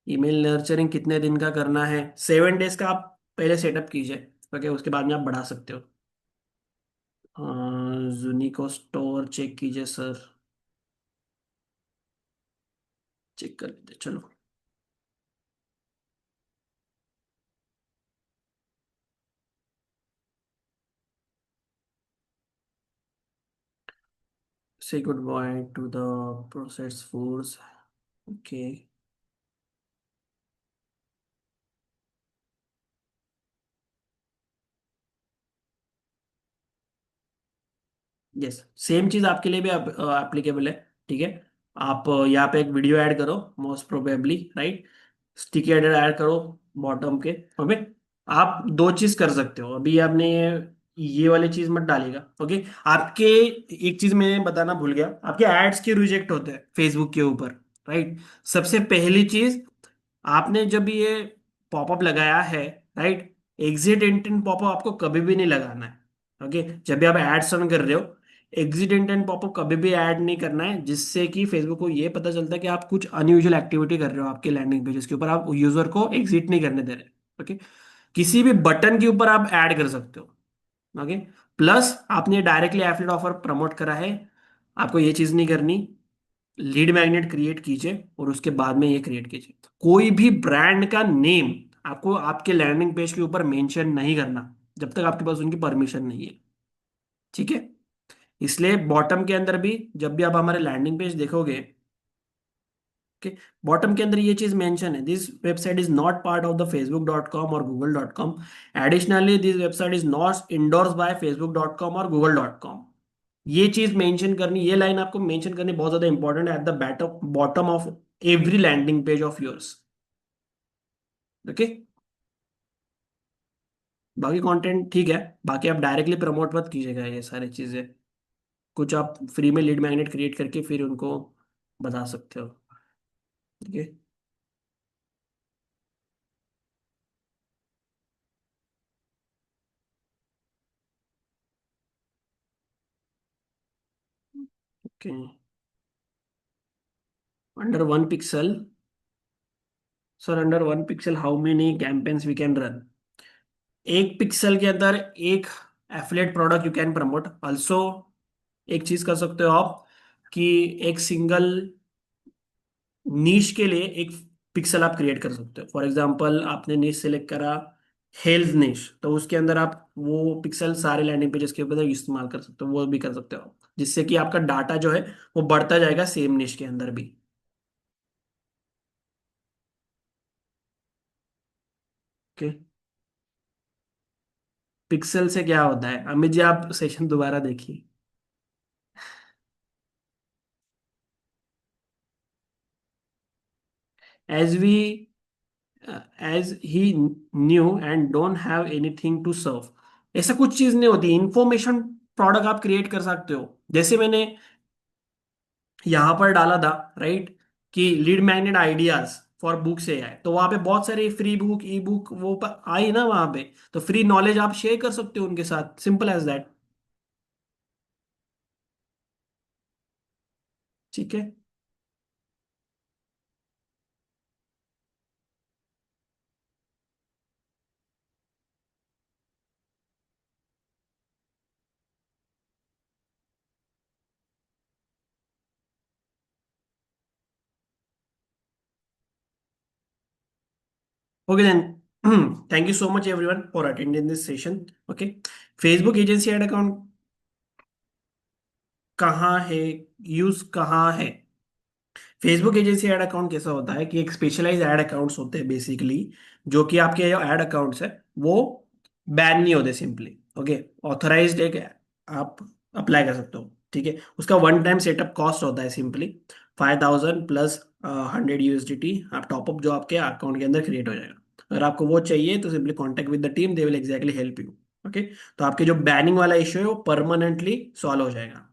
Email nurturing कितने दिन का करना है? 7 डेज का आप पहले सेटअप कीजिए, ओके, उसके बाद में आप बढ़ा सकते हो। जुनिको स्टोर चेक कीजिए सर, चेक कर लेते हैं, चलो। से good by two the processed foods. Okay. Yes, same चीज आपके लिए भी एप्लीकेबल है। ठीक है। आप यहाँ पे एक वीडियो ऐड करो, most probably, right. Sticky editor add करो बॉटम के। ओके। आप दो चीज कर सकते हो अभी। आपने ये वाली चीज मत डालेगा, ओके। आपके, एक चीज मैं बताना भूल गया, आपके एड्स के रिजेक्ट होते हैं फेसबुक के ऊपर, राइट। सबसे पहली चीज, आपने जब ये पॉपअप लगाया है, राइट, एग्जिट इंटेंट पॉपअप आपको कभी भी नहीं लगाना है। ओके। जब भी आप एड्स रन कर रहे हो, एग्जिट इंटेंट पॉपअप कभी भी ऐड नहीं करना है, जिससे कि फेसबुक को ये पता चलता है कि आप कुछ अनयूजुअल एक्टिविटी कर रहे हो आपके लैंडिंग पेजेस के ऊपर, आप यूजर को एग्जिट नहीं करने दे रहे। ओके। किसी भी बटन के ऊपर आप ऐड कर सकते हो। ओके। प्लस आपने डायरेक्टली एफिलिएट ऑफर प्रमोट करा है, आपको ये चीज नहीं करनी। लीड मैग्नेट क्रिएट कीजिए और उसके बाद में ये क्रिएट कीजिए। कोई भी ब्रांड का नेम आपको आपके लैंडिंग पेज के ऊपर मेंशन नहीं करना जब तक आपके पास उनकी परमिशन नहीं है। ठीक है। इसलिए बॉटम के अंदर भी जब भी आप हमारे लैंडिंग पेज देखोगे, ओके, बॉटम के अंदर ये चीज मेंशन है, this website is not part of the facebook.com और google.com। Additionally this website is not endorse by facebook.com और google.com। ये चीज मेंशन करनी, ये लाइन आपको मेंशन करनी बहुत ज्यादा इंपॉर्टेंट है at the bottom of every landing page of yours. Okay. बाकी कंटेंट ठीक है, बाकी आप डायरेक्टली प्रमोट मत कीजिएगा ये सारी चीजें। कुछ आप फ्री में लीड मैग्नेट क्रिएट करके फिर उनको बता सकते हो। ठीक है। Okay. Under 1 pixel, sir under 1 pixel how many campaigns we can run? 1 pixel के अंदर एक affiliate product you can promote also. एक चीज कर सकते हो आप कि एक सिंगल नीश के लिए एक पिक्सल आप क्रिएट कर सकते हो। फॉर एग्जांपल आपने नीश सेलेक्ट करा हेल्थ नीश, तो उसके अंदर आप वो पिक्सल सारे लैंडिंग पेजेस के ऊपर इस्तेमाल कर सकते हो, वो भी कर सकते हो, जिससे कि आपका डाटा जो है वो बढ़ता जाएगा सेम नीश के अंदर भी। ओके। पिक्सल से क्या होता है अमित जी, आप सेशन दोबारा देखिए। As we as he new and don't have anything to serve, ऐसा कुछ चीज नहीं होती। इंफॉर्मेशन प्रोडक्ट आप क्रिएट कर सकते हो, जैसे मैंने यहां पर डाला था, राइट, कि lead magnet ideas for book से है, तो वहां पे बहुत सारे फ्री बुक ई बुक वो आई ना वहां पे, तो फ्री नॉलेज आप शेयर कर सकते हो उनके साथ, सिंपल एज दैट। ठीक है। Okay then, thank you so much everyone for attending this session. Okay. Facebook agency ad account कहाँ है, यूज कहाँ है? फेसबुक एजेंसी ऐड अकाउंट कैसा होता है कि एक स्पेशलाइज ऐड अकाउंट्स होते हैं बेसिकली, जो कि आपके जो ऐड अकाउंट्स है वो बैन नहीं होते सिंपली। ओके। ऑथराइज्ड एक आप अप्लाई कर सकते हो। ठीक है। उसका वन टाइम सेटअप कॉस्ट होता है सिंपली 5,000 प्लस 100 USDT, आप टॉपअप जो आपके अकाउंट के अंदर क्रिएट हो जाएगा। अगर आपको वो चाहिए तो simply contact with the team, they will exactly help you. Okay. तो आपके जो बैनिंग वाला इश्यू है वो परमानेंटली सॉल्व हो जाएगा।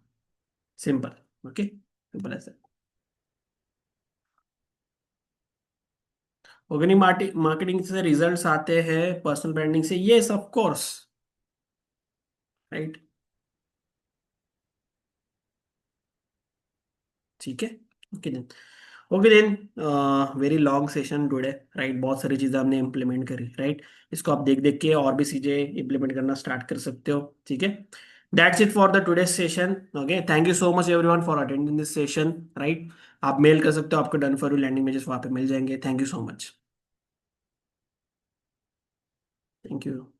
सिंपल। ओके, सिंपल ऐसा। ऑर्गेनिक मार्केटिंग से रिजल्ट्स आते हैं पर्सनल ब्रांडिंग से, यस ऑफ कोर्स, राइट। ठीक है। Okay then, okay then, very long session today, right, बहुत सारी चीजें हमने इम्प्लीमेंट करी, राइट। इसको आप देख देख के और भी चीजें इम्प्लीमेंट करना स्टार्ट कर सकते हो। ठीक है। That's it for the today session. Okay, thank you so much everyone for attending this session, right. आप मेल कर सकते हो, आपको done for you landing pages वहाँ पे मिल जाएंगे। Thank you so much. Thank you.